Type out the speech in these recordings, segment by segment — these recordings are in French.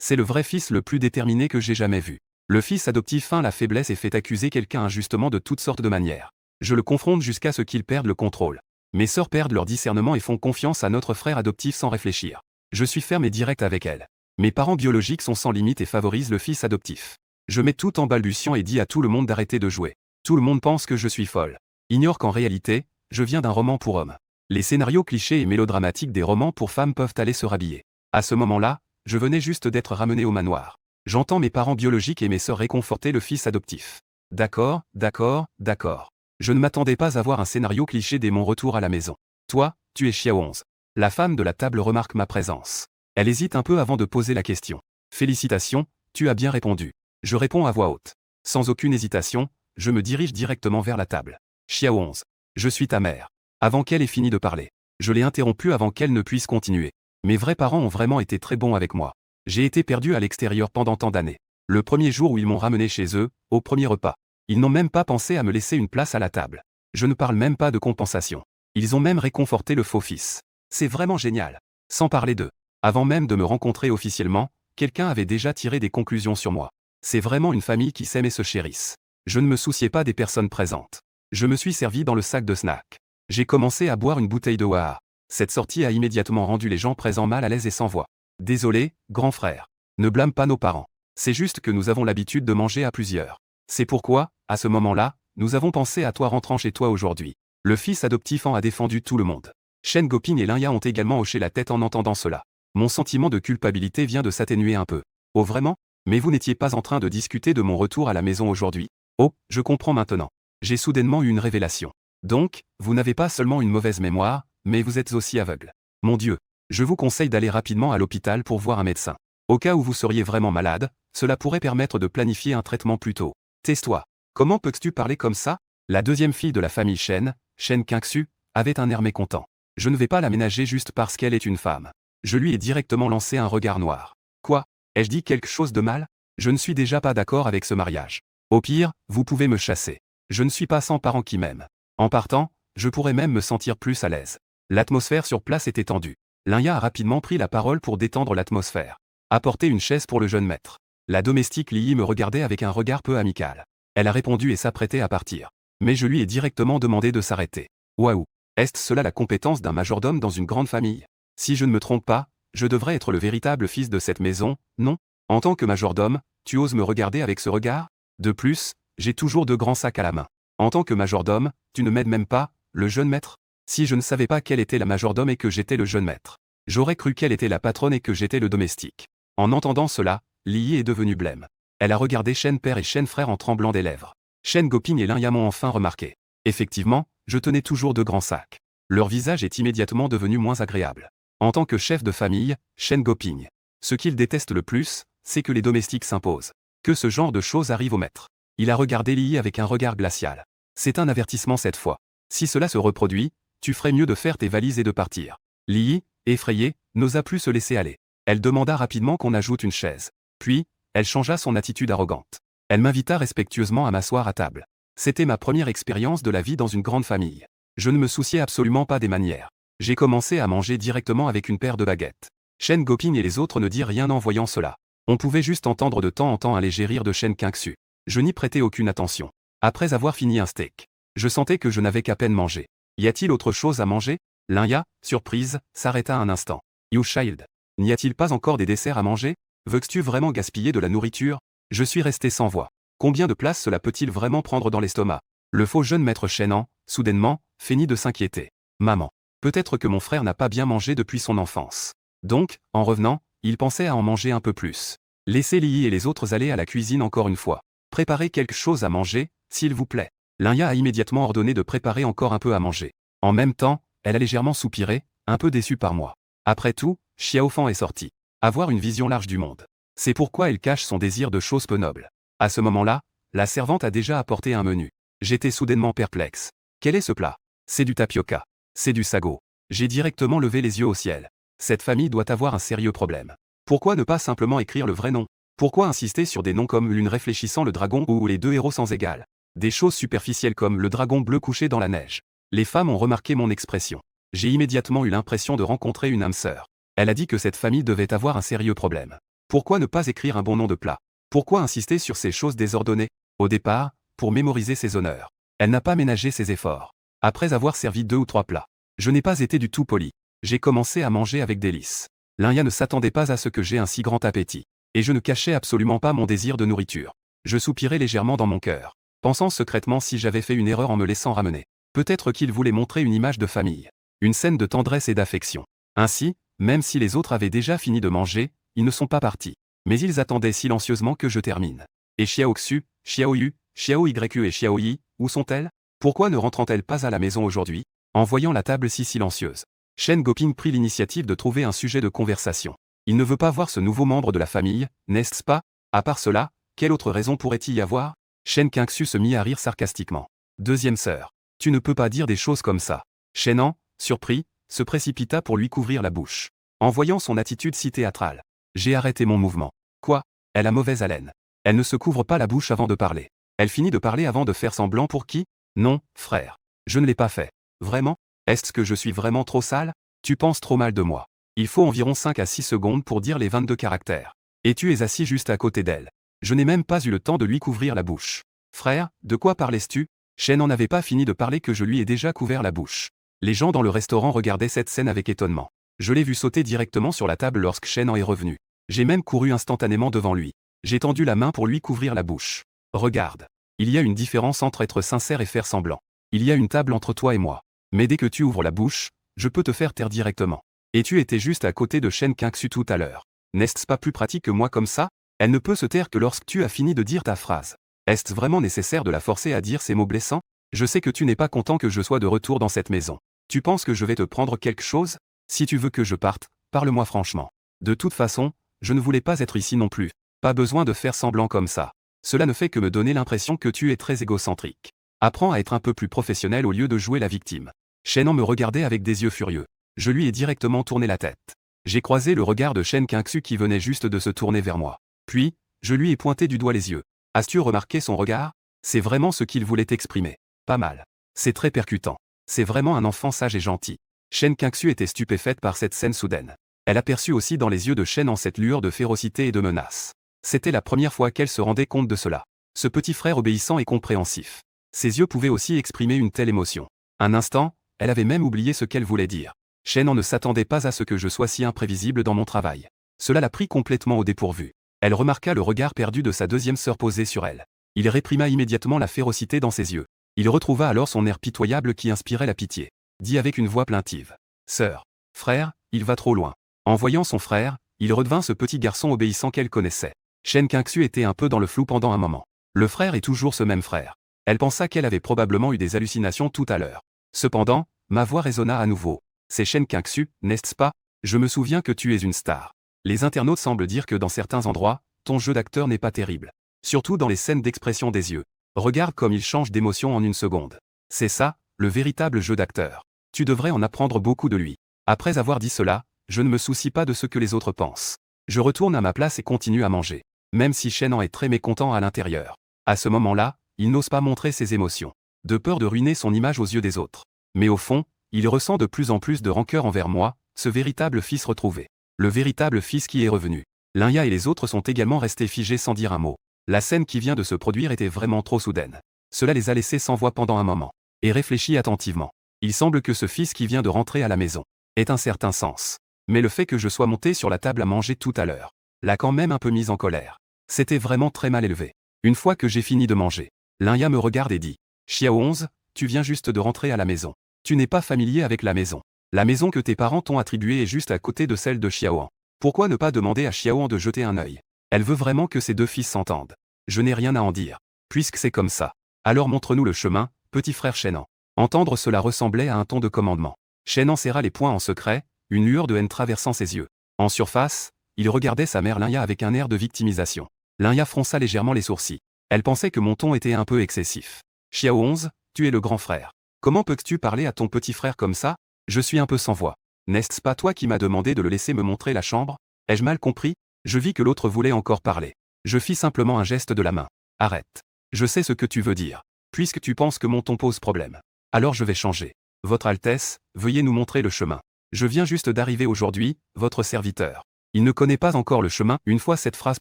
C'est le vrai fils le plus déterminé que j'ai jamais vu. Le fils adoptif feint la faiblesse et fait accuser quelqu'un injustement de toutes sortes de manières. Je le confronte jusqu'à ce qu'il perde le contrôle. Mes sœurs perdent leur discernement et font confiance à notre frère adoptif sans réfléchir. Je suis ferme et direct avec elles. Mes parents biologiques sont sans limite et favorisent le fils adoptif. Je mets tout en balbutiant et dis à tout le monde d'arrêter de jouer. Tout le monde pense que je suis folle. Ignore qu'en réalité, je viens d'un roman pour hommes. Les scénarios clichés et mélodramatiques des romans pour femmes peuvent aller se rhabiller. À ce moment-là, je venais juste d'être ramené au manoir. J'entends mes parents biologiques et mes sœurs réconforter le fils adoptif. D'accord, d'accord, d'accord. Je ne m'attendais pas à voir un scénario cliché dès mon retour à la maison. Toi, tu es Xiao 11. La femme de la table remarque ma présence. Elle hésite un peu avant de poser la question. Félicitations, tu as bien répondu. Je réponds à voix haute. Sans aucune hésitation, je me dirige directement vers la table. Xiao 11. Je suis ta mère. Avant qu'elle ait fini de parler. Je l'ai interrompue avant qu'elle ne puisse continuer. Mes vrais parents ont vraiment été très bons avec moi. J'ai été perdu à l'extérieur pendant tant d'années. Le premier jour où ils m'ont ramené chez eux, au premier repas. Ils n'ont même pas pensé à me laisser une place à la table. Je ne parle même pas de compensation. Ils ont même réconforté le faux fils. C'est vraiment génial. Sans parler d'eux. Avant même de me rencontrer officiellement, quelqu'un avait déjà tiré des conclusions sur moi. C'est vraiment une famille qui s'aime et se chérisse. Je ne me souciais pas des personnes présentes. Je me suis servi dans le sac de snack. J'ai commencé à boire une bouteille de Waha. Cette sortie a immédiatement rendu les gens présents mal à l'aise et sans voix. Désolé, grand frère. Ne blâme pas nos parents. C'est juste que nous avons l'habitude de manger à plusieurs. C'est pourquoi, à ce moment-là, nous avons pensé à toi rentrant chez toi aujourd'hui. Le fils adoptif en a défendu tout le monde. Shen Goping et Linya ont également hoché la tête en entendant cela. Mon sentiment de culpabilité vient de s'atténuer un peu. Oh vraiment? Mais vous n'étiez pas en train de discuter de mon retour à la maison aujourd'hui. Oh, je comprends maintenant. J'ai soudainement eu une révélation. Donc, vous n'avez pas seulement une mauvaise mémoire, mais vous êtes aussi aveugle. Mon Dieu. Je vous conseille d'aller rapidement à l'hôpital pour voir un médecin. Au cas où vous seriez vraiment malade, cela pourrait permettre de planifier un traitement plus tôt. Tais-toi. Comment peux-tu parler comme ça? La deuxième fille de la famille Shen, Shen Qingxu, avait un air mécontent. Je ne vais pas la ménager juste parce qu'elle est une femme. Je lui ai directement lancé un regard noir. Quoi? Ai-je dit quelque chose de mal? Je ne suis déjà pas d'accord avec ce mariage. Au pire, vous pouvez me chasser. Je ne suis pas sans parents qui m'aiment. En partant, je pourrais même me sentir plus à l'aise. L'atmosphère sur place était tendue. Linya a rapidement pris la parole pour détendre l'atmosphère. Apportez une chaise pour le jeune maître. La domestique Li me regardait avec un regard peu amical. Elle a répondu et s'apprêtait à partir. Mais je lui ai directement demandé de s'arrêter. Waouh! Est-ce cela la compétence d'un majordome dans une grande famille? Si je ne me trompe pas, je devrais être le véritable fils de cette maison, non? En tant que majordome, tu oses me regarder avec ce regard? De plus, j'ai toujours de grands sacs à la main. En tant que majordome, tu ne m'aides même pas, le jeune maître? Si je ne savais pas quelle était la majordome et que j'étais le jeune maître, j'aurais cru qu'elle était la patronne et que j'étais le domestique. En entendant cela, Li est devenue blême. Elle a regardé Shen père et Shen frère en tremblant des lèvres. Shen Goping et Linya m'ont enfin remarqué. Effectivement, je tenais toujours de grands sacs. Leur visage est immédiatement devenu moins agréable. En tant que chef de famille, Shen Goping. Ce qu'il déteste le plus, c'est que les domestiques s'imposent. Que ce genre de choses arrive au maître. Il a regardé Li avec un regard glacial. C'est un avertissement cette fois. Si cela se reproduit, tu ferais mieux de faire tes valises et de partir. Li, effrayée, n'osa plus se laisser aller. Elle demanda rapidement qu'on ajoute une chaise. Puis, elle changea son attitude arrogante. Elle m'invita respectueusement à m'asseoir à table. C'était ma première expérience de la vie dans une grande famille. Je ne me souciais absolument pas des manières. J'ai commencé à manger directement avec une paire de baguettes. Shen Goping et les autres ne dirent rien en voyant cela. On pouvait juste entendre de temps en temps un léger rire de Shen Qingxu. Je n'y prêtais aucune attention. Après avoir fini un steak, je sentais que je n'avais qu'à peine mangé. Y a-t-il autre chose à manger? Linya, surprise, s'arrêta un instant. You child. N'y a-t-il pas encore des desserts à manger? Veux-tu vraiment gaspiller de la nourriture? Je suis resté sans voix. Combien de place cela peut-il vraiment prendre dans l'estomac? Le faux jeune maître Shen, soudainement, feignit de s'inquiéter. Maman. Peut-être que mon frère n'a pas bien mangé depuis son enfance. Donc, en revenant, il pensait à en manger un peu plus. Laissez Li et les autres aller à la cuisine encore une fois. Préparez quelque chose à manger, s'il vous plaît. Linya a immédiatement ordonné de préparer encore un peu à manger. En même temps, elle a légèrement soupiré, un peu déçue par moi. Après tout, Xiaofan est sorti. Avoir une vision large du monde. C'est pourquoi il cache son désir de choses peu nobles. À ce moment-là, la servante a déjà apporté un menu. J'étais soudainement perplexe. Quel est ce plat? C'est du tapioca. C'est du sago. J'ai directement levé les yeux au ciel. Cette famille doit avoir un sérieux problème. Pourquoi ne pas simplement écrire le vrai nom? Pourquoi insister sur des noms comme Lune réfléchissant le dragon ou les deux héros sans égal? Des choses superficielles comme le dragon bleu couché dans la neige. Les femmes ont remarqué mon expression. J'ai immédiatement eu l'impression de rencontrer une âme sœur. Elle a dit que cette famille devait avoir un sérieux problème. Pourquoi ne pas écrire un bon nom de plat? Pourquoi insister sur ces choses désordonnées? Au départ, pour mémoriser ses honneurs. Elle n'a pas ménagé ses efforts. Après avoir servi 2 ou 3 plats, je n'ai pas été du tout poli. J'ai commencé à manger avec délice. Lanya ne s'attendait pas à ce que j'aie un si grand appétit. Et je ne cachais absolument pas mon désir de nourriture. Je soupirais légèrement dans mon cœur, pensant secrètement si j'avais fait une erreur en me laissant ramener. Peut-être qu'il voulait montrer une image de famille. Une scène de tendresse et d'affection. Ainsi, même si les autres avaient déjà fini de manger, ils ne sont pas partis. Mais ils attendaient silencieusement que je termine. Et Xiaoxu, Xiaoyu, Xiaoyu et Xiaoyi, où sont-elles? Pourquoi ne rentrent-elles pas à la maison aujourd'hui? En voyant la table si silencieuse, Shen Goping prit l'initiative de trouver un sujet de conversation. Il ne veut pas voir ce nouveau membre de la famille, n'est-ce pas? À part cela, quelle autre raison pourrait-il y avoir? Shen Qingxu se mit à rire sarcastiquement. Deuxième sœur. Tu ne peux pas dire des choses comme ça. Shenan, surpris, se précipita pour lui couvrir la bouche. En voyant son attitude si théâtrale, j'ai arrêté mon mouvement. Quoi? Elle a mauvaise haleine. Elle ne se couvre pas la bouche avant de parler. Elle finit de parler avant de faire semblant pour qui? Non, frère. Je ne l'ai pas fait. Vraiment? Est-ce que je suis vraiment trop sale? Tu penses trop mal de moi. Il faut environ 5 à 6 secondes pour dire les 22 caractères. Et tu es assis juste à côté d'elle. Je n'ai même pas eu le temps de lui couvrir la bouche. Frère, de quoi parlais-tu? Shen n'en avait pas fini de parler que je lui ai déjà couvert la bouche. Les gens dans le restaurant regardaient cette scène avec étonnement. Je l'ai vu sauter directement sur la table lorsque Shen en est revenu. J'ai même couru instantanément devant lui. J'ai tendu la main pour lui couvrir la bouche. Regarde. Il y a une différence entre être sincère et faire semblant. Il y a une table entre toi et moi. Mais dès que tu ouvres la bouche, je peux te faire taire directement. Et tu étais juste à côté de Shen Qingxu tout à l'heure. N'est-ce pas plus pratique que moi comme ça? Elle ne peut se taire que lorsque tu as fini de dire ta phrase. Est-ce vraiment nécessaire de la forcer à dire ces mots blessants? Je sais que tu n'es pas content que je sois de retour dans cette maison. Tu penses que je vais te prendre quelque chose? Si tu veux que je parte, parle-moi franchement. De toute façon, je ne voulais pas être ici non plus. Pas besoin de faire semblant comme ça. Cela ne fait que me donner l'impression que tu es très égocentrique. Apprends à être un peu plus professionnel au lieu de jouer la victime. Shenan me regardait avec des yeux furieux. Je lui ai directement tourné la tête. J'ai croisé le regard de Shen Qingxu qui venait juste de se tourner vers moi. Puis, je lui ai pointé du doigt les yeux. As-tu remarqué son regard? C'est vraiment ce qu'il voulait exprimer. Pas mal. C'est très percutant. C'est vraiment un enfant sage et gentil. Shen Qingxu était stupéfaite par cette scène soudaine. Elle aperçut aussi dans les yeux de Shen cette lueur de férocité et de menace. C'était la première fois qu'elle se rendait compte de cela. Ce petit frère obéissant et compréhensif. Ses yeux pouvaient aussi exprimer une telle émotion. Un instant, elle avait même oublié ce qu'elle voulait dire. Shen ne s'attendait pas à ce que je sois si imprévisible dans mon travail. Cela la prit complètement au dépourvu. Elle remarqua le regard perdu de sa deuxième sœur posé sur elle. Il réprima immédiatement la férocité dans ses yeux. Il retrouva alors son air pitoyable qui inspirait la pitié. Dit avec une voix plaintive. Sœur, frère, il va trop loin. En voyant son frère, il redevint ce petit garçon obéissant qu'elle connaissait. Shen Qingxu était un peu dans le flou pendant un moment. Le frère est toujours ce même frère. Elle pensa qu'elle avait probablement eu des hallucinations tout à l'heure. Cependant, ma voix résonna à nouveau. C'est Shen Qingxu, n'est-ce pas? Je me souviens que tu es une star. Les internautes semblent dire que dans certains endroits, ton jeu d'acteur n'est pas terrible. Surtout dans les scènes d'expression des yeux. Regarde comme il change d'émotion en une seconde. C'est ça, le véritable jeu d'acteur. Tu devrais en apprendre beaucoup de lui. Après avoir dit cela, je ne me soucie pas de ce que les autres pensent. Je retourne à ma place et continue à manger. Même si Shen est très mécontent à l'intérieur. À ce moment-là, il n'ose pas montrer ses émotions. De peur de ruiner son image aux yeux des autres. Mais au fond, il ressent de plus en plus de rancœur envers moi, ce véritable fils retrouvé. Le véritable fils qui est revenu. Lanya et les autres sont également restés figés sans dire un mot. La scène qui vient de se produire était vraiment trop soudaine. Cela les a laissés sans voix pendant un moment. Et réfléchit attentivement. Il semble que ce fils qui vient de rentrer à la maison ait un certain sens. Mais le fait que je sois monté sur la table à manger tout à l'heure l'a quand même un peu mise en colère. C'était vraiment très mal élevé. Une fois que j'ai fini de manger, Lanya me regarde et dit « Xiao 11, tu viens juste de rentrer à la maison. Tu n'es pas familier avec la maison. La maison que tes parents t'ont attribuée est juste à côté de celle de Xiaoan. Pourquoi ne pas demander à Xiaoan de jeter un œil? Elle veut vraiment que ses deux fils s'entendent. Je n'ai rien à en dire. Puisque c'est comme ça. Alors montre-nous le chemin, petit frère Shenan. » Entendre cela ressemblait à un ton de commandement. Shenan serra les poings en secret, une lueur de haine traversant ses yeux. En surface, il regardait sa mère Lanya avec un air de victimisation. Lanya fronça légèrement les sourcils. Elle pensait que mon ton était un peu excessif. Xiao 11, tu es le grand frère. Comment peux-tu parler à ton petit frère comme ça? Je suis un peu sans voix. N'est-ce pas toi qui m'as demandé de le laisser me montrer la chambre? Ai-je mal compris? Je vis que l'autre voulait encore parler. Je fis simplement un geste de la main. Arrête. Je sais ce que tu veux dire. Puisque tu penses que mon ton pose problème. Alors je vais changer. Votre Altesse, veuillez nous montrer le chemin. Je viens juste d'arriver aujourd'hui, votre serviteur. Il ne connaît pas encore le chemin. Une fois cette phrase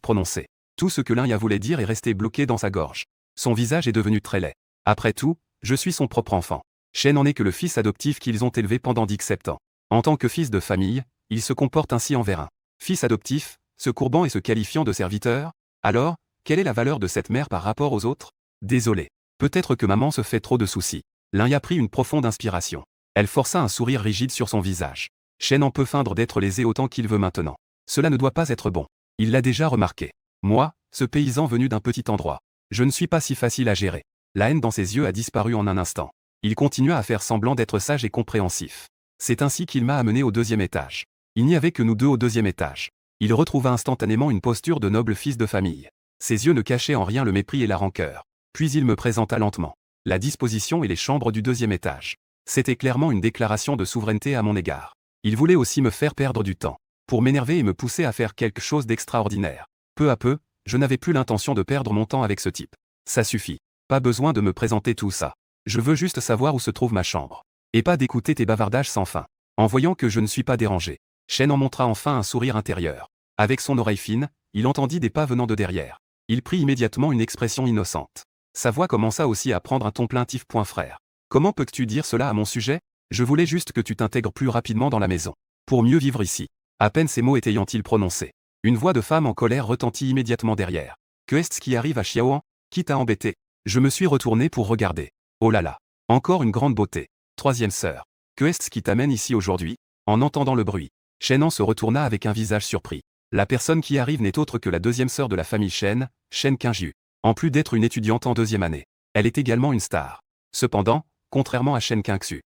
prononcée, tout ce que Lanya voulait dire est resté bloqué dans sa gorge. Son visage est devenu très laid. Après tout, je suis son propre enfant. Shen n'en est que le fils adoptif qu'ils ont élevé pendant 17 ans. En tant que fils de famille, il se comporte ainsi envers un fils adoptif, se courbant et se qualifiant de serviteur. Alors, quelle est la valeur de cette mère par rapport aux autres? Désolé. Peut-être que maman se fait trop de soucis. Lanya prit une profonde inspiration. Elle força un sourire rigide sur son visage. Shen en peut feindre d'être lésé autant qu'il veut maintenant. Cela ne doit pas être bon. Il l'a déjà remarqué. Moi, ce paysan venu d'un petit endroit. Je ne suis pas si facile à gérer. La haine dans ses yeux a disparu en un instant. Il continua à faire semblant d'être sage et compréhensif. C'est ainsi qu'il m'a amené au 2e étage. Il n'y avait que nous deux au 2e étage. Il retrouva instantanément une posture de noble fils de famille. Ses yeux ne cachaient en rien le mépris et la rancœur. Puis il me présenta lentement la disposition et les chambres du 2e étage. C'était clairement une déclaration de souveraineté à mon égard. Il voulait aussi me faire perdre du temps, pour m'énerver et me pousser à faire quelque chose d'extraordinaire. Peu à peu, je n'avais plus l'intention de perdre mon temps avec ce type. Ça suffit. Pas besoin de me présenter tout ça. Je veux juste savoir où se trouve ma chambre. Et pas d'écouter tes bavardages sans fin. En voyant que je ne suis pas dérangé, Shen en montra enfin un sourire intérieur. Avec son oreille fine, il entendit des pas venant de derrière. Il prit immédiatement une expression innocente. Sa voix commença aussi à prendre un ton plaintif. Frère. Comment peux-tu dire cela à mon sujet? Je voulais juste que tu t'intègres plus rapidement dans la maison. Pour mieux vivre ici. À peine ces mots étaient-ils prononcés, une voix de femme en colère retentit immédiatement derrière. Que est-ce qui arrive à Xiaoan? Qui t'a embêté? Je me suis retourné pour regarder. Oh là là. Encore une grande beauté. 3e sœur. Que est-ce qui t'amène ici aujourd'hui? En entendant le bruit, Shen se retourna avec un visage surpris. La personne qui arrive n'est autre que la 2e sœur de la famille Shen, Shen Qingju. En plus d'être une étudiante en 2e année, elle est également une star. Cependant, contrairement à Shen Qingxu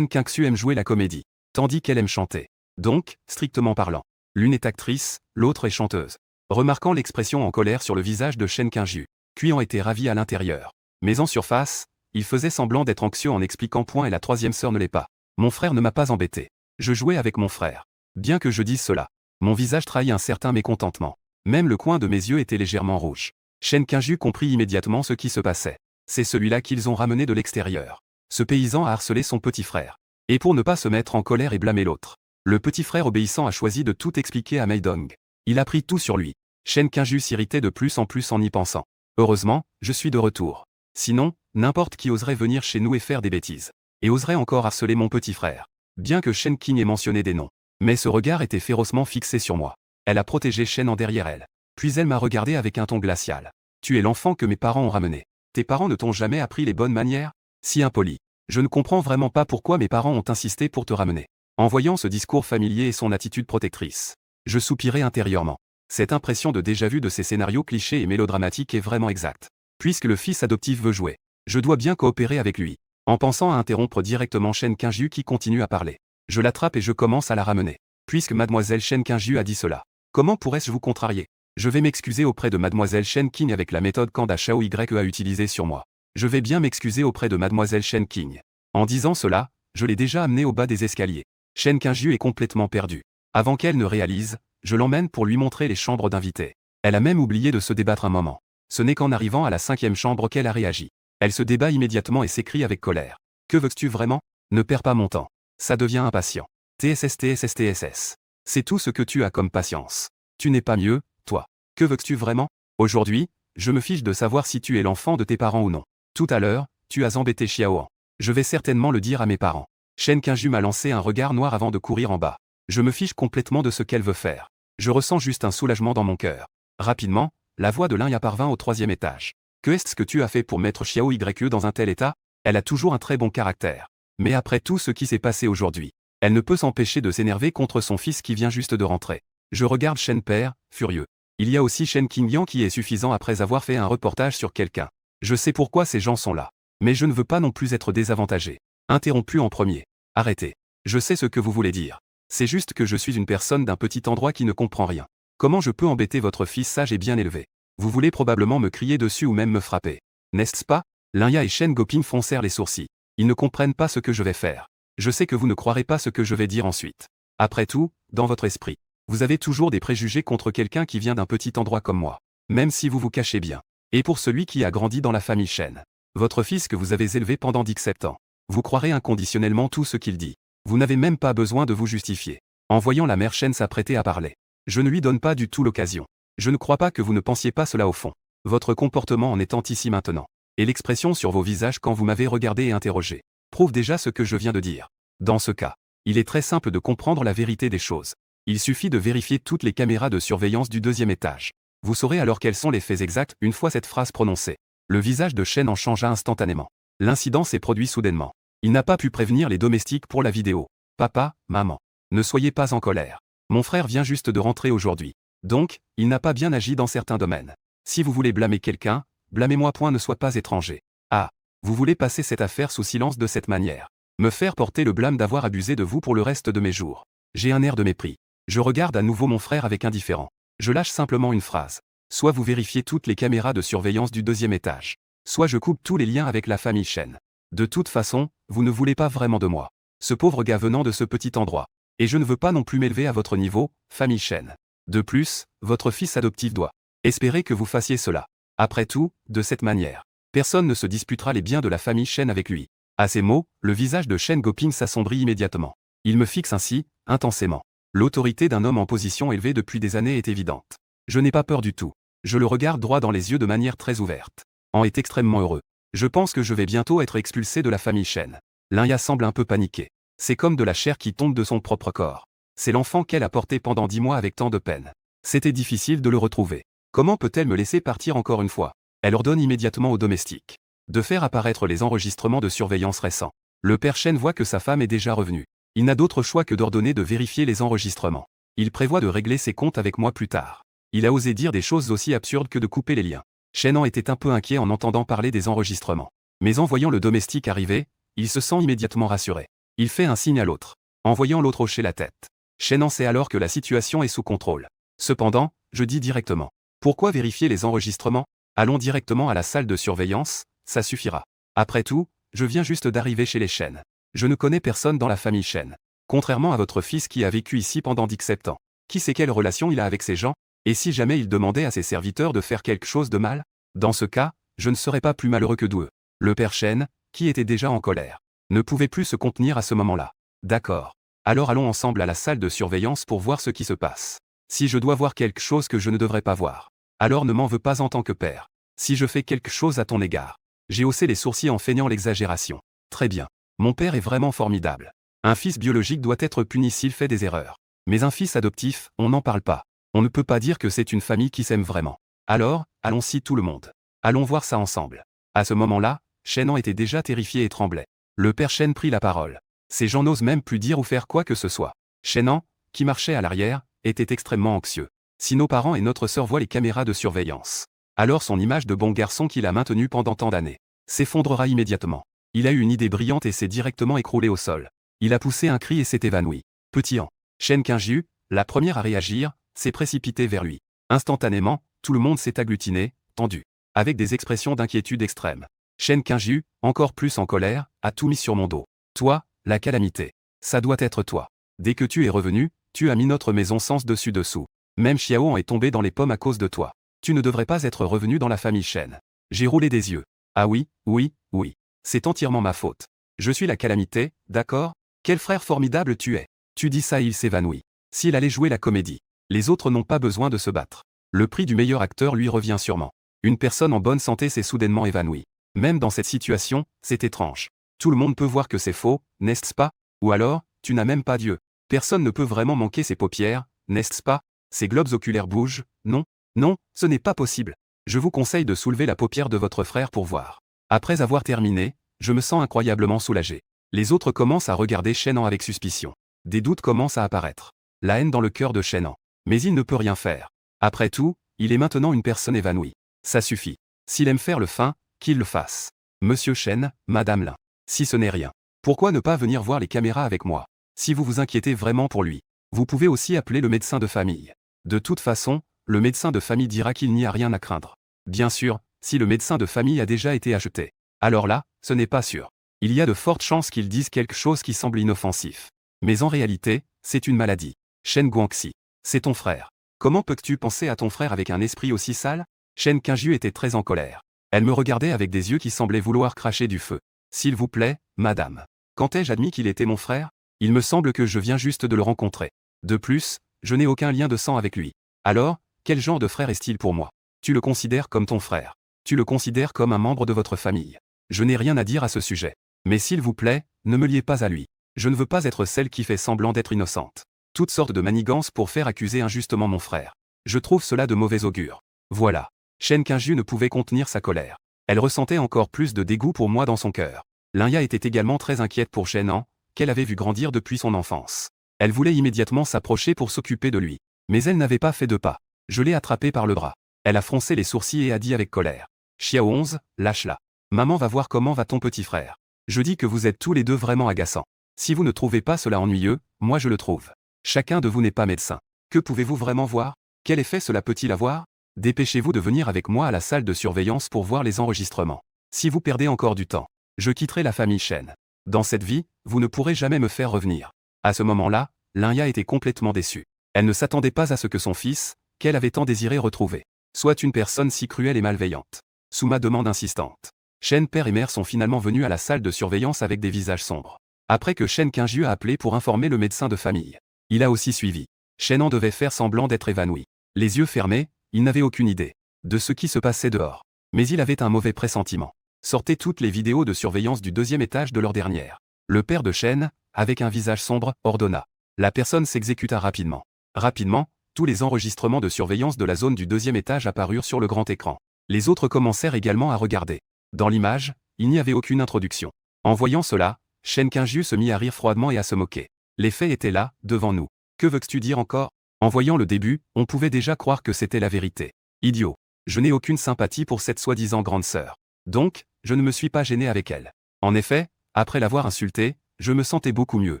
aime jouer la comédie, tandis qu'elle aime chanter. Donc, strictement parlant, l'une est actrice, l'autre est chanteuse. Remarquant l'expression en colère sur le visage de Shen Qingju, Qian était ravi à l'intérieur. Mais en surface, il faisait semblant d'être anxieux en expliquant point et la 3e sœur ne l'est pas. Mon frère ne m'a pas embêté. Je jouais avec mon frère. Bien que je dise cela, mon visage trahit un certain mécontentement. Même le coin de mes yeux était légèrement rouge. Shen Qingju comprit immédiatement ce qui se passait. C'est celui-là qu'ils ont ramené de l'extérieur. Ce paysan a harcelé son petit frère. Et pour ne pas se mettre en colère et blâmer l'autre, le petit frère obéissant a choisi de tout expliquer à Meidong. Il a pris tout sur lui. Shen Qingju s'irritait de plus en plus en y pensant. Heureusement, je suis de retour. Sinon, n'importe qui oserait venir chez nous et faire des bêtises. Et oserait encore harceler mon petit frère. Bien que Shen Qing ait mentionné des noms. Mais ce regard était férocement fixé sur moi. Elle a protégé Shen en derrière elle. Puis elle m'a regardé avec un ton glacial. Tu es l'enfant que mes parents ont ramené. Tes parents ne t'ont jamais appris les bonnes manières? Si impoli. Je ne comprends vraiment pas pourquoi mes parents ont insisté pour te ramener. En voyant ce discours familier et son attitude protectrice, je soupirai intérieurement. Cette impression de déjà-vu de ces scénarios clichés et mélodramatiques est vraiment exacte. Puisque le fils adoptif veut jouer, je dois bien coopérer avec lui. En pensant à interrompre directement Shen Qingju qui continue à parler, je l'attrape et je commence à la ramener. Puisque mademoiselle Shen Qingju a dit cela, comment pourrais-je vous contrarier? Je vais m'excuser auprès de mademoiselle Shen Qing avec la méthode Kanda Shao Yue a utilisée sur moi. Je vais bien m'excuser auprès de mademoiselle Shen Qing. En disant cela, je l'ai déjà amenée au bas des escaliers. Shen Qingju est complètement perdue. Avant qu'elle ne réalise, je l'emmène pour lui montrer les chambres d'invités. Elle a même oublié de se débattre un moment. Ce n'est qu'en arrivant à la 5e chambre qu'elle a réagi. Elle se débat immédiatement et s'écrie avec colère. Que veux-tu vraiment? Ne perds pas mon temps. Ça devient impatient. TSS. C'est tout ce que tu as comme patience. Tu n'es pas mieux, toi. Que veux-tu vraiment? Aujourd'hui, je me fiche de savoir si tu es l'enfant de tes parents ou non. Tout à l'heure, tu as embêté Xiaoan. Je vais certainement le dire à mes parents. Shen Qingju m'a lancé un regard noir avant de courir en bas. Je me fiche complètement de ce qu'elle veut faire. Je ressens juste un soulagement dans mon cœur. Rapidement, la voix de Lanya parvint au 3e étage. Que est-ce que tu as fait pour mettre Xiao Yue dans un tel état? Elle a toujours un très bon caractère. Mais après tout ce qui s'est passé aujourd'hui, elle ne peut s'empêcher de s'énerver contre son fils qui vient juste de rentrer. Je regarde Shen père, furieux. Il y a aussi Shen Qingyan qui est suffisant après avoir fait un reportage sur quelqu'un. Je sais pourquoi ces gens sont là. Mais je ne veux pas non plus être désavantagé. Interrompu en premier. Arrêtez. Je sais ce que vous voulez dire. C'est juste que je suis une personne d'un petit endroit qui ne comprend rien. Comment je peux embêter votre fils sage et bien élevé? Vous voulez probablement me crier dessus ou même me frapper. N'est-ce pas? Lanya et Shen Goping froncèrent les sourcils. Ils ne comprennent pas ce que je vais faire. Je sais que vous ne croirez pas ce que je vais dire ensuite. Après tout, dans votre esprit, vous avez toujours des préjugés contre quelqu'un qui vient d'un petit endroit comme moi. Même si vous vous cachez bien. Et pour celui qui a grandi dans la famille Shen. Votre fils que vous avez élevé pendant 17 ans. Vous croirez inconditionnellement tout ce qu'il dit. Vous n'avez même pas besoin de vous justifier. En voyant la mère Shen s'apprêter à parler, Je ne lui donne pas du tout l'occasion. Je ne crois pas que vous ne pensiez pas cela au fond. Votre comportement en étant ici maintenant, et l'expression sur vos visages quand vous m'avez regardé et interrogé, prouve déjà ce que je viens de dire. Dans ce cas, il est très simple de comprendre la vérité des choses. Il suffit de vérifier toutes les caméras de surveillance du deuxième étage. Vous saurez alors quels sont les faits exacts une fois cette phrase prononcée. Le visage de Shen en changea instantanément. L'incident s'est produit soudainement. Il n'a pas pu prévenir les domestiques pour la vidéo. Papa, maman, ne soyez pas en colère. Mon frère vient juste de rentrer aujourd'hui. Donc, il n'a pas bien agi dans certains domaines. Si vous voulez blâmer quelqu'un, blâmez-moi. Ne sois pas étranger. Ah, vous voulez passer cette affaire sous silence de cette manière. Me faire porter le blâme d'avoir abusé de vous pour le reste de mes jours. J'ai un air de mépris. Je regarde à nouveau mon frère avec indifférent. Je lâche simplement une phrase. Soit vous vérifiez toutes les caméras de surveillance du deuxième étage. Soit je coupe tous les liens avec la famille Shen. De toute façon, vous ne voulez pas vraiment de moi. Ce pauvre gars venant de ce petit endroit. Et je ne veux pas non plus m'élever à votre niveau, famille Shen. De plus, votre fils adoptif doit espérer que vous fassiez cela. Après tout, de cette manière, personne ne se disputera les biens de la famille Shen avec lui. À ces mots, le visage de Shen Goping s'assombrit immédiatement. Il me fixe ainsi, intensément. L'autorité d'un homme en position élevée depuis des années est évidente. Je n'ai pas peur du tout. Je le regarde droit dans les yeux de manière très ouverte. En est extrêmement heureux. Je pense que je vais bientôt être expulsé de la famille Shen. L'Inya semble un peu paniqué. C'est comme de la chair qui tombe de son propre corps. C'est l'enfant qu'elle a porté pendant 10 mois avec tant de peine. C'était difficile de le retrouver. Comment peut-elle me laisser partir encore une fois? Elle ordonne immédiatement aux domestiques de faire apparaître les enregistrements de surveillance récents. Le père Shen voit que sa femme est déjà revenue. Il n'a d'autre choix que d'ordonner de vérifier les enregistrements. Il prévoit de régler ses comptes avec moi plus tard. Il a osé dire des choses aussi absurdes que de couper les liens. Shenan était un peu inquiet en entendant parler des enregistrements. Mais en voyant le domestique arriver, il se sent immédiatement rassuré. Il fait un signe à l'autre, en voyant l'autre hocher la tête. Shenan sait alors que la situation est sous contrôle. Cependant, je dis directement. Pourquoi vérifier les enregistrements? Allons directement à la salle de surveillance, ça suffira. Après tout, je viens juste d'arriver chez les Shen. Je ne connais personne dans la famille Shen. Contrairement à votre fils qui a vécu ici pendant 17 ans. Qui sait quelle relation il a avec ces gens? Et si jamais il demandait à ses serviteurs de faire quelque chose de mal? Dans ce cas, je ne serais pas plus malheureux que d'eux. Le père Shen, qui était déjà en colère, ne pouvait plus se contenir à ce moment-là. D'accord. Alors allons ensemble à la salle de surveillance pour voir ce qui se passe. Si je dois voir quelque chose que je ne devrais pas voir, alors ne m'en veux pas en tant que père. Si je fais quelque chose à ton égard. J'ai haussé les sourcils en feignant l'exagération. Très bien. Mon père est vraiment formidable. Un fils biologique doit être puni s'il fait des erreurs. Mais un fils adoptif, on n'en parle pas. On ne peut pas dire que c'est une famille qui s'aime vraiment. Alors, allons-y tout le monde. Allons voir ça ensemble. À ce moment-là, Shenan était déjà terrifié et tremblait. Le père Shen prit la parole. Ces gens n'osent même plus dire ou faire quoi que ce soit. Shenan, qui marchait à l'arrière, était extrêmement anxieux. Si nos parents et notre sœur voient les caméras de surveillance, alors son image de bon garçon qu'il a maintenue pendant tant d'années s'effondrera immédiatement. Il a eu une idée brillante et s'est directement écroulé au sol. Il a poussé un cri et s'est évanoui. Petit An. Shen Qingjiu, la première à réagir, s'est précipitée vers lui. Instantanément, tout le monde s'est agglutiné, tendu, avec des expressions d'inquiétude extrême. Shen Qingjiu, encore plus en colère, a tout mis sur mon dos. Toi, la calamité. Ça doit être toi. Dès que tu es revenu, tu as mis notre maison sens dessus dessous. Même Xiao en est tombé dans les pommes à cause de toi. Tu ne devrais pas être revenu dans la famille Shen. J'ai roulé des yeux. Ah oui, oui, oui. C'est entièrement ma faute. Je suis la calamité, d'accord? Quel frère formidable tu es. Tu dis ça et il s'évanouit. S'il allait jouer la comédie, les autres n'ont pas besoin de se battre. Le prix du meilleur acteur lui revient sûrement. Une personne en bonne santé s'est soudainement évanouie. Même dans cette situation, c'est étrange. Tout le monde peut voir que c'est faux, n'est-ce pas? Ou alors, tu n'as même pas d'yeux. Personne ne peut vraiment manquer ses paupières, n'est-ce pas? Ses globes oculaires bougent, non? Non, ce n'est pas possible. Je vous conseille de soulever la paupière de votre frère pour voir. Après avoir terminé, je me sens incroyablement soulagé. Les autres commencent à regarder Shenan avec suspicion. Des doutes commencent à apparaître. La haine dans le cœur de Shenan. Mais il ne peut rien faire. Après tout, il est maintenant une personne évanouie. Ça suffit. S'il aime faire le fin, qu'il le fasse. Monsieur Shen, Madame Lin. Si ce n'est rien, pourquoi ne pas venir voir les caméras avec moi? Si vous vous inquiétez vraiment pour lui, vous pouvez aussi appeler le médecin de famille. De toute façon, le médecin de famille dira qu'il n'y a rien à craindre. Bien sûr, si le médecin de famille a déjà été acheté. Alors là, ce n'est pas sûr. Il y a de fortes chances qu'il dise quelque chose qui semble inoffensif. Mais en réalité, c'est une maladie. Shen Guangxi, c'est ton frère. Comment peux-tu penser à ton frère avec un esprit aussi sale? Shen Qingjiu était très en colère. Elle me regardait avec des yeux qui semblaient vouloir cracher du feu. S'il vous plaît, madame. Quand ai-je admis qu'il était mon frère? Il me semble que je viens juste de le rencontrer. De plus, Je n'ai aucun lien de sang avec lui. Alors, quel genre de frère est-il pour moi? Tu le considères comme ton frère. Tu le considères comme un membre de votre famille. Je n'ai rien à dire à ce sujet. Mais s'il vous plaît, ne me liez pas à lui. Je ne veux pas être celle qui fait semblant d'être innocente. Toutes sortes de manigances pour faire accuser injustement mon frère. Je trouve cela de mauvais augure. Voilà. Shen Qingyu ne pouvait contenir sa colère. Elle ressentait encore plus de dégoût pour moi dans son cœur. Lin-Ya était également très inquiète pour Shen Han, qu'elle avait vu grandir depuis son enfance. Elle voulait immédiatement s'approcher pour s'occuper de lui. Mais elle n'avait pas fait de pas. Je l'ai attrapée par le bras. Elle a froncé les sourcils et a dit avec colère. Xiao 11, lâche-la. Maman va voir comment va ton petit frère. Je dis que vous êtes tous les deux vraiment agaçants. Si vous ne trouvez pas cela ennuyeux, moi je le trouve. Chacun de vous n'est pas médecin. Que pouvez-vous vraiment voir? Quel effet cela peut-il avoir? Dépêchez-vous de venir avec moi à la salle de surveillance pour voir les enregistrements. Si vous perdez encore du temps, je quitterai la famille Shen. Dans cette vie, vous ne pourrez jamais me faire revenir. À ce moment-là, Lin-Ya était complètement déçue. Elle ne s'attendait pas à ce que son fils, qu'elle avait tant désiré retrouver, soit une personne si cruelle et malveillante. Sous ma demande insistante, Shen père et mère sont finalement venus à la salle de surveillance avec des visages sombres. Après que Shen Qingyu a appelé pour informer le médecin de famille, il a aussi suivi. Shen Han devait faire semblant d'être évanoui. Les yeux fermés, il n'avait aucune idée de ce qui se passait dehors. Mais il avait un mauvais pressentiment. Sortez toutes les vidéos de surveillance du deuxième étage de l'heure dernière. Le père de Shen, avec un visage sombre, ordonna. La personne s'exécuta rapidement. Rapidement, tous les enregistrements de surveillance de la zone du deuxième étage apparurent sur le grand écran. Les autres commencèrent également à regarder. Dans l'image, il n'y avait aucune introduction. En voyant cela, Shen Qingyu se mit à rire froidement et à se moquer. Les faits étaient là, devant nous. Que veux-tu dire encore? En voyant le début, on pouvait déjà croire que c'était la vérité. Idiot. Je n'ai aucune sympathie pour cette soi-disant grande sœur. Donc, je ne me suis pas gêné avec elle. En effet, après l'avoir insultée, je me sentais beaucoup mieux.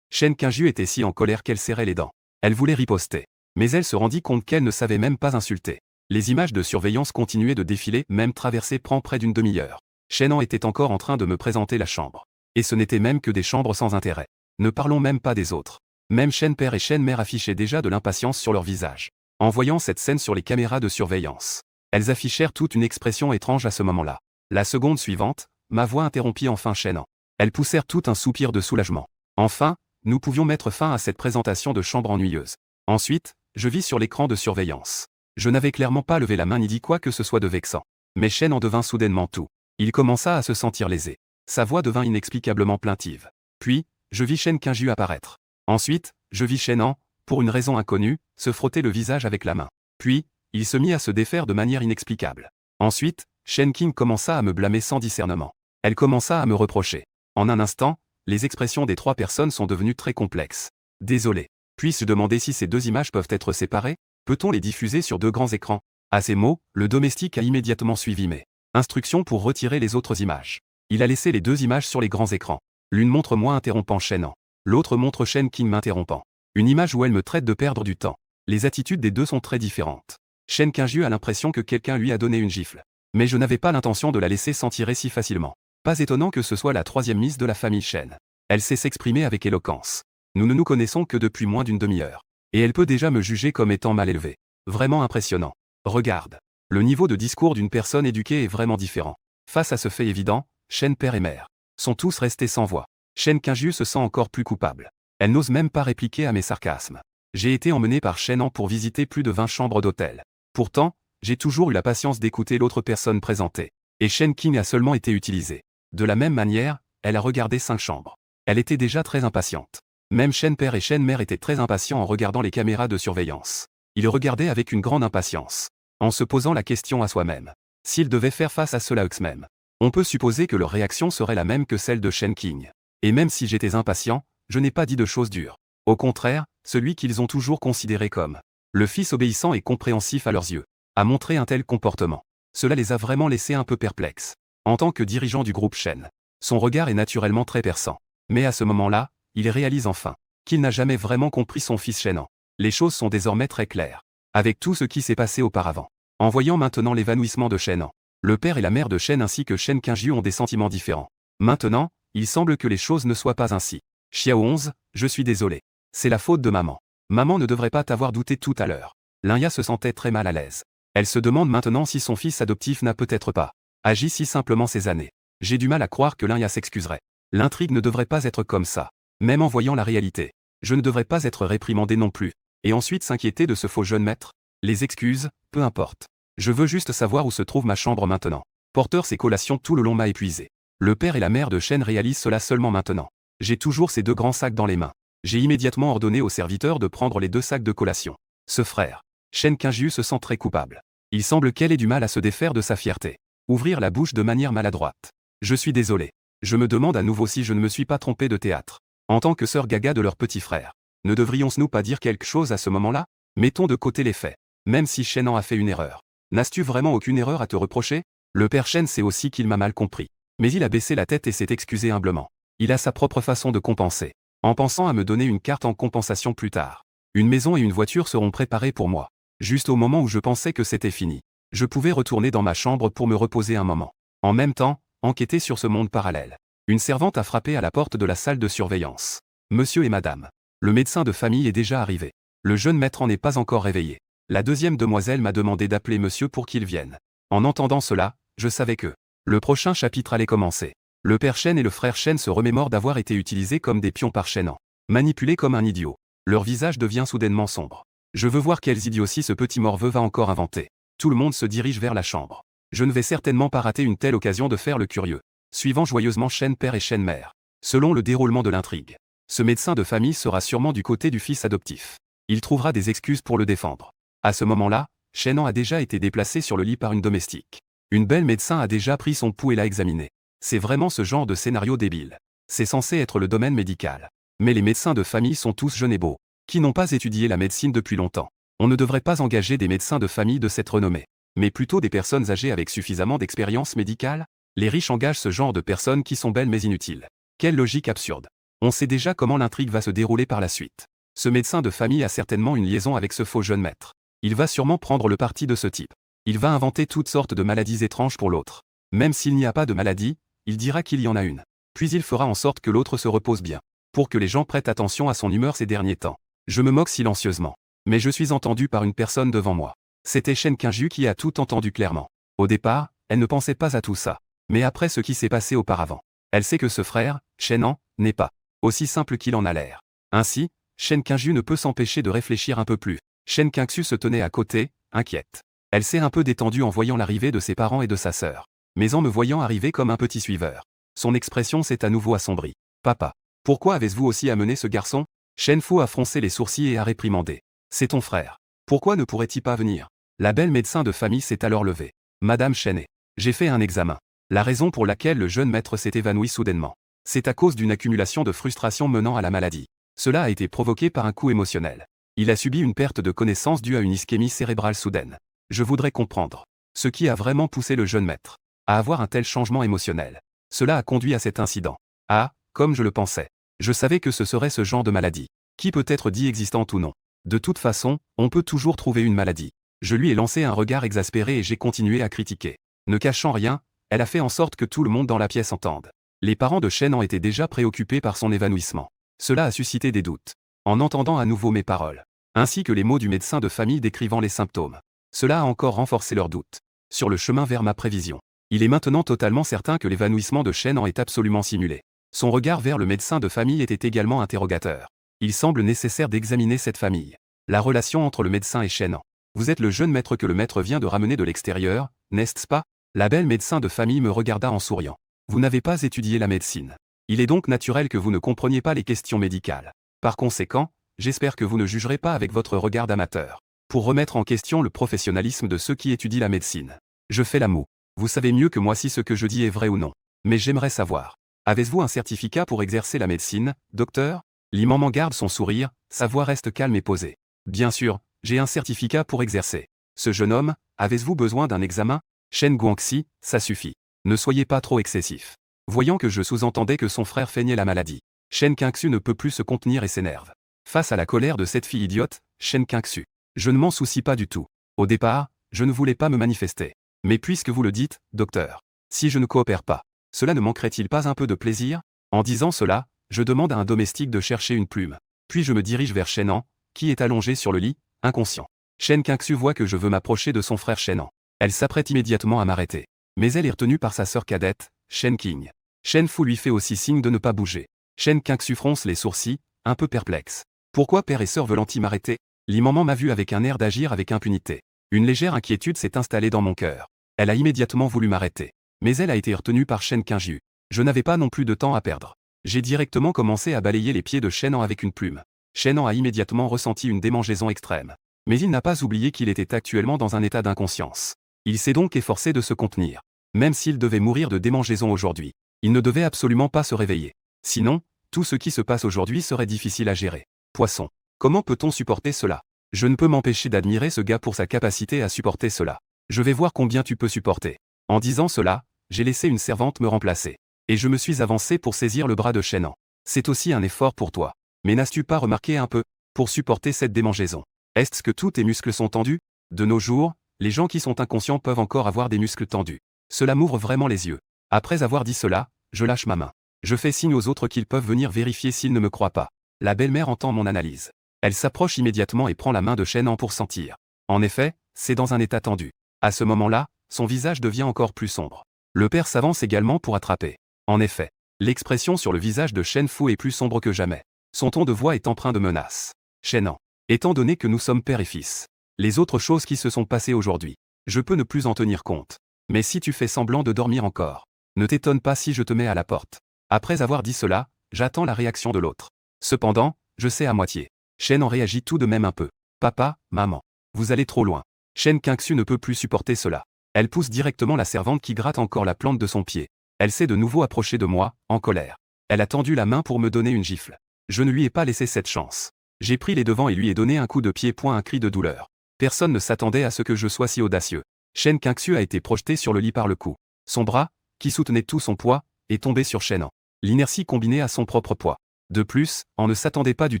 Shen Qingyu était si en colère qu'elle serrait les dents. Elle voulait riposter. Mais elle se rendit compte qu'elle ne savait même pas insulter. Les images de surveillance continuaient de défiler, même traversées prend près d'une demi-heure. Shen Han était encore en train de me présenter la chambre. Et ce n'était même que des chambres sans intérêt. Ne parlons même pas des autres. Même Shen père et Shen mère affichaient déjà de l'impatience sur leur visage. En voyant cette scène sur les caméras de surveillance, elles affichèrent toute une expression étrange à ce moment-là. La seconde suivante, ma voix interrompit enfin Shen Han. Elles poussèrent tout un soupir de soulagement. Enfin, nous pouvions mettre fin à cette présentation de chambre ennuyeuse. Ensuite, je vis sur l'écran de surveillance. Je n'avais clairement pas levé la main ni dit quoi que ce soit de vexant. Mais Shen en devint soudainement tout. Il commença à se sentir lésé. Sa voix devint inexplicablement plaintive. Puis, je vis Shen Qingyu apparaître. Ensuite, je vis Shen Han, pour une raison inconnue, se frotter le visage avec la main. Puis, il se mit à se défaire de manière inexplicable. Ensuite, Shen Qing commença à me blâmer sans discernement. Elle commença à me reprocher. En un instant, les expressions des trois personnes sont devenues très complexes. Désolé. Puis-je demander si ces deux images peuvent être séparées? Peut-on les diffuser sur deux grands écrans? À ces mots, le domestique a immédiatement suivi mes instructions pour retirer les autres images. Il a laissé les deux images sur les grands écrans. L'une montre moi interrompant Shen Han. L'autre montre Shen Qing m'interrompant. Une image où elle me traite de perdre du temps. Les attitudes des deux sont très différentes. Shen Qingyu a l'impression que quelqu'un lui a donné une gifle. Mais je n'avais pas l'intention de la laisser s'en tirer si facilement. Pas étonnant que ce soit la troisième miss de la famille Shen. Elle sait s'exprimer avec éloquence. Nous ne nous connaissons que depuis moins d'une demi-heure. Et elle peut déjà me juger comme étant mal élevée. Vraiment impressionnant. Regarde. Le niveau de discours d'une personne éduquée est vraiment différent. Face à ce fait évident, Shen père et mère sont tous restés sans voix. Shen Qingyu se sent encore plus coupable. Elle n'ose même pas répliquer à mes sarcasmes. J'ai été emmené par Shen Han pour visiter plus de 20 chambres d'hôtel. Pourtant, j'ai toujours eu la patience d'écouter l'autre personne présentée. Et Shen Qing a seulement été utilisée. De la même manière, elle a regardé 5 chambres. Elle était déjà très impatiente. Même Shen père et Shen mère étaient très impatients en regardant les caméras de surveillance. Ils regardaient avec une grande impatience, en se posant la question à soi-même. S'ils devaient faire face à cela eux-mêmes, on peut supposer que leur réaction serait la même que celle de Shen Qing. Et même si j'étais impatient, je n'ai pas dit de choses dures. Au contraire, celui qu'ils ont toujours considéré comme le fils obéissant et compréhensif à leurs yeux, a montré un tel comportement. Cela les a vraiment laissés un peu perplexes. En tant que dirigeant du groupe Shen, son regard est naturellement très perçant. Mais à ce moment-là, il réalise enfin qu'il n'a jamais vraiment compris son fils Shen Han. Les choses sont désormais très claires. Avec tout ce qui s'est passé auparavant. En voyant maintenant l'évanouissement de Shen Han, le père et la mère de Shen ainsi que Shen Qingyu ont des sentiments différents. Maintenant, il semble que les choses ne soient pas ainsi. Xiao 11, je suis désolé. C'est la faute de maman. Maman ne devrait pas t'avoir douté tout à l'heure. Lin-Ya se sentait très mal à l'aise. Elle se demande maintenant si son fils adoptif n'a peut-être pas agi si simplement ces années. J'ai du mal à croire que Lin-Ya s'excuserait. L'intrigue ne devrait pas être comme ça. Même en voyant la réalité. Je ne devrais pas être réprimandé non plus. Et ensuite s'inquiéter de ce faux jeune maître? Les excuses, peu importe. Je veux juste savoir où se trouve ma chambre maintenant. Porter ses collations tout le long m'a épuisé. Le père et la mère de Shen réalisent cela seulement maintenant. J'ai toujours ces 2 grands sacs dans les mains. J'ai immédiatement ordonné au serviteur de prendre les 2 sacs de collation. Ce frère, Shen Qingju se sent très coupable. Il semble qu'elle ait du mal à se défaire de sa fierté. Ouvrir la bouche de manière maladroite. Je suis désolé. Je me demande à nouveau si je ne me suis pas trompé de théâtre. En tant que sœur gaga de leur petit frère. Ne devrions-nous pas dire quelque chose à ce moment-là? Mettons de côté les faits. Même si Shenan a fait une erreur. N'as-tu vraiment aucune erreur à te reprocher? Le père Shen sait aussi qu'il m'a mal compris. Mais il a baissé la tête et s'est excusé humblement. Il a sa propre façon de compenser. En pensant à me donner une carte en compensation plus tard. Une maison et une voiture seront préparées pour moi. Juste au moment où je pensais que c'était fini. Je pouvais retourner dans ma chambre pour me reposer un moment. En même temps, enquêter sur ce monde parallèle. Une servante a frappé à la porte de la salle de surveillance. Monsieur et madame. Le médecin de famille est déjà arrivé. Le jeune maître en est pas encore réveillé. La deuxième demoiselle m'a demandé d'appeler monsieur pour qu'il vienne. En entendant cela, je savais que le prochain chapitre allait commencer. Le père Shen et le frère Shen se remémorent d'avoir été utilisés comme des pions par Shenan. Manipulés comme un idiot. Leur visage devient soudainement sombre. Je veux voir quelles idioties ce petit morveux va encore inventer. Tout le monde se dirige vers la chambre. Je ne vais certainement pas rater une telle occasion de faire le curieux. Suivant joyeusement Shen père et Shen mère. Selon le déroulement de l'intrigue. Ce médecin de famille sera sûrement du côté du fils adoptif. Il trouvera des excuses pour le défendre. À ce moment-là, Shenan a déjà été déplacé sur le lit par une domestique. Une belle médecin a déjà pris son pouls et l'a examiné. C'est vraiment ce genre de scénario débile. C'est censé être le domaine médical. Mais les médecins de famille sont tous jeunes et beaux, qui n'ont pas étudié la médecine depuis longtemps. On ne devrait pas engager des médecins de famille de cette renommée, mais plutôt des personnes âgées avec suffisamment d'expérience médicale. Les riches engagent ce genre de personnes qui sont belles mais inutiles. Quelle logique absurde. On sait déjà comment l'intrigue va se dérouler par la suite. Ce médecin de famille a certainement une liaison avec ce faux jeune maître. Il va sûrement prendre le parti de ce type. Il va inventer toutes sortes de maladies étranges pour l'autre. Même s'il n'y a pas de maladie, il dira qu'il y en a une. Puis il fera en sorte que l'autre se repose bien. Pour que les gens prêtent attention à son humeur ces derniers temps. Je me moque silencieusement. Mais je suis entendu par une personne devant moi. C'était Shen Qingju qui a tout entendu clairement. Au départ, elle ne pensait pas à tout ça. Mais après ce qui s'est passé auparavant, elle sait que ce frère, Shenan, n'est pas aussi simple qu'il en a l'air. Ainsi, Shen Qingju ne peut s'empêcher de réfléchir un peu plus. Shen Qingxu se tenait à côté, inquiète. Elle s'est un peu détendue en voyant l'arrivée de ses parents et de sa sœur. Mais en me voyant arriver comme un petit suiveur. Son expression s'est à nouveau assombrie. Papa. Pourquoi avez-vous aussi amené ce garçon? Shen Fu a froncé les sourcils et a réprimandé. C'est ton frère. Pourquoi ne pourrait-il pas venir? La belle médecin de famille s'est alors levée. Madame Shen, j'ai fait un examen. La raison pour laquelle le jeune maître s'est évanoui soudainement. C'est à cause d'une accumulation de frustration menant à la maladie. Cela a été provoqué par un coup émotionnel. Il a subi une perte de connaissance due à une ischémie cérébrale soudaine. Je voudrais comprendre. Ce qui a vraiment poussé le jeune maître à avoir un tel changement émotionnel. Cela a conduit à cet incident. Ah, comme je le pensais. Je savais que ce serait ce genre de maladie. Qui peut être dit existante ou non. De toute façon, on peut toujours trouver une maladie. Je lui ai lancé un regard exaspéré et j'ai continué à critiquer. Ne cachant rien, elle a fait en sorte que tout le monde dans la pièce entende. Les parents de Shen en étaient déjà préoccupés par son évanouissement. Cela a suscité des doutes. En entendant à nouveau mes paroles, ainsi que les mots du médecin de famille décrivant les symptômes, cela a encore renforcé leurs doutes. Sur le chemin vers ma prévision, il est maintenant totalement certain que l'évanouissement de Shen en est absolument simulé. Son regard vers le médecin de famille était également interrogateur. Il semble nécessaire d'examiner cette famille. La relation entre le médecin et Shen. Vous êtes le jeune maître que le maître vient de ramener de l'extérieur, n'est-ce pas? La belle médecin de famille me regarda en souriant. Vous n'avez pas étudié la médecine. Il est donc naturel que vous ne compreniez pas les questions médicales. Par conséquent, j'espère que vous ne jugerez pas avec votre regard d'amateur. Pour remettre en question le professionnalisme de ceux qui étudient la médecine. Je fais la moue. Vous savez mieux que moi si ce que je dis est vrai ou non. Mais j'aimerais savoir. Avez-vous un certificat pour exercer la médecine, docteur? L'imam garde son sourire, sa voix reste calme et posée. Bien sûr, j'ai un certificat pour exercer. Ce jeune homme, avez-vous besoin d'un examen? Shen Guangxi, ça suffit. Ne soyez pas trop excessif. Voyant que je sous-entendais que son frère feignait la maladie, Shen Qingxu ne peut plus se contenir et s'énerve. Face à la colère de cette fille idiote, Shen Qingxu. Je ne m'en soucie pas du tout. Au départ, je ne voulais pas me manifester. Mais puisque vous le dites, docteur, si je ne coopère pas, cela ne manquerait-il pas un peu de plaisir? En disant cela, je demande à un domestique de chercher une plume. Puis je me dirige vers Shenan, qui est allongé sur le lit, inconscient. Shen Qingxu voit que je veux m'approcher de son frère Shenan. Elle s'apprête immédiatement à m'arrêter. Mais elle est retenue par sa sœur cadette, Shen Qing. Shen Fu lui fait aussi signe de ne pas bouger. Shen Qingxu fronce les sourcils, un peu perplexe. Pourquoi père et sœur veulent-ils m'arrêter? Maman m'a vu avec un air d'agir avec impunité. Une légère inquiétude s'est installée dans mon cœur. Elle a immédiatement voulu m'arrêter. Mais elle a été retenue par Shen Qingyu. Je n'avais pas non plus de temps à perdre. J'ai directement commencé à balayer les pieds de Shen An avec une plume. Shen An a immédiatement ressenti une démangeaison extrême. Mais il n'a pas oublié qu'il était actuellement dans un état d'inconscience. Il s'est donc efforcé de se contenir. Même s'il devait mourir de démangeaison aujourd'hui, il ne devait absolument pas se réveiller. Sinon, tout ce qui se passe aujourd'hui serait difficile à gérer. Poisson. Comment peut-on supporter cela? Je ne peux m'empêcher d'admirer ce gars pour sa capacité à supporter cela. Je vais voir combien tu peux supporter. En disant cela, j'ai laissé une servante me remplacer. Et je me suis avancé pour saisir le bras de Shen An. C'est aussi un effort pour toi. Mais n'as-tu pas remarqué un peu, pour supporter cette démangeaison? Est-ce que tous tes muscles sont tendus? De nos jours, les gens qui sont inconscients peuvent encore avoir des muscles tendus. Cela m'ouvre vraiment les yeux. Après avoir dit cela, je lâche ma main. Je fais signe aux autres qu'ils peuvent venir vérifier s'ils ne me croient pas. La belle-mère entend mon analyse. Elle s'approche immédiatement et prend la main de Shen An pour sentir. En effet, c'est dans un état tendu. À ce moment-là, son visage devient encore plus sombre. Le père s'avance également pour attraper. En effet, l'expression sur le visage de Shen Fu est plus sombre que jamais. Son ton de voix est empreint de menace. Shen An. Étant donné que nous sommes père et fils, les autres choses qui se sont passées aujourd'hui, je peux ne plus en tenir compte. Mais si tu fais semblant de dormir encore, ne t'étonne pas si je te mets à la porte. Après avoir dit cela, j'attends la réaction de l'autre. Cependant, je sais à moitié. Shen en réagit tout de même un peu. Papa, maman, vous allez trop loin. Shen Qingyu ne peut plus supporter cela. Elle pousse directement la servante qui gratte encore la plante de son pied. Elle s'est de nouveau approchée de moi, en colère. Elle a tendu la main pour me donner une gifle. Je ne lui ai pas laissé cette chance. J'ai pris les devants et lui ai donné un coup de pied. Un cri de douleur. Personne ne s'attendait à ce que je sois si audacieux. Shen Qingyu a été projeté sur le lit par le cou. Son bras, qui soutenait tout son poids, est tombé sur Shen An. L'inertie combinée à son propre poids. De plus, on ne s'attendait pas du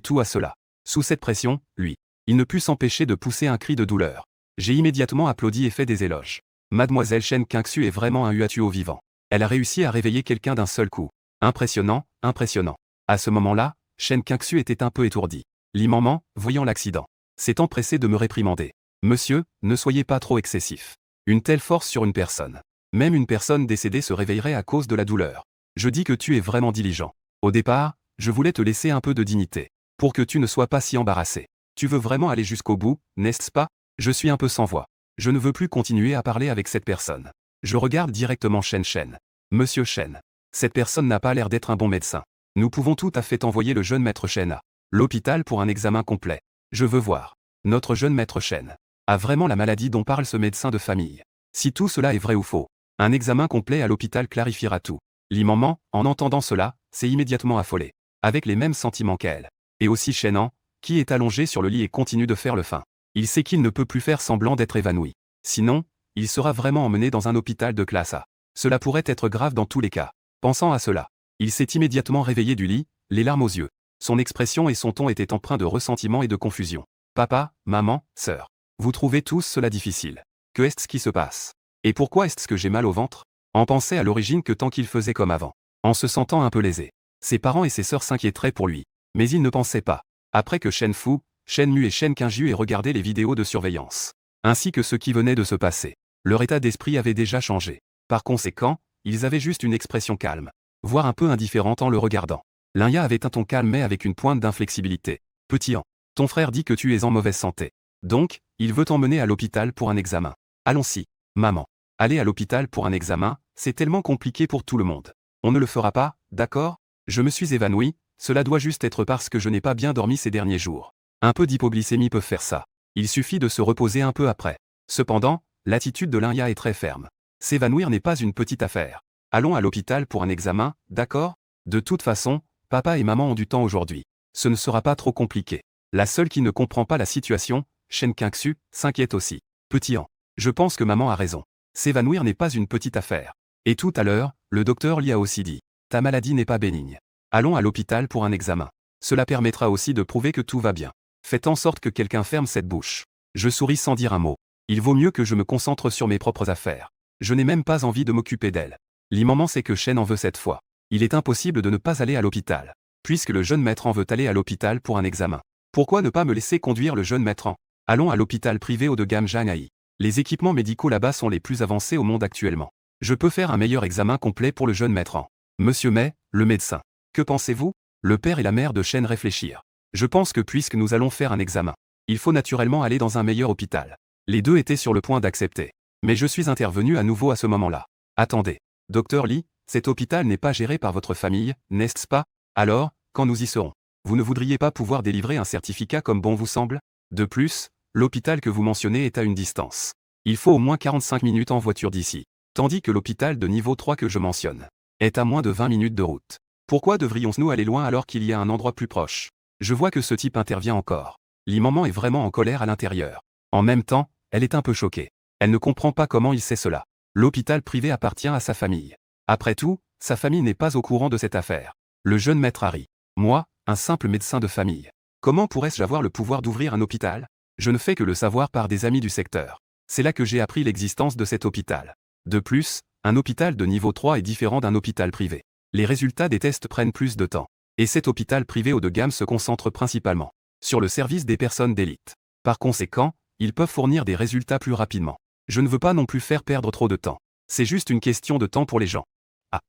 tout à cela. Sous cette pression, lui, il ne put s'empêcher de pousser un cri de douleur. J'ai immédiatement applaudi et fait des éloges. Mademoiselle Shen Qingyu est vraiment un huatuo vivant. Elle a réussi à réveiller quelqu'un d'un seul coup. Impressionnant, impressionnant. À ce moment-là, Shen Qingyu était un peu étourdi. Maman, voyant l'accident, s'est empressée de me réprimander. Monsieur, ne soyez pas trop excessif. Une telle force sur une personne. Même une personne décédée se réveillerait à cause de la douleur. Je dis que tu es vraiment diligent. Au départ, je voulais te laisser un peu de dignité. Pour que tu ne sois pas si embarrassé. Tu veux vraiment aller jusqu'au bout, n'est-ce pas? Je suis un peu sans voix. Je ne veux plus continuer à parler avec cette personne. Je regarde directement Shen. Monsieur Shen. Cette personne n'a pas l'air d'être un bon médecin. Nous pouvons tout à fait envoyer le jeune maître Shen à l'hôpital pour un examen complet. Je veux voir. Notre jeune maître Shen a vraiment la maladie dont parle ce médecin de famille. Si tout cela est vrai ou faux, un examen complet à l'hôpital clarifiera tout. Maman, en entendant cela, s'est immédiatement affolée. Avec les mêmes sentiments qu'elle. Et aussi Shen An, qui est allongé sur le lit et continue de faire le fin. Il sait qu'il ne peut plus faire semblant d'être évanoui. Sinon, il sera vraiment emmené dans un hôpital de classe A. Cela pourrait être grave dans tous les cas. Pensant à cela, il s'est immédiatement réveillé du lit, les larmes aux yeux. Son expression et son ton étaient empreints de ressentiment et de confusion. Papa, maman, sœur. Vous trouvez tous cela difficile. Que est-ce qui se passe? Et pourquoi est-ce que j'ai mal au ventre? On pensait à l'origine que tant qu'il faisait comme avant. En se sentant un peu lésé. Ses parents et ses sœurs s'inquiéteraient pour lui. Mais ils ne pensaient pas. Après que Shen Fu, Shen Mu et Shen Qingyu aient regardé les vidéos de surveillance, ainsi que ce qui venait de se passer, leur état d'esprit avait déjà changé. Par conséquent, ils avaient juste une expression calme, voire un peu indifférente en le regardant. Linya avait un ton calme mais avec une pointe d'inflexibilité. Petit An, ton frère dit que tu es en mauvaise santé. Donc, il veut t'emmener à l'hôpital pour un examen. Allons-y, maman. Aller à l'hôpital pour un examen, c'est tellement compliqué pour tout le monde. On ne le fera pas, d'accord? Je me suis évanoui, cela doit juste être parce que je n'ai pas bien dormi ces derniers jours. Un peu d'hypoglycémie peut faire ça. Il suffit de se reposer un peu après. Cependant, l'attitude de Linya est très ferme. S'évanouir n'est pas une petite affaire. Allons à l'hôpital pour un examen, d'accord? De toute façon, papa et maman ont du temps aujourd'hui. Ce ne sera pas trop compliqué. La seule qui ne comprend pas la situation, Shen Qingyu, s'inquiète aussi. Petit An. Je pense que maman a raison. S'évanouir n'est pas une petite affaire. Et tout à l'heure, le docteur lui a aussi dit. Ta maladie n'est pas bénigne. Allons à l'hôpital pour un examen. Cela permettra aussi de prouver que tout va bien. Faites en sorte que quelqu'un ferme cette bouche. Je souris sans dire un mot. Il vaut mieux que je me concentre sur mes propres affaires. Je n'ai même pas envie de m'occuper d'elle. L'immense sait que Shen en veut cette fois. Il est impossible de ne pas aller à l'hôpital. Puisque le jeune maître en veut aller à l'hôpital pour un examen. Pourquoi ne pas me laisser conduire le jeune maître en? Allons à l'hôpital privé haut de gamme Zhanghaï. Les équipements médicaux là-bas sont les plus avancés au monde actuellement. Je peux faire un meilleur examen complet pour le jeune maître en. Monsieur Mei, le médecin. Que pensez-vous? Le père et la mère de Shen réfléchirent. Je pense que puisque nous allons faire un examen, Il faut naturellement aller dans un meilleur hôpital. Les deux étaient sur le point d'accepter. Mais je suis intervenu à nouveau à ce moment-là. Attendez. Docteur Lee, cet hôpital n'est pas géré par votre famille, n'est-ce pas? Alors, quand nous y serons, vous ne voudriez pas pouvoir délivrer un certificat comme bon vous semble? De plus, l'hôpital que vous mentionnez est à une distance. Il faut au moins 45 minutes en voiture d'ici. Tandis que l'hôpital de niveau 3 que je mentionne est à moins de 20 minutes de route. Pourquoi devrions-nous aller loin alors qu'il y a un endroit plus proche? Je vois que ce type intervient encore. Maman est vraiment en colère à l'intérieur. En même temps, elle est un peu choquée. Elle ne comprend pas comment il sait cela. L'hôpital privé appartient à sa famille. Après tout, sa famille n'est pas au courant de cette affaire. Le jeune maître Harry. Moi, un simple médecin de famille. Comment pourrais-je avoir le pouvoir d'ouvrir un hôpital? Je ne fais que le savoir par des amis du secteur. C'est là que j'ai appris l'existence de cet hôpital. De plus, un hôpital de niveau 3 est différent d'un hôpital privé. Les résultats des tests prennent plus de temps. Et cet hôpital privé haut de gamme se concentre principalement sur le service des personnes d'élite. Par conséquent, ils peuvent fournir des résultats plus rapidement. Je ne veux pas non plus faire perdre trop de temps. C'est juste une question de temps pour les gens. Ah.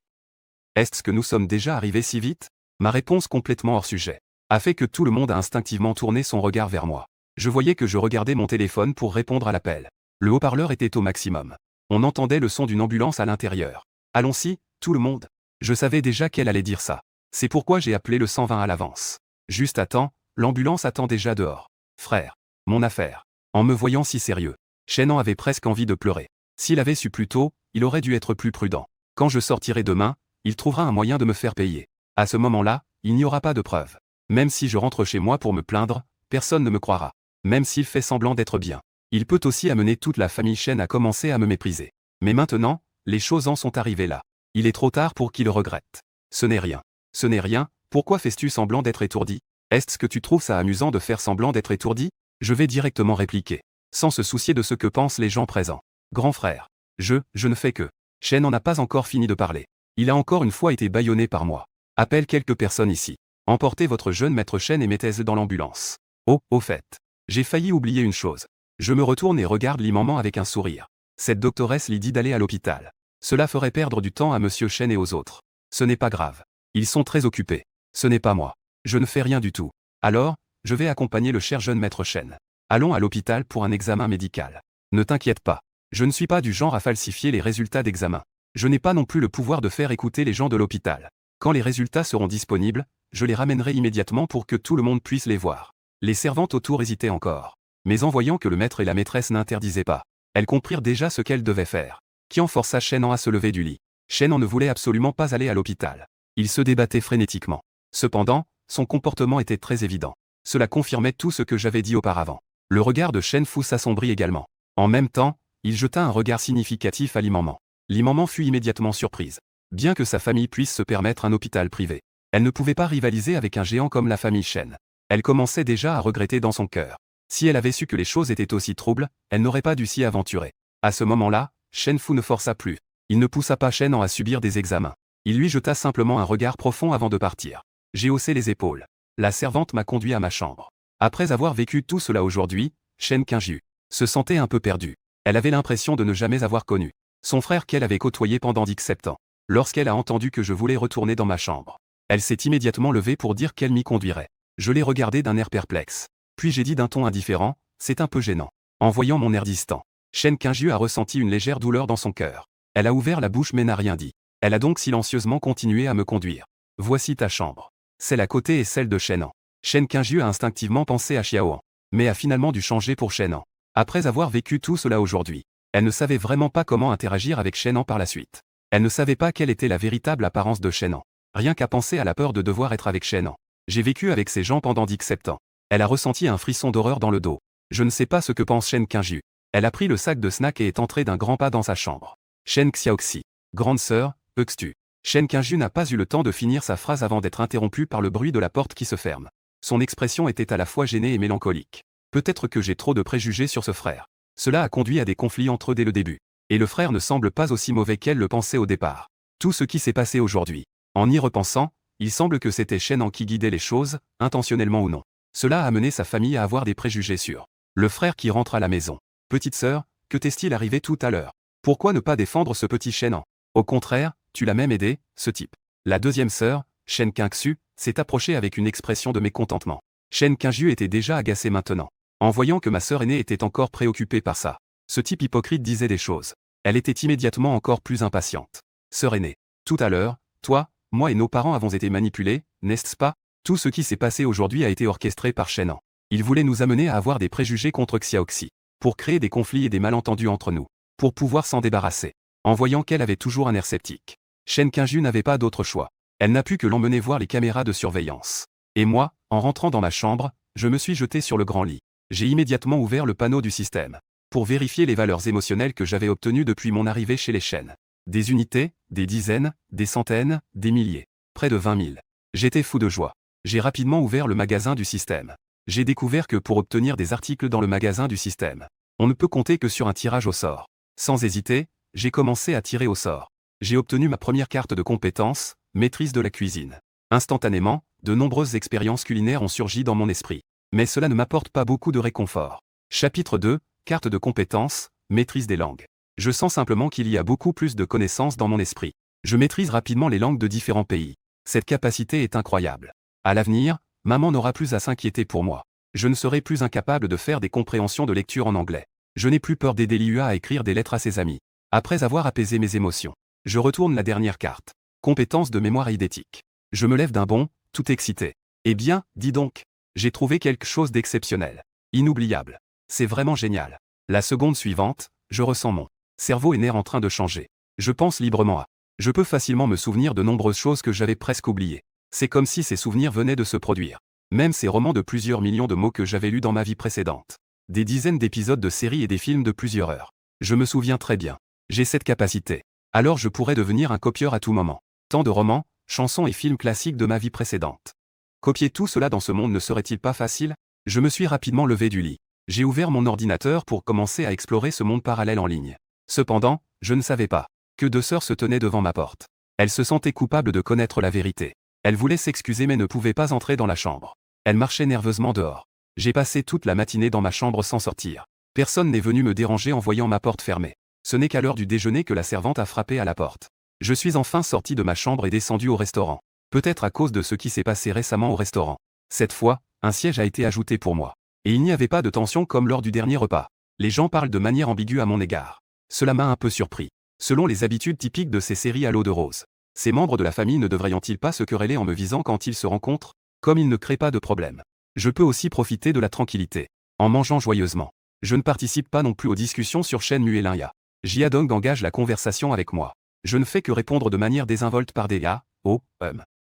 Est-ce que nous sommes déjà arrivés si vite? Ma réponse complètement hors sujet a fait que tout le monde a instinctivement tourné son regard vers moi. Je voyais que je regardais mon téléphone pour répondre à l'appel. Le haut-parleur était au maximum. On entendait le son d'une ambulance à l'intérieur. Allons-y, tout le monde. Je savais déjà qu'elle allait dire ça. C'est pourquoi j'ai appelé le 120 à l'avance. Juste à temps, l'ambulance attend déjà dehors. Frère. Mon affaire. En me voyant si sérieux, Shannon avait presque envie de pleurer. S'il avait su plus tôt, il aurait dû être plus prudent. Quand je sortirai demain, il trouvera un moyen de me faire payer. À ce moment-là, il n'y aura pas de preuves. Même si je rentre chez moi pour me plaindre, personne ne me croira. Même s'il fait semblant d'être bien. Il peut aussi amener toute la famille Shen à commencer à me mépriser. Mais maintenant, les choses en sont arrivées là. Il est trop tard pour qu'il le regrette. Ce n'est rien. Ce n'est rien, pourquoi fais-tu semblant d'être étourdi? Est-ce que tu trouves ça amusant de faire semblant d'être étourdi? Je vais directement répliquer. Sans se soucier de ce que pensent les gens présents. Grand frère. Je ne fais que. Shen n'en a pas encore fini de parler. Il a encore une fois été bâillonné par moi. Appelle quelques personnes ici. Emportez votre jeune maître Shen et mettez-le dans l'ambulance. Oh, au fait. J'ai failli oublier une chose. Je me retourne et regarde maman avec un sourire. Cette doctoresse lui dit d'aller à l'hôpital. Cela ferait perdre du temps à monsieur Shen et aux autres. Ce n'est pas grave. Ils sont très occupés. Ce n'est pas moi. Je ne fais rien du tout. Alors, je vais accompagner le cher jeune maître Shen. Allons à l'hôpital pour un examen médical. Ne t'inquiète pas. Je ne suis pas du genre à falsifier les résultats d'examen. Je n'ai pas non plus le pouvoir de faire écouter les gens de l'hôpital. Quand les résultats seront disponibles, je les ramènerai immédiatement pour que tout le monde puisse les voir. Les servantes autour hésitaient encore. Mais en voyant que le maître et la maîtresse n'interdisaient pas, elles comprirent déjà ce qu'elles devaient faire. Qui en força Shen à se lever du lit. Shen ne voulait absolument pas aller à l'hôpital. Il se débattait frénétiquement. Cependant, son comportement était très évident. Cela confirmait tout ce que j'avais dit auparavant. Le regard de Shen Fu s'assombrit également. En même temps, il jeta un regard significatif à Maman. Maman fut immédiatement surprise. Bien que sa famille puisse se permettre un hôpital privé, elle ne pouvait pas rivaliser avec un géant comme la famille Shen. Elle commençait déjà à regretter dans son cœur. Si elle avait su que les choses étaient aussi troubles, elle n'aurait pas dû s'y aventurer. À ce moment-là, Shen Fu ne força plus. Il ne poussa pas Shen à subir des examens. Il lui jeta simplement un regard profond avant de partir. J'ai haussé les épaules. La servante m'a conduit à ma chambre. Après avoir vécu tout cela aujourd'hui, Shen Qingyu se sentait un peu perdue. Elle avait l'impression de ne jamais avoir connu son frère qu'elle avait côtoyé pendant 17 ans. Lorsqu'elle a entendu que je voulais retourner dans ma chambre, elle s'est immédiatement levée pour dire qu'elle m'y conduirait. Je l'ai regardée d'un air perplexe. Puis j'ai dit d'un ton indifférent, c'est un peu gênant. En voyant mon air distant, Shen Qingyu a ressenti une légère douleur dans son cœur. Elle a ouvert la bouche mais n'a rien dit. Elle a donc silencieusement continué à me conduire. Voici ta chambre. Celle à côté est celle de Shen. Shen Qingyu a instinctivement pensé à Xiaoan, mais a finalement dû changer pour Shen. Après avoir vécu tout cela aujourd'hui, elle ne savait vraiment pas comment interagir avec Shen par la suite. Elle ne savait pas quelle était la véritable apparence de Shen. Rien qu'à penser à la peur de devoir être avec Shen. J'ai vécu avec ces gens pendant 17 ans. Elle a ressenti un frisson d'horreur dans le dos. Je ne sais pas ce que pense Shen Qingyu. Elle a pris le sac de snack et est entrée d'un grand pas dans sa chambre. Shen Xiaoxi. Grande sœur, Uxtu. Shen Qingyu n'a pas eu le temps de finir sa phrase avant d'être interrompu par le bruit de la porte qui se ferme. Son expression était à la fois gênée et mélancolique. Peut-être que j'ai trop de préjugés sur ce frère. Cela a conduit à des conflits entre eux dès le début. Et le frère ne semble pas aussi mauvais qu'elle le pensait au départ. Tout ce qui s'est passé aujourd'hui. En y repensant, il semble que c'était Shen qui guidait les choses, intentionnellement ou non. Cela a amené sa famille à avoir des préjugés sur le frère qui rentre à la maison. Petite sœur, que t'est-il arrivé tout à l'heure? Pourquoi ne pas défendre ce petit Shen? Au contraire, tu l'as même aidé, ce type. La deuxième sœur, Shen Qingxu, s'est approchée avec une expression de mécontentement. Shen Qingyu était déjà agacé maintenant. En voyant que ma sœur aînée était encore préoccupée par ça, ce type hypocrite disait des choses. Elle était immédiatement encore plus impatiente. Sœur aînée. Tout à l'heure, toi, moi et nos parents avons été manipulés, n'est-ce pas? Tout ce qui s'est passé aujourd'hui a été orchestré par Shen. Il voulait nous amener à avoir des préjugés contre Xiaoxi, pour créer des conflits et des malentendus entre nous, pour pouvoir s'en débarrasser. En voyant qu'elle avait toujours un air sceptique, Shen Qingju n'avait pas d'autre choix. Elle n'a pu que l'emmener voir les caméras de surveillance. Et moi, en rentrant dans ma chambre, je me suis jeté sur le grand lit. J'ai immédiatement ouvert le panneau du système, pour vérifier les valeurs émotionnelles que j'avais obtenues depuis mon arrivée chez les Shen. Des unités, des dizaines, des centaines, des milliers. Près de 20 000. J'étais fou de joie. J'ai rapidement ouvert le magasin du système. J'ai découvert que pour obtenir des articles dans le magasin du système, on ne peut compter que sur un tirage au sort. Sans hésiter, j'ai commencé à tirer au sort. J'ai obtenu ma première carte de compétence, maîtrise de la cuisine. Instantanément, de nombreuses expériences culinaires ont surgi dans mon esprit. Mais cela ne m'apporte pas beaucoup de réconfort. Chapitre 2, carte de compétence, maîtrise des langues. Je sens simplement qu'il y a beaucoup plus de connaissances dans mon esprit. Je maîtrise rapidement les langues de différents pays. Cette capacité est incroyable. À l'avenir, maman n'aura plus à s'inquiéter pour moi. Je ne serai plus incapable de faire des compréhensions de lecture en anglais. Je n'ai plus peur d'aider Liua à écrire des lettres à ses amis. Après avoir apaisé mes émotions, je retourne la dernière carte. Compétence de mémoire eidétique. Je me lève d'un bond, tout excité. Eh bien, dis donc, j'ai trouvé quelque chose d'exceptionnel. Inoubliable. C'est vraiment génial. La seconde suivante, je ressens mon cerveau et nerfs en train de changer. Je pense librement à. Je peux facilement me souvenir de nombreuses choses que j'avais presque oubliées. C'est comme si ces souvenirs venaient de se produire. Même ces romans de plusieurs millions de mots que j'avais lus dans ma vie précédente. Des dizaines d'épisodes de séries et des films de plusieurs heures. Je me souviens très bien. J'ai cette capacité. Alors je pourrais devenir un copieur à tout moment. Tant de romans, chansons et films classiques de ma vie précédente. Copier tout cela dans ce monde ne serait-il pas facile? Je me suis rapidement levé du lit. J'ai ouvert mon ordinateur pour commencer à explorer ce monde parallèle en ligne. Cependant, je ne savais pas que deux sœurs se tenaient devant ma porte. Elles se sentaient coupables de connaître la vérité. Elles voulaient s'excuser mais ne pouvaient pas entrer dans la chambre. Elles marchaient nerveusement dehors. J'ai passé toute la matinée dans ma chambre sans sortir. Personne n'est venu me déranger en voyant ma porte fermée. Ce n'est qu'à l'heure du déjeuner que la servante a frappé à la porte. Je suis enfin sorti de ma chambre et descendu au restaurant. Peut-être à cause de ce qui s'est passé récemment au restaurant. Cette fois, un siège a été ajouté pour moi. Et il n'y avait pas de tension comme lors du dernier repas. Les gens parlent de manière ambiguë à mon égard. Cela m'a un peu surpris. Selon les habitudes typiques de ces séries à l'eau de rose, ces membres de la famille ne devraient-ils pas se quereller en me visant quand ils se rencontrent? Comme ils ne créent pas de problème. Je peux aussi profiter de la tranquillité, en mangeant joyeusement. Je ne participe pas non plus aux discussions sur Shenmue et Linya. Jiadong engage la conversation avec moi. Je ne fais que répondre de manière désinvolte par des ah, oh,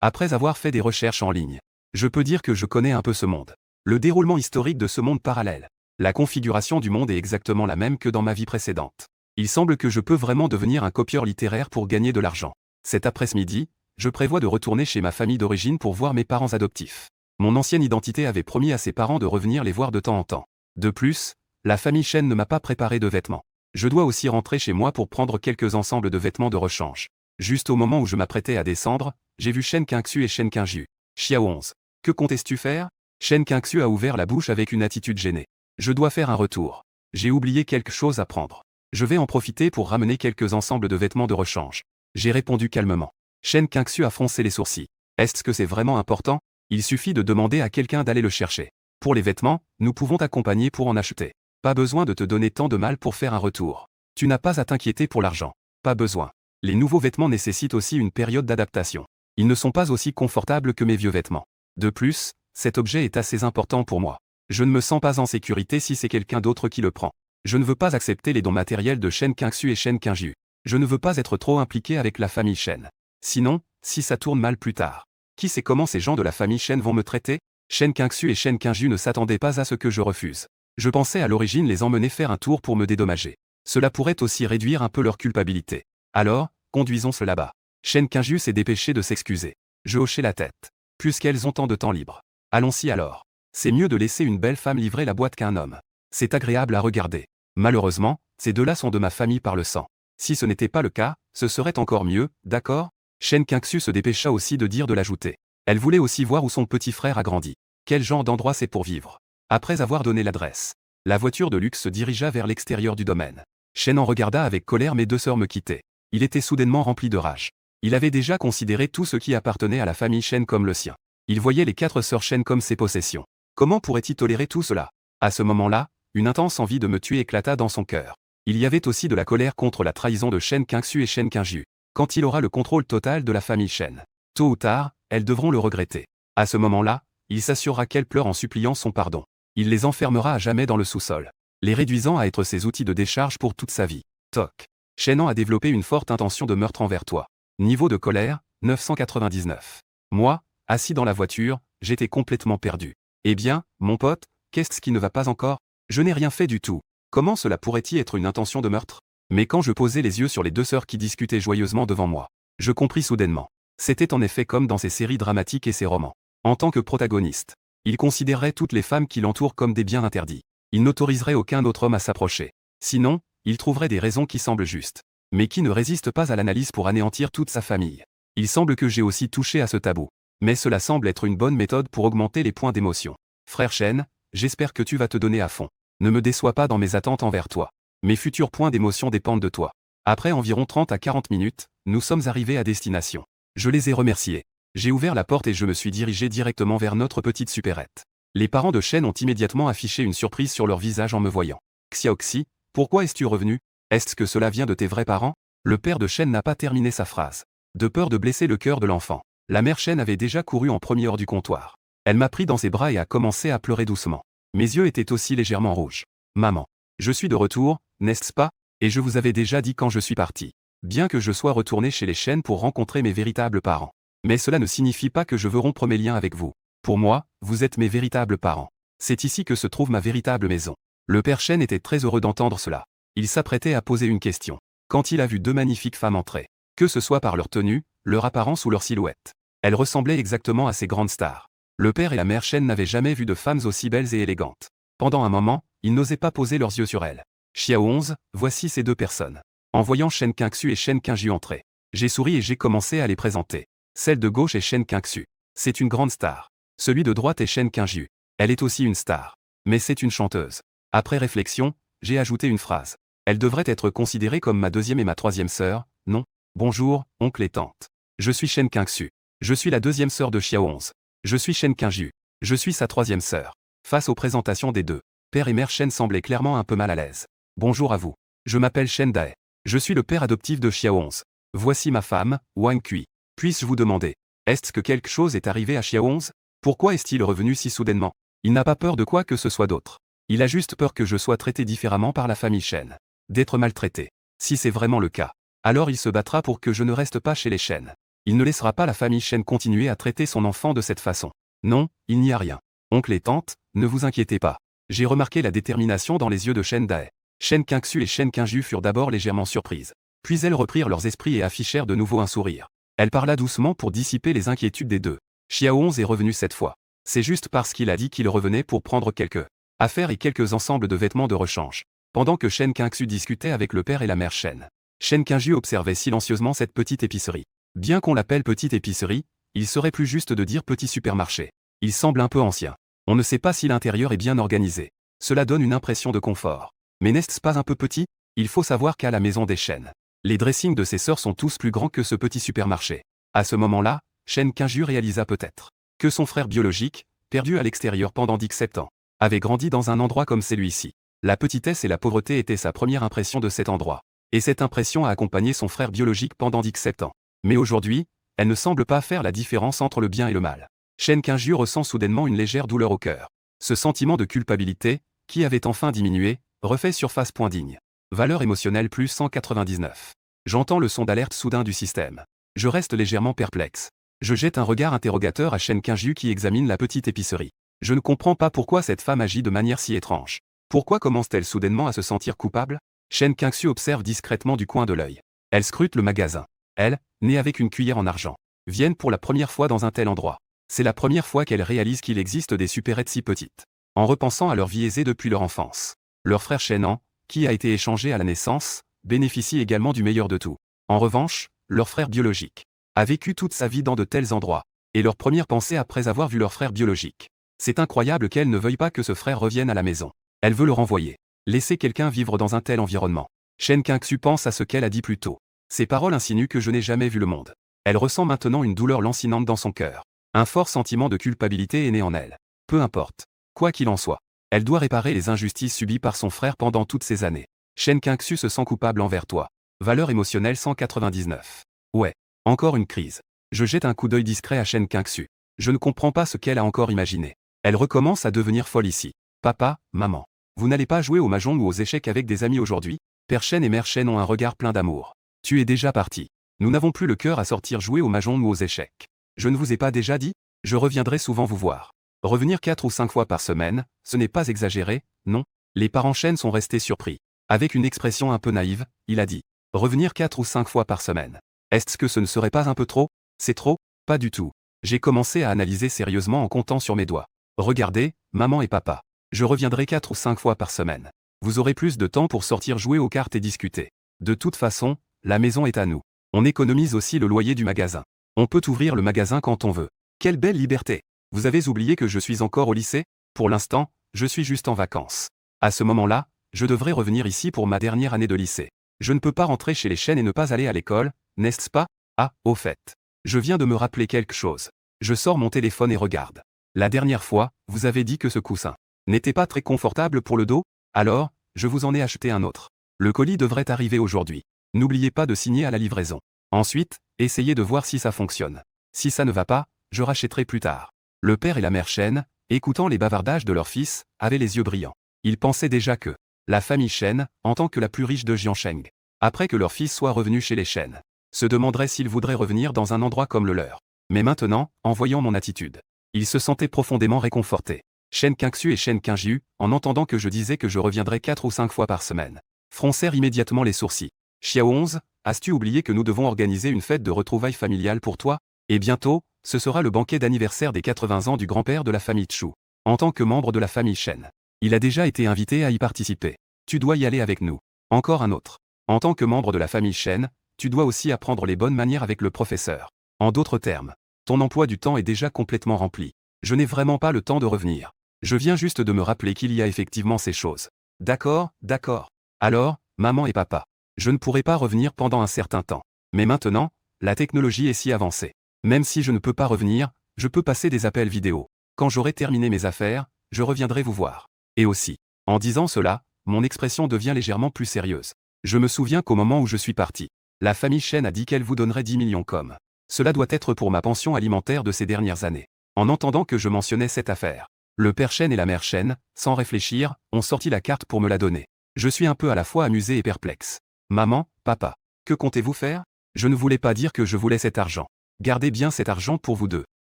Après avoir fait des recherches en ligne, je peux dire que je connais un peu ce monde. Le déroulement historique de ce monde parallèle. La configuration du monde est exactement la même que dans ma vie précédente. Il semble que je peux vraiment devenir un copieur littéraire pour gagner de l'argent. Cet après-midi, je prévois de retourner chez ma famille d'origine pour voir mes parents adoptifs. Mon ancienne identité avait promis à ses parents de revenir les voir de temps en temps. De plus, la famille Shen ne m'a pas préparé de vêtements. Je dois aussi rentrer chez moi pour prendre quelques ensembles de vêtements de rechange. Juste au moment où je m'apprêtais à descendre, j'ai vu Shen Qingxu et Shen Qingju. Xiao 11. Que comptes-tu faire? Shen Qingxu a ouvert la bouche avec une attitude gênée. Je dois faire un retour. J'ai oublié quelque chose à prendre. Je vais en profiter pour ramener quelques ensembles de vêtements de rechange. J'ai répondu calmement. Shen Qingxu a froncé les sourcils. Est-ce que c'est vraiment important? Il suffit de demander à quelqu'un d'aller le chercher. Pour les vêtements, nous pouvons t'accompagner pour en acheter. Pas besoin de te donner tant de mal pour faire un retour. Tu n'as pas à t'inquiéter pour l'argent. Pas besoin. Les nouveaux vêtements nécessitent aussi une période d'adaptation. Ils ne sont pas aussi confortables que mes vieux vêtements. De plus, cet objet est assez important pour moi. Je ne me sens pas en sécurité si c'est quelqu'un d'autre qui le prend. Je ne veux pas accepter les dons matériels de Shen Qingxu et Shen Qingju. Je ne veux pas être trop impliqué avec la famille Shen. Sinon, si ça tourne mal plus tard, qui sait comment ces gens de la famille Shen vont me traiter? Shen Qingxu et Shen Qingju ne s'attendaient pas à ce que je refuse. Je pensais à l'origine les emmener faire un tour pour me dédommager. Cela pourrait aussi réduire un peu leur culpabilité. Alors, conduisons-ce là-bas. Shen Qingju s'est dépêché de s'excuser. Je hochai la tête. Puisqu'elles ont tant de temps libre. Allons-y alors. C'est mieux de laisser une belle femme livrer la boîte qu'un homme. C'est agréable à regarder. Malheureusement, ces deux-là sont de ma famille par le sang. Si ce n'était pas le cas, ce serait encore mieux, d'accord? Shen Qingxu se dépêcha aussi de dire de l'ajouter. Elle voulait aussi voir où son petit frère a grandi. Quel genre d'endroit c'est pour vivre? Après avoir donné l'adresse, la voiture de luxe se dirigea vers l'extérieur du domaine. Shen en regarda avec colère mes deux sœurs me quitter. Il était soudainement rempli de rage. Il avait déjà considéré tout ce qui appartenait à la famille Shen comme le sien. Il voyait les 4 sœurs Shen comme ses possessions. Comment pourrait-il tolérer tout cela? À ce moment-là, une intense envie de me tuer éclata dans son cœur. Il y avait aussi de la colère contre la trahison de Shen Qingxu et Shen Qingju. Quand il aura le contrôle total de la famille Shen, tôt ou tard, elles devront le regretter. À ce moment-là, il s'assurera qu'elles pleurent en suppliant son pardon. Il les enfermera à jamais dans le sous-sol, les réduisant à être ses outils de décharge pour toute sa vie. Toc. Shen a développé une forte intention de meurtre envers toi. Niveau de colère, 999. Moi, assis dans la voiture, j'étais complètement perdu. Eh bien, mon pote, qu'est-ce qui ne va pas encore? Je n'ai rien fait du tout. Comment cela pourrait-il être une intention de meurtre? Mais quand je posai les yeux sur les deux sœurs qui discutaient joyeusement devant moi, je compris soudainement. C'était en effet comme dans ces séries dramatiques et ces romans. En tant que protagoniste, il considérerait toutes les femmes qui l'entourent comme des biens interdits. Il n'autoriserait aucun autre homme à s'approcher. Sinon, il trouverait des raisons qui semblent justes, mais qui ne résistent pas à l'analyse pour anéantir toute sa famille. Il semble que j'ai aussi touché à ce tabou. Mais cela semble être une bonne méthode pour augmenter les points d'émotion. Frère Shen, j'espère que tu vas te donner à fond. Ne me déçois pas dans mes attentes envers toi. Mes futurs points d'émotion dépendent de toi. Après environ 30 à 40 minutes, nous sommes arrivés à destination. Je les ai remerciés. J'ai ouvert la porte et je me suis dirigé directement vers notre petite supérette. Les parents de Shen ont immédiatement affiché une surprise sur leur visage en me voyant. Xiaoxi, pourquoi es-tu revenu? Est-ce que cela vient de tes vrais parents? Le père de Shen n'a pas terminé sa phrase. De peur de blesser le cœur de l'enfant, la mère Shen avait déjà couru en premier hors du comptoir. Elle m'a pris dans ses bras et a commencé à pleurer doucement. Mes yeux étaient aussi légèrement rouges. Maman, je suis de retour, n'est-ce pas? Et je vous avais déjà dit quand je suis parti. Bien que je sois retourné chez les Shen pour rencontrer mes véritables parents. Mais cela ne signifie pas que je veux rompre mes liens avec vous. Pour moi, vous êtes mes véritables parents. C'est ici que se trouve ma véritable maison. Le père Shen était très heureux d'entendre cela. Il s'apprêtait à poser une question. Quand il a vu deux magnifiques femmes entrer, que ce soit par leur tenue, leur apparence ou leur silhouette, elles ressemblaient exactement à ces grandes stars. Le père et la mère Shen n'avaient jamais vu de femmes aussi belles et élégantes. Pendant un moment, ils n'osaient pas poser leurs yeux sur elles. Xiao 11, voici ces deux personnes. En voyant Shen Qingxu et Shen Qingju entrer, j'ai souri et j'ai commencé à les présenter. Celle de gauche est Shen Qingxu. C'est une grande star. Celui de droite est Shen Qingju. Elle est aussi une star. Mais c'est une chanteuse. Après réflexion, j'ai ajouté une phrase. Elle devrait être considérée comme ma deuxième et ma troisième sœur, non? Bonjour, oncle et tante. Je suis Shen Qingxu. Je suis la deuxième sœur de Xiao 11. Je suis Shen Qingju. Je suis sa troisième sœur. Face aux présentations des deux, père et mère Shen semblaient clairement un peu mal à l'aise. Bonjour à vous. Je m'appelle Shen Dae. Je suis le père adoptif de Xiao 11. Voici ma femme, Wang Kui. Puis-je vous demander, est-ce que quelque chose est arrivé à Xiao 11? Pourquoi est-il revenu si soudainement? Il n'a pas peur de quoi que ce soit d'autre. Il a juste peur que je sois traité différemment par la famille Shen. D'être maltraité. Si c'est vraiment le cas, alors il se battra pour que je ne reste pas chez les Shen. Il ne laissera pas la famille Shen continuer à traiter son enfant de cette façon. Non, il n'y a rien. Oncle et tante, ne vous inquiétez pas. J'ai remarqué la détermination dans les yeux de Shen Dae. Shen Qingxu et Shen Qingju furent d'abord légèrement surprises. Puis elles reprirent leurs esprits et affichèrent de nouveau un sourire. Elle parla doucement pour dissiper les inquiétudes des deux. Xiao 11 est revenu cette fois. C'est juste parce qu'il a dit qu'il revenait pour prendre quelques affaires et quelques ensembles de vêtements de rechange. Pendant que Shen Qingxu discutait avec le père et la mère Shen, Shen Qingju observait silencieusement cette petite épicerie. Bien qu'on l'appelle petite épicerie, il serait plus juste de dire petit supermarché. Il semble un peu ancien. On ne sait pas si l'intérieur est bien organisé. Cela donne une impression de confort. Mais n'est-ce pas un peu petit? Il faut savoir qu'à la maison des Shen, les dressings de ses sœurs sont tous plus grands que ce petit supermarché. À ce moment-là, Shen Qingju réalisa peut-être que son frère biologique, perdu à l'extérieur pendant 17 ans, avait grandi dans un endroit comme celui-ci. La petitesse et la pauvreté étaient sa première impression de cet endroit. Et cette impression a accompagné son frère biologique pendant 17 ans. Mais aujourd'hui, elle ne semble pas faire la différence entre le bien et le mal. Shen Qingju ressent soudainement une légère douleur au cœur. Ce sentiment de culpabilité, qui avait enfin diminué, refait surface. Point digne. Valeur émotionnelle plus 199. J'entends le son d'alerte soudain du système. Je reste légèrement perplexe. Je jette un regard interrogateur à Shen Qingju qui examine la petite épicerie. Je ne comprends pas pourquoi cette femme agit de manière si étrange. Pourquoi commence-t-elle soudainement à se sentir coupable? Shen Qingxu observe discrètement du coin de l'œil. Elle scrute le magasin. Elle, née avec une cuillère en argent, vient pour la première fois dans un tel endroit. C'est la première fois qu'elle réalise qu'il existe des supérettes si petites. En repensant à leur vie aisée depuis leur enfance, leur frère Shenan, qui a été échangé à la naissance, bénéficie également du meilleur de tout. En revanche, leur frère biologique a vécu toute sa vie dans de tels endroits, et leur première pensée après avoir vu leur frère biologique. C'est incroyable qu'elle ne veuille pas que ce frère revienne à la maison. Elle veut le renvoyer. Laisser quelqu'un vivre dans un tel environnement. Shen Qingxu pense à ce qu'elle a dit plus tôt. Ces paroles insinuent que je n'ai jamais vu le monde. Elle ressent maintenant une douleur lancinante dans son cœur. Un fort sentiment de culpabilité est né en elle. Peu importe. Quoi qu'il en soit, Elle doit réparer les injustices subies par son frère pendant toutes ces années. Shen Qingxu se sent coupable envers toi. Valeur émotionnelle 199. Ouais. Encore une crise. Je jette un coup d'œil discret à Shen Qingxu. Je ne comprends pas ce qu'elle a encore imaginé. Elle recommence à devenir folle ici. Papa, maman. Vous n'allez pas jouer au mahjong ou aux échecs avec des amis aujourd'hui? Père Shen et Mère Shen ont un regard plein d'amour. Tu es déjà parti. Nous n'avons plus le cœur à sortir jouer au mahjong ou aux échecs. Je ne vous ai pas déjà dit? Je reviendrai souvent vous voir. Revenir 4 ou 5 fois par semaine, ce n'est pas exagéré, non? Les parents Shen sont restés surpris. Avec une expression un peu naïve, il a dit. Revenir 4 ou 5 fois par semaine. Est-ce que ce ne serait pas un peu trop? C'est trop? Pas du tout. J'ai commencé à analyser sérieusement en comptant sur mes doigts. Regardez, maman et papa. Je reviendrai 4 ou 5 fois par semaine. Vous aurez plus de temps pour sortir jouer aux cartes et discuter. De toute façon, la maison est à nous. On économise aussi le loyer du magasin. On peut ouvrir le magasin quand on veut. Quelle belle liberté! Vous avez oublié que je suis encore au lycée? Pour l'instant, je suis juste en vacances. À ce moment-là, je devrais revenir ici pour ma dernière année de lycée. Je ne peux pas rentrer chez les Shen et ne pas aller à l'école, n'est-ce pas? Ah, au fait. Je viens de me rappeler quelque chose. Je sors mon téléphone et regarde. La dernière fois, vous avez dit que ce coussin n'était pas très confortable pour le dos? Alors, je vous en ai acheté un autre. Le colis devrait arriver aujourd'hui. N'oubliez pas de signer à la livraison. Ensuite, essayez de voir si ça fonctionne. Si ça ne va pas, je rachèterai plus tard. Le père et la mère Shen, écoutant les bavardages de leur fils, avaient les yeux brillants. Ils pensaient déjà que la famille Shen, en tant que la plus riche de Jiangsheng, après que leur fils soit revenu chez les Shen, se demanderait s'ils voudraient revenir dans un endroit comme le leur. Mais maintenant, en voyant mon attitude, ils se sentaient profondément réconfortés. Shen Qingxu et Shen Qingjiu, en entendant que je disais que je reviendrais 4 ou 5 fois par semaine, froncèrent immédiatement les sourcils. Xiao 11, as-tu oublié que nous devons organiser une fête de retrouvailles familiales pour toi? Et bientôt, ce sera le banquet d'anniversaire des 80 ans du grand-père de la famille Chu. En tant que membre de la famille Shen, il a déjà été invité à y participer. Tu dois y aller avec nous. Encore un autre. En tant que membre de la famille Shen, tu dois aussi apprendre les bonnes manières avec le professeur. En d'autres termes, ton emploi du temps est déjà complètement rempli. Je n'ai vraiment pas le temps de revenir. Je viens juste de me rappeler qu'il y a effectivement ces choses. D'accord, d'accord. Alors, maman et papa, je ne pourrai pas revenir pendant un certain temps. Mais maintenant, la technologie est si avancée. Même si je ne peux pas revenir, je peux passer des appels vidéo. Quand j'aurai terminé mes affaires, je reviendrai vous voir. Et aussi, en disant cela, mon expression devient légèrement plus sérieuse. Je me souviens qu'au moment où je suis parti, la famille Shen a dit qu'elle vous donnerait 10 millions comme. Cela doit être pour ma pension alimentaire de ces dernières années. En entendant que je mentionnais cette affaire, le père Shen et la mère Shen, sans réfléchir, ont sorti la carte pour me la donner. Je suis un peu à la fois amusé et perplexe. Maman, papa, que comptez-vous faire? Je ne voulais pas dire que je voulais cet argent. Gardez bien cet argent pour vous deux.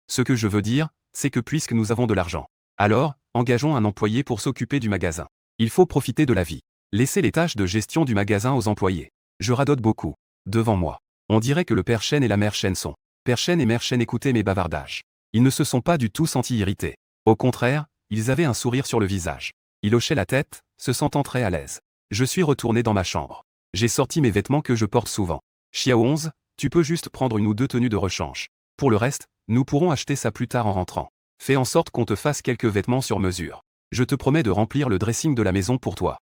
Ce que je veux dire, c'est que puisque nous avons de l'argent, alors, engageons un employé pour s'occuper du magasin. Il faut profiter de la vie. Laissez les tâches de gestion du magasin aux employés. Je radote beaucoup. Devant moi, on dirait que le père Shen et la mère Shen sont. Père Shen et mère Shen écoutaient mes bavardages. Ils ne se sont pas du tout sentis irrités. Au contraire, ils avaient un sourire sur le visage. Ils hochaient la tête, se sentant très à l'aise. Je suis retourné dans ma chambre. J'ai sorti mes vêtements que je porte souvent. Xiao 11, tu peux juste prendre une ou deux tenues de rechange. Pour le reste, nous pourrons acheter ça plus tard en rentrant. Fais en sorte qu'on te fasse quelques vêtements sur mesure. Je te promets de remplir le dressing de la maison pour toi.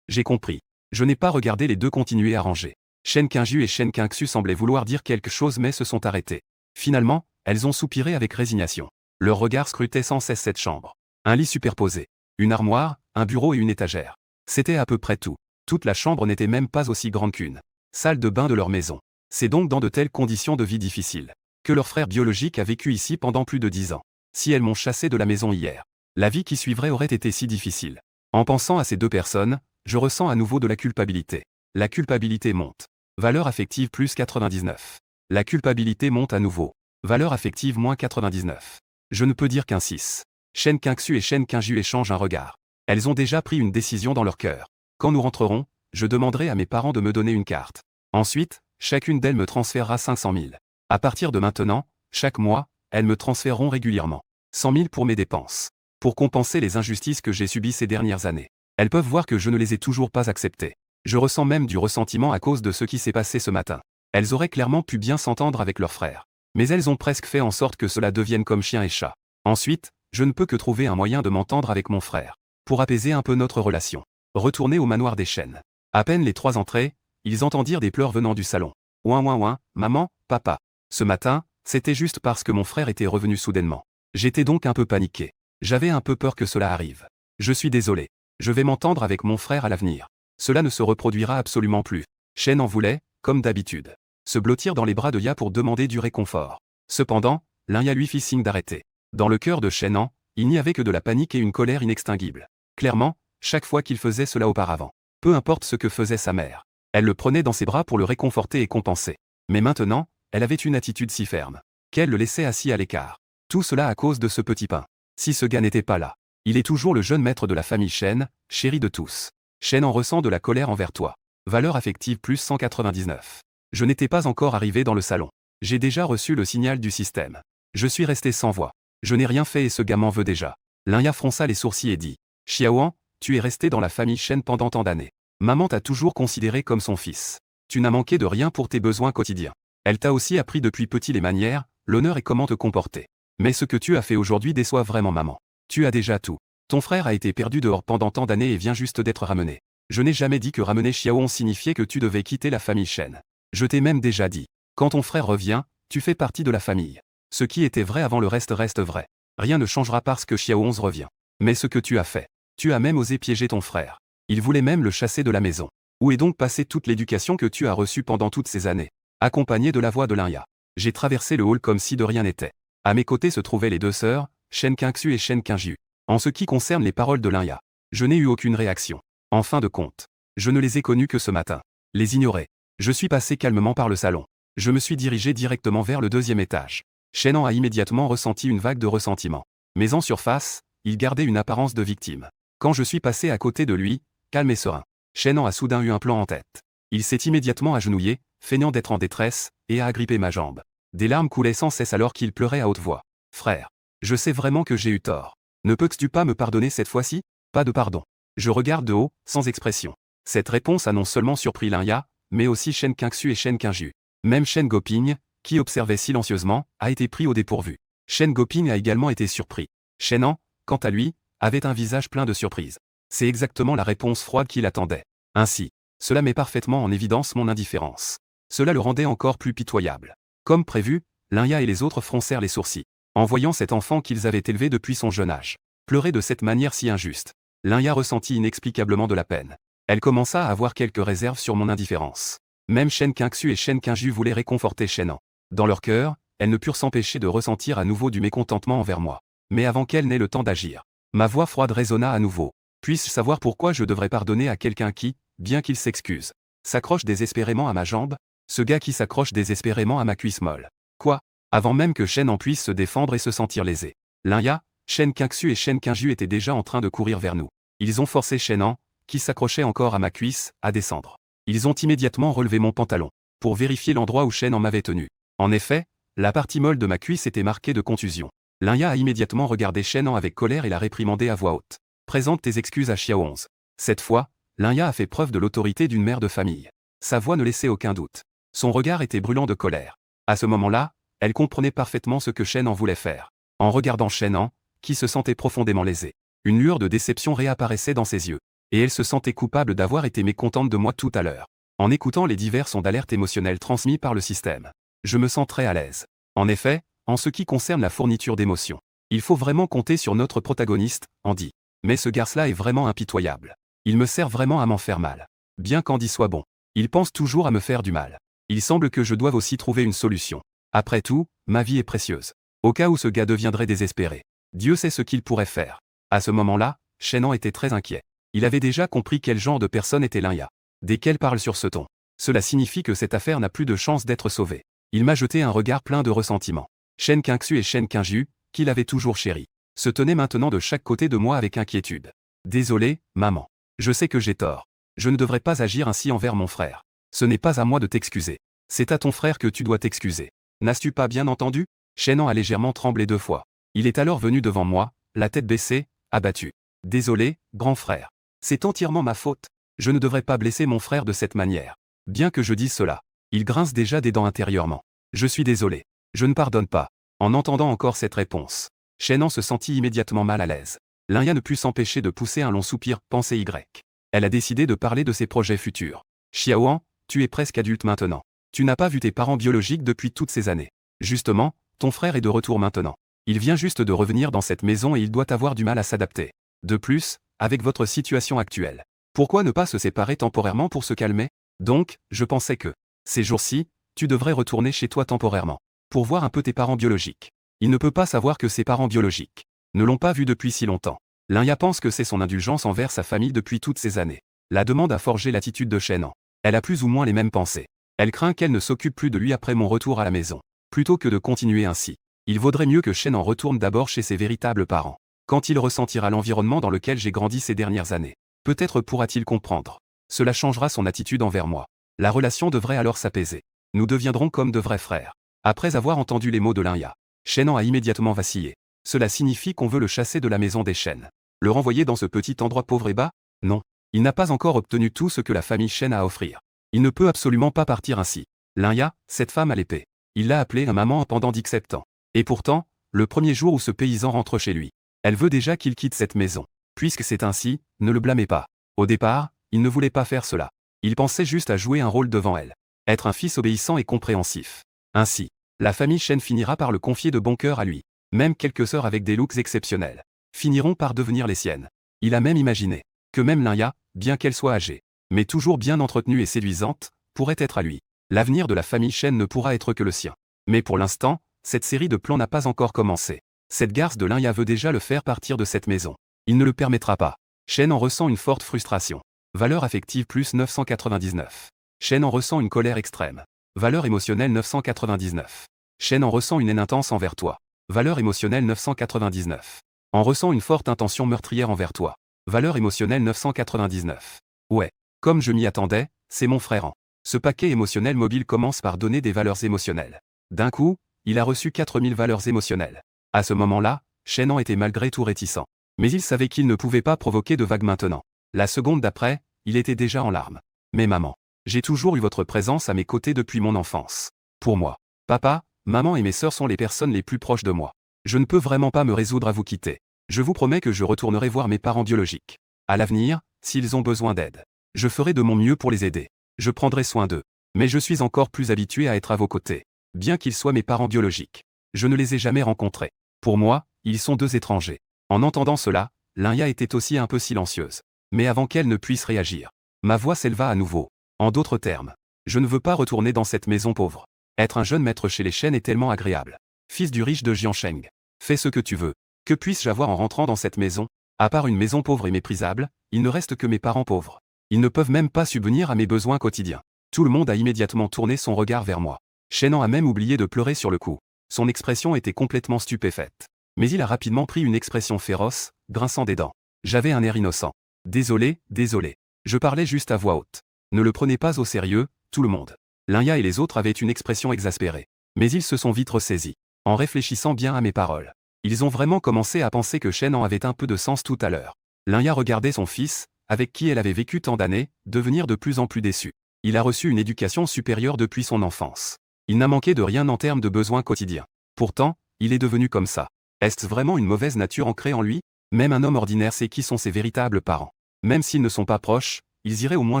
J'ai compris. Je n'ai pas regardé les deux continuer à ranger. Shen Qingjiu et Shen Qingxu semblaient vouloir dire quelque chose mais se sont arrêtés. Finalement, elles ont soupiré avec résignation. Leur regard scrutait sans cesse cette chambre. Un lit superposé, une armoire, un bureau et une étagère. C'était à peu près tout. Toute la chambre n'était même pas aussi grande qu'une salle de bain de leur maison. C'est donc dans de telles conditions de vie difficiles que leur frère biologique a vécu ici pendant plus de 10 ans. Si elles m'ont chassé de la maison hier, la vie qui suivrait aurait été si difficile. En pensant à ces deux personnes, je ressens à nouveau de la culpabilité. La culpabilité monte. Valeur affective plus 99. La culpabilité monte à nouveau. Valeur affective moins 99. Je ne peux dire qu'un 6. Shen Qingxu et Shen Qingjiu échangent un regard. Elles ont déjà pris une décision dans leur cœur. Quand nous rentrerons, je demanderai à mes parents de me donner une carte. Ensuite, chacune d'elles me transférera 500 000. À partir de maintenant, chaque mois, elles me transféreront régulièrement 100 000 pour mes dépenses. Pour compenser les injustices que j'ai subies ces dernières années. Elles peuvent voir que je ne les ai toujours pas acceptées. Je ressens même du ressentiment à cause de ce qui s'est passé ce matin. Elles auraient clairement pu bien s'entendre avec leur frère. Mais elles ont presque fait en sorte que cela devienne comme chien et chat. Ensuite, je ne peux que trouver un moyen de m'entendre avec mon frère. Pour apaiser un peu notre relation. Retourner au manoir des Shen. À peine les trois entrées, ils entendirent des pleurs venant du salon. Ouin ouin ouin, maman, papa. Ce matin, c'était juste parce que mon frère était revenu soudainement. J'étais donc un peu paniqué. J'avais un peu peur que cela arrive. Je suis désolé. Je vais m'entendre avec mon frère à l'avenir. Cela ne se reproduira absolument plus. Shen en voulait, comme d'habitude, se blottir dans les bras de Ya pour demander du réconfort. Cependant, Lanya lui fit signe d'arrêter. Dans le cœur de Shen, il n'y avait que de la panique et une colère inextinguible. Clairement, chaque fois qu'il faisait cela auparavant, peu importe ce que faisait sa mère, elle le prenait dans ses bras pour le réconforter et compenser. Mais maintenant, elle avait une attitude si ferme qu'elle le laissait assis à l'écart. Tout cela à cause de ce petit pain. Si ce gars n'était pas là, il est toujours le jeune maître de la famille Shen, chéri de tous. Shen en ressent de la colère envers toi. Valeur affective plus 199. Je n'étais pas encore arrivé dans le salon. J'ai déjà reçu le signal du système. Je suis resté sans voix. Je n'ai rien fait et ce gars m'en veut déjà. Lanya fronça les sourcils et dit. Xiaoan, tu es resté dans la famille Shen pendant tant d'années. Maman t'a toujours considéré comme son fils. Tu n'as manqué de rien pour tes besoins quotidiens. Elle t'a aussi appris depuis petit les manières, l'honneur et comment te comporter. Mais ce que tu as fait aujourd'hui déçoit vraiment maman. Tu as déjà tout. Ton frère a été perdu dehors pendant tant d'années et vient juste d'être ramené. Je n'ai jamais dit que ramener Xiaoan signifiait que tu devais quitter la famille Shen. Je t'ai même déjà dit. Quand ton frère revient, tu fais partie de la famille. Ce qui était vrai avant le reste vrai. Rien ne changera parce que Xiaoan revient. Mais ce que tu as fait. Tu as même osé piéger ton frère. Il voulait même le chasser de la maison. Où est donc passée toute l'éducation que tu as reçue pendant toutes ces années? Accompagné de la voix de Lanya. J'ai traversé le hall comme si de rien n'était. À mes côtés se trouvaient les deux sœurs, Shen Qingxu et Shen Qingju. En ce qui concerne les paroles de Lanya, je n'ai eu aucune réaction. En fin de compte, je ne les ai connus que ce matin. Les ignorer. Je suis passé calmement par le salon. Je me suis dirigé directement vers le deuxième étage. Shenan a immédiatement ressenti une vague de ressentiment. Mais en surface, il gardait une apparence de victime. Quand je suis passé à côté de lui, calme et serein, Shenan a soudain eu un plan en tête. Il s'est immédiatement agenouillé, feignant d'être en détresse, et a agrippé ma jambe. Des larmes coulaient sans cesse alors qu'il pleurait à haute voix. Frère, je sais vraiment que j'ai eu tort. Ne peux-tu pas me pardonner cette fois-ci? Pas de pardon. Je regarde de haut, sans expression. Cette réponse a non seulement surpris Lanya, mais aussi Shen Qingxu et Shen Qingju. Même Shen Goping, qui observait silencieusement, a été pris au dépourvu. Shen Goping a également été surpris. Shenan, quant à lui, avait un visage plein de surprise. C'est exactement la réponse froide qu'il attendait. Ainsi, cela met parfaitement en évidence mon indifférence. Cela le rendait encore plus pitoyable. Comme prévu, Lanya et les autres froncèrent les sourcils. En voyant cet enfant qu'ils avaient élevé depuis son jeune âge, pleurer de cette manière si injuste, Lanya ressentit inexplicablement de la peine. Elle commença à avoir quelques réserves sur mon indifférence. Même Shen Qingxu et Shen Qingju voulaient réconforter Shenan. Dans leur cœur, elles ne purent s'empêcher de ressentir à nouveau du mécontentement envers moi. Mais avant qu'elle n'ait le temps d'agir, ma voix froide résonna à nouveau. Puis-je savoir pourquoi je devrais pardonner à quelqu'un qui, bien qu'il s'excuse, s'accroche désespérément à ma jambe? Ce gars qui s'accroche désespérément à ma cuisse molle. Quoi? Avant même que Shen en puisse se défendre et se sentir lésé. Lanya, Shen Qingxu et Shen Qingju étaient déjà en train de courir vers nous. Ils ont forcé Shenan, qui s'accrochait encore à ma cuisse, à descendre. Ils ont immédiatement relevé mon pantalon, pour vérifier l'endroit où Shen en m'avait tenu. En effet, la partie molle de ma cuisse était marquée de contusion. Lanya a immédiatement regardé Shenan avec colère et l'a réprimandé à voix haute. Présente tes excuses à Xiao 11. Cette fois, Lanya a fait preuve de l'autorité d'une mère de famille. Sa voix ne laissait aucun doute. Son regard était brûlant de colère. À ce moment-là, elle comprenait parfaitement ce que Shenan voulait faire. En regardant Shenan, qui se sentait profondément lésé, une lueur de déception réapparaissait dans ses yeux. Et elle se sentait coupable d'avoir été mécontente de moi tout à l'heure. En écoutant les divers sons d'alerte émotionnelle transmis par le système, je me sens très à l'aise. En effet, en ce qui concerne la fourniture d'émotions, il faut vraiment compter sur notre protagoniste, Andy. Mais ce garce-là est vraiment impitoyable. Il me sert vraiment à m'en faire mal. Bien qu'Andy soit bon, il pense toujours à me faire du mal. Il semble que je doive aussi trouver une solution. Après tout, ma vie est précieuse. Au cas où ce gars deviendrait désespéré, Dieu sait ce qu'il pourrait faire. À ce moment-là, Shenan était très inquiet. Il avait déjà compris quel genre de personne était Lanya. Dès qu'elle parle sur ce ton, cela signifie que cette affaire n'a plus de chance d'être sauvée. Il m'a jeté un regard plein de ressentiment. Shen Qingxu et Shen Qingju, qu'il avait toujours chéri, se tenaient maintenant de chaque côté de moi avec inquiétude. Désolé, maman. Je sais que j'ai tort. Je ne devrais pas agir ainsi envers mon frère. Ce n'est pas à moi de t'excuser. C'est à ton frère que tu dois t'excuser. N'as-tu pas bien entendu? Shenan a légèrement tremblé 2 fois. Il est alors venu devant moi, la tête baissée, abattu. Désolé, grand frère. C'est entièrement ma faute. Je ne devrais pas blesser mon frère de cette manière. Bien que je dise cela, il grince déjà des dents intérieurement. Je suis désolé. Je ne pardonne pas. En entendant encore cette réponse, Shenan se sentit immédiatement mal à l'aise. Lanya ne put s'empêcher de pousser un long soupir, pensée Y. Elle a décidé de parler de ses projets futurs. Xiaoan, tu es presque adulte maintenant. Tu n'as pas vu tes parents biologiques depuis toutes ces années. Justement, ton frère est de retour maintenant. Il vient juste de revenir dans cette maison et il doit avoir du mal à s'adapter. De plus, avec votre situation actuelle. Pourquoi ne pas se séparer temporairement pour se calmer? Donc, je pensais que, ces jours-ci, tu devrais retourner chez toi temporairement, pour voir un peu tes parents biologiques. Il ne peut pas savoir que ses parents biologiques ne l'ont pas vu depuis si longtemps. Lanya pense que c'est son indulgence envers sa famille depuis toutes ces années. La demande a forgé l'attitude de Shen-An. Elle a plus ou moins les mêmes pensées. Elle craint qu'elle ne s'occupe plus de lui après mon retour à la maison. Plutôt que de continuer ainsi, il vaudrait mieux que Shen-An retourne d'abord chez ses véritables parents. Quand il ressentira l'environnement dans lequel j'ai grandi ces dernières années, peut-être pourra-t-il comprendre. Cela changera son attitude envers moi. La relation devrait alors s'apaiser. Nous deviendrons comme de vrais frères. Après avoir entendu les mots de Lanya, Shen-An a immédiatement vacillé. Cela signifie qu'on veut le chasser de la maison des Shen. Le renvoyer dans ce petit endroit pauvre et bas? Non. Il n'a pas encore obtenu tout ce que la famille Shen a à offrir. Il ne peut absolument pas partir ainsi. Lanya, cette femme à l'épée. Il l'a appelée un maman pendant 17 ans. Et pourtant, le premier jour où ce paysan rentre chez lui, elle veut déjà qu'il quitte cette maison. Puisque c'est ainsi, ne le blâmez pas. Au départ, il ne voulait pas faire cela. Il pensait juste à jouer un rôle devant elle. Être un fils obéissant et compréhensif. Ainsi, la famille Shen finira par le confier de bon cœur à lui. Même quelques sœurs avec des looks exceptionnels finiront par devenir les siennes. Il a même imaginé que même Lanya, bien qu'elle soit âgée, mais toujours bien entretenue et séduisante, pourrait être à lui. L'avenir de la famille Shen ne pourra être que le sien. Mais pour l'instant, cette série de plans n'a pas encore commencé. Cette garce de Lanya veut déjà le faire partir de cette maison. Il ne le permettra pas. Shen en ressent une forte frustration. Valeur affective plus 999. Shen en ressent une colère extrême. Valeur émotionnelle 999. Shen en ressent une haine intense envers toi. Valeur émotionnelle 999. En ressent une forte intention meurtrière envers toi. Valeur émotionnelle 999. Ouais. Comme je m'y attendais, c'est mon frère en. Ce paquet émotionnel mobile commence par donner des valeurs émotionnelles. D'un coup, il a reçu 4000 valeurs émotionnelles. À ce moment-là, Shen-An était malgré tout réticent. Mais il savait qu'il ne pouvait pas provoquer de vagues maintenant. La seconde d'après, il était déjà en larmes. Mais maman, j'ai toujours eu votre présence à mes côtés depuis mon enfance. Pour moi, papa, maman et mes sœurs sont les personnes les plus proches de moi. Je ne peux vraiment pas me résoudre à vous quitter. Je vous promets que je retournerai voir mes parents biologiques. À l'avenir, s'ils ont besoin d'aide, je ferai de mon mieux pour les aider. Je prendrai soin d'eux. Mais je suis encore plus habitué à être à vos côtés. Bien qu'ils soient mes parents biologiques. Je ne les ai jamais rencontrés. Pour moi, ils sont deux étrangers. En entendant cela, Lanya était aussi un peu silencieuse. Mais avant qu'elle ne puisse réagir, ma voix s'éleva à nouveau. En d'autres termes, je ne veux pas retourner dans cette maison pauvre. Être un jeune maître chez les Shen est tellement agréable. Fils du riche de Jiansheng. Fais ce que tu veux. Que puisse-je avoir en rentrant dans cette maison? À part une maison pauvre et méprisable, il ne reste que mes parents pauvres. Ils ne peuvent même pas subvenir à mes besoins quotidiens. Tout le monde a immédiatement tourné son regard vers moi. Shen-An a même oublié de pleurer sur le coup. Son expression était complètement stupéfaite. Mais il a rapidement pris une expression féroce, grinçant des dents. J'avais un air innocent. Désolé, désolé. Je parlais juste à voix haute. Ne le prenez pas au sérieux, tout le monde. Lanya et les autres avaient une expression exaspérée. Mais ils se sont vite ressaisis. En réfléchissant bien à mes paroles. Ils ont vraiment commencé à penser que Shen-An avait un peu de sens tout à l'heure. Lanya regardait son fils, avec qui elle avait vécu tant d'années, devenir de plus en plus déçu. Il a reçu une éducation supérieure depuis son enfance. Il n'a manqué de rien en termes de besoins quotidiens. Pourtant, il est devenu comme ça. Est-ce vraiment une mauvaise nature ancrée en lui? Même un homme ordinaire sait qui sont ses véritables parents. Même s'ils ne sont pas proches, ils iraient au moins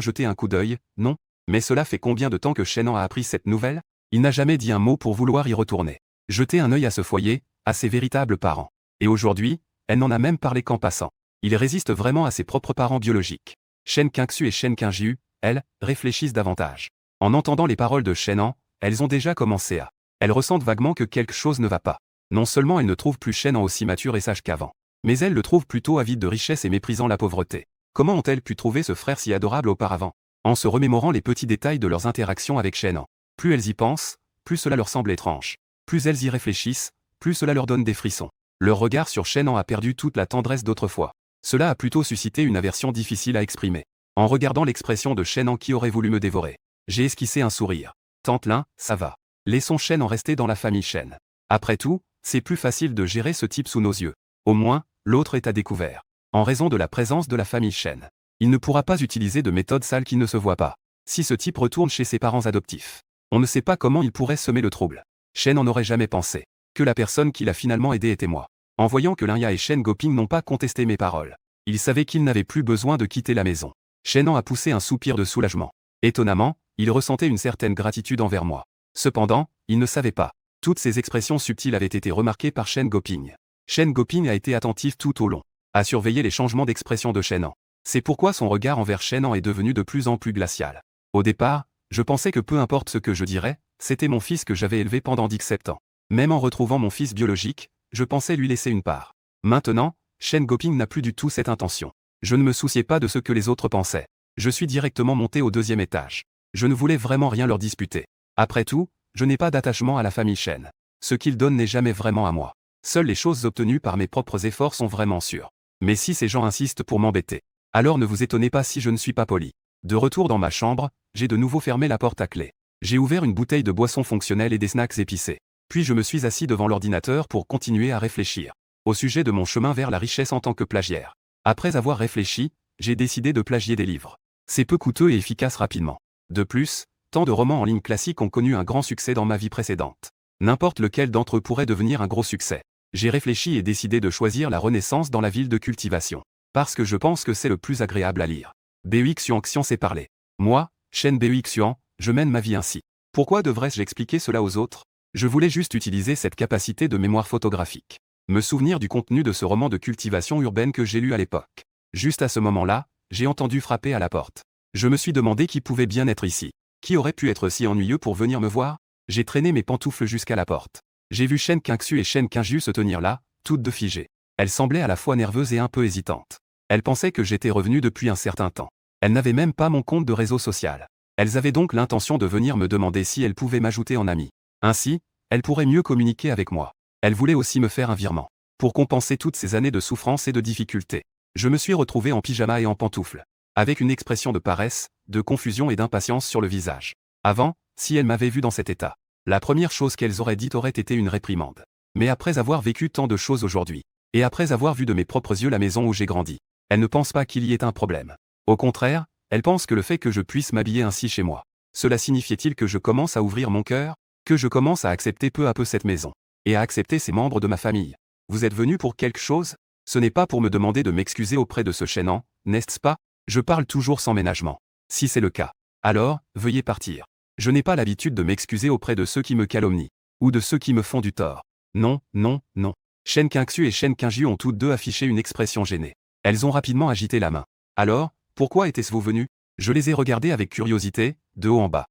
jeter un coup d'œil, non? Mais cela fait combien de temps que Shen-An a appris cette nouvelle? Il n'a jamais dit un mot pour vouloir y retourner. Jeter un œil à ce foyer, à ses véritables parents. Et aujourd'hui, elle n'en a même parlé qu'en passant. Il résiste vraiment à ses propres parents biologiques. Shen Qingxu et Shen Qingjiu, elles, réfléchissent davantage. En entendant les paroles de Shen-An, elles ont déjà commencé à. Elles ressentent vaguement que quelque chose ne va pas. Non seulement elles ne trouvent plus Shen-An aussi mature et sage qu'avant, mais elles le trouvent plutôt avide de richesse et méprisant la pauvreté. Comment ont-elles pu trouver ce frère si adorable auparavant? En se remémorant les petits détails de leurs interactions avec Shen-An. Plus elles y pensent, plus cela leur semble étrange. Plus elles y réfléchissent, plus cela leur donne des frissons. Leur regard sur Shen-An a perdu toute la tendresse d'autrefois. Cela a plutôt suscité une aversion difficile à exprimer. En regardant l'expression de Shen-An qui aurait voulu me dévorer, j'ai esquissé un sourire. Tante Lin, ça va. Laissons Shen-An rester dans la famille Shen. Après tout, c'est plus facile de gérer ce type sous nos yeux. Au moins, l'autre est à découvert. En raison de la présence de la famille Shen, il ne pourra pas utiliser de méthodes sales qui ne se voient pas. Si ce type retourne chez ses parents adoptifs, on ne sait pas comment il pourrait semer le trouble. Shen n'en aurait jamais pensé que la personne qui l'a finalement aidé était moi. En voyant que Lanya et Shen Goping n'ont pas contesté mes paroles, il savait qu'il n'avait plus besoin de quitter la maison. Shen-An a poussé un soupir de soulagement. Étonnamment, il ressentait une certaine gratitude envers moi. Cependant, il ne savait pas. Toutes ces expressions subtiles avaient été remarquées par Shen Goping. Shen Goping a été attentif tout au long. à surveiller les changements d'expression de Shen Han. C'est pourquoi son regard envers Shen Han est devenu de plus en plus glacial. Au départ, je pensais que peu importe ce que je dirais, c'était mon fils que j'avais élevé pendant 17 ans. Même en retrouvant mon fils biologique, je pensais lui laisser une part. Maintenant, Shen Goping n'a plus du tout cette intention. Je ne me souciais pas de ce que les autres pensaient. Je suis directement monté au 2e étage. Je ne voulais vraiment rien leur disputer. Après tout, je n'ai pas d'attachement à la famille Shen. Ce qu'ils donnent n'est jamais vraiment à moi. Seules les choses obtenues par mes propres efforts sont vraiment sûres. Mais si ces gens insistent pour m'embêter, alors ne vous étonnez pas si je ne suis pas poli. De retour dans ma chambre, j'ai de nouveau fermé la porte à clé. J'ai ouvert une bouteille de boisson fonctionnelle et des snacks épicés. Puis je me suis assis devant l'ordinateur pour continuer à réfléchir au sujet de mon chemin vers la richesse en tant que plagiaire. Après avoir réfléchi, j'ai décidé de plagier des livres. C'est peu coûteux et efficace rapidement. De plus, tant de romans en ligne classiques ont connu un grand succès dans ma vie précédente. N'importe lequel d'entre eux pourrait devenir un gros succès. J'ai réfléchi et décidé de choisir la Renaissance dans la ville de cultivation. Parce que je pense que c'est le plus agréable à lire. Bui Xuanxian s'est parlé. Moi, Shen Bui Xuan, je mène ma vie ainsi. Pourquoi devrais-je expliquer cela aux autres? Je voulais juste utiliser cette capacité de mémoire photographique. Me souvenir du contenu de ce roman de cultivation urbaine que j'ai lu à l'époque. Juste à ce moment-là, j'ai entendu frapper à la porte. Je me suis demandé qui pouvait bien être ici. Qui aurait pu être si ennuyeux pour venir me voir? J'ai traîné mes pantoufles jusqu'à la porte. J'ai vu Shen Qingxu et Shen Qingju se tenir là, toutes deux figées. Elles semblaient à la fois nerveuses et un peu hésitantes. Elles pensaient que j'étais revenu depuis un certain temps. Elles n'avaient même pas mon compte de réseau social. Elles avaient donc l'intention de venir me demander si elles pouvaient m'ajouter en ami. Ainsi, elles pourraient mieux communiquer avec moi. Elles voulaient aussi me faire un virement. Pour compenser toutes ces années de souffrance et de difficultés. Je me suis retrouvé en pyjama et en pantoufles. Avec une expression de paresse, de confusion et d'impatience sur le visage. Avant, si elles m'avaient vu dans cet état, la première chose qu'elles auraient dite aurait été une réprimande. Mais après avoir vécu tant de choses aujourd'hui, et après avoir vu de mes propres yeux la maison où j'ai grandi, elles ne pensent pas qu'il y ait un problème. Au contraire, elles pensent que le fait que je puisse m'habiller ainsi chez moi, cela signifiait-il que je commence à ouvrir mon cœur, que je commence à accepter peu à peu cette maison, et à accepter ces membres de ma famille. Vous êtes venu pour quelque chose? Ce n'est pas pour me demander de m'excuser auprès de ce Shen Han, n'est-ce pas? Je parle toujours sans ménagement. Si c'est le cas, alors, veuillez partir. Je n'ai pas l'habitude de m'excuser auprès de ceux qui me calomnient, ou de ceux qui me font du tort. Non, non, non. Shen Qingxu et Shen Qingju ont toutes deux affiché une expression gênée. Elles ont rapidement agité la main. Alors, pourquoi étaient-vous venus? Je les ai regardées avec curiosité, de haut en bas.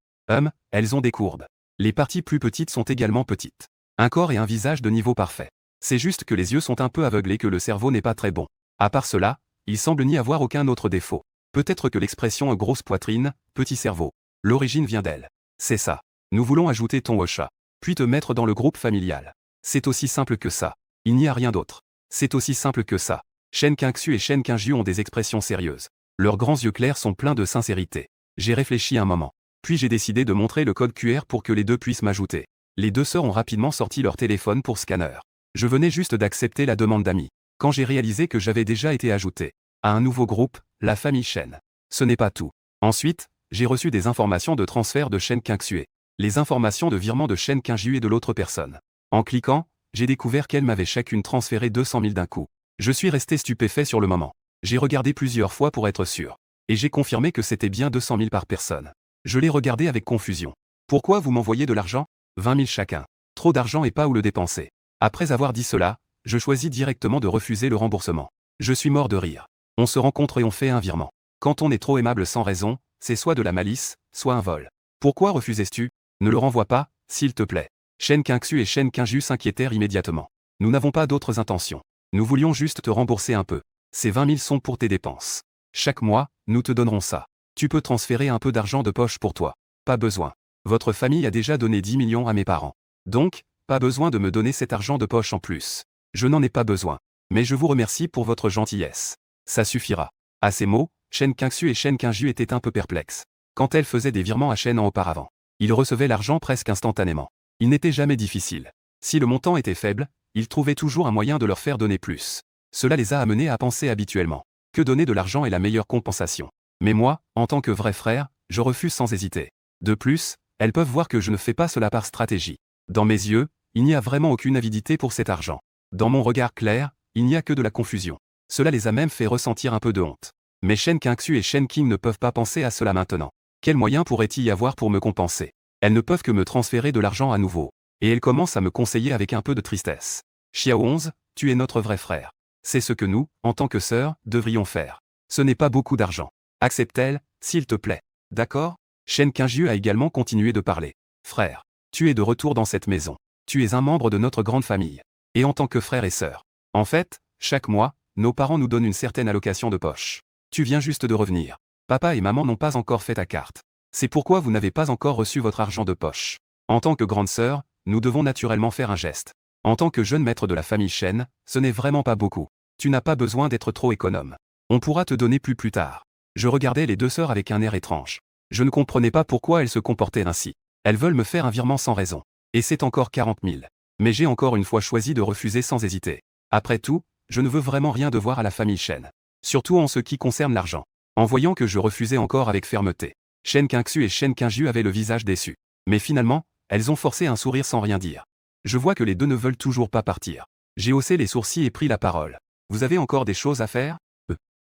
Elles ont des courbes. Les parties plus petites sont également petites. Un corps et un visage de niveau parfait. C'est juste que les yeux sont un peu aveuglés et que le cerveau n'est pas très bon. À part cela, il semble n'y avoir aucun autre défaut. Peut-être que l'expression grosse poitrine, petit cerveau. L'origine vient d'elle. C'est ça. Nous voulons ajouter ton Osha. Puis te mettre dans le groupe familial. C'est aussi simple que ça. Il n'y a rien d'autre. C'est aussi simple que ça. Shen Qingxu et Shen Qingju ont des expressions sérieuses. Leurs grands yeux clairs sont pleins de sincérité. J'ai réfléchi un moment. Puis j'ai décidé de montrer le code QR pour que les deux puissent m'ajouter. Les deux sœurs ont rapidement sorti leur téléphone pour scanner. Je venais juste d'accepter la demande d'amis. Quand j'ai réalisé que j'avais déjà été ajouté à un nouveau groupe, la famille Shen. Ce n'est pas tout. Ensuite, j'ai reçu des informations de transfert de Shen Qingxu. Les informations de virement de Shen Qingju et de l'autre personne. En cliquant, j'ai découvert qu'elles m'avaient chacune transféré 200 000 d'un coup. Je suis resté stupéfait sur le moment. J'ai regardé plusieurs fois pour être sûr. Et j'ai confirmé que c'était bien 200 000 par personne. Je l'ai regardé avec confusion. Pourquoi vous m'envoyez de l'argent? 20 000 chacun. Trop d'argent et pas où le dépenser. Après avoir dit cela, je choisis directement de refuser le remboursement. Je suis mort de rire. On se rencontre et on fait un virement. Quand on est trop aimable sans raison, c'est soit de la malice, soit un vol. Pourquoi refusais-tu? Ne le renvoie pas, s'il te plaît. Shen Qingxu et Shen Qingju s'inquiétèrent immédiatement. Nous n'avons pas d'autres intentions. Nous voulions juste te rembourser un peu. Ces 20 000 sont pour tes dépenses. Chaque mois, nous te donnerons ça. Tu peux transférer un peu d'argent de poche pour toi. Pas besoin. Votre famille a déjà donné 10 millions à mes parents. Donc, pas besoin de me donner cet argent de poche en plus. Je n'en ai pas besoin. Mais je vous remercie pour votre gentillesse. Ça suffira. À ces mots, Shen Qingxu et Shen Qingju étaient un peu perplexes. Quand elles faisaient des virements à Shen Han auparavant, ils recevaient l'argent presque instantanément. Il n'était jamais difficile. Si le montant était faible, ils trouvaient toujours un moyen de leur faire donner plus. Cela les a amenés à penser habituellement que donner de l'argent est la meilleure compensation. Mais moi, en tant que vrai frère, je refuse sans hésiter. De plus, elles peuvent voir que je ne fais pas cela par stratégie. Dans mes yeux, il n'y a vraiment aucune avidité pour cet argent. Dans mon regard clair, il n'y a que de la confusion. Cela les a même fait ressentir un peu de honte. Mais Shen Qingxu et Shen Qing ne peuvent pas penser à cela maintenant. Quel moyen pourrait-il y avoir pour me compenser? Elles ne peuvent que me transférer de l'argent à nouveau. Et elles commencent à me conseiller avec un peu de tristesse. Xiao 11, tu es notre vrai frère. C'est ce que nous, en tant que sœurs, devrions faire. Ce n'est pas beaucoup d'argent. Accepte-t-elle, s'il te plaît. D'accord? Shen Qingyu a également continué de parler. Frère, tu es de retour dans cette maison. Tu es un membre de notre grande famille. Et en tant que frère et sœur. En fait, chaque mois, nos parents nous donnent une certaine allocation de poche. Tu viens juste de revenir. Papa et maman n'ont pas encore fait ta carte. C'est pourquoi vous n'avez pas encore reçu votre argent de poche. En tant que grande sœur, nous devons naturellement faire un geste. En tant que jeune maître de la famille Shen, ce n'est vraiment pas beaucoup. Tu n'as pas besoin d'être trop économe. On pourra te donner plus tard. Je regardais les deux sœurs avec un air étrange. Je ne comprenais pas pourquoi elles se comportaient ainsi. Elles veulent me faire un virement sans raison. Et c'est encore 40 000. Mais j'ai encore une fois choisi de refuser sans hésiter. Après tout, je ne veux vraiment rien devoir à la famille Shen. Surtout en ce qui concerne l'argent. En voyant que je refusais encore avec fermeté, Shen Qingxu et Shen Qingju avaient le visage déçu. Mais finalement, elles ont forcé un sourire sans rien dire. Je vois que les deux ne veulent toujours pas partir. J'ai haussé les sourcils et pris la parole. Vous avez encore des choses à faire?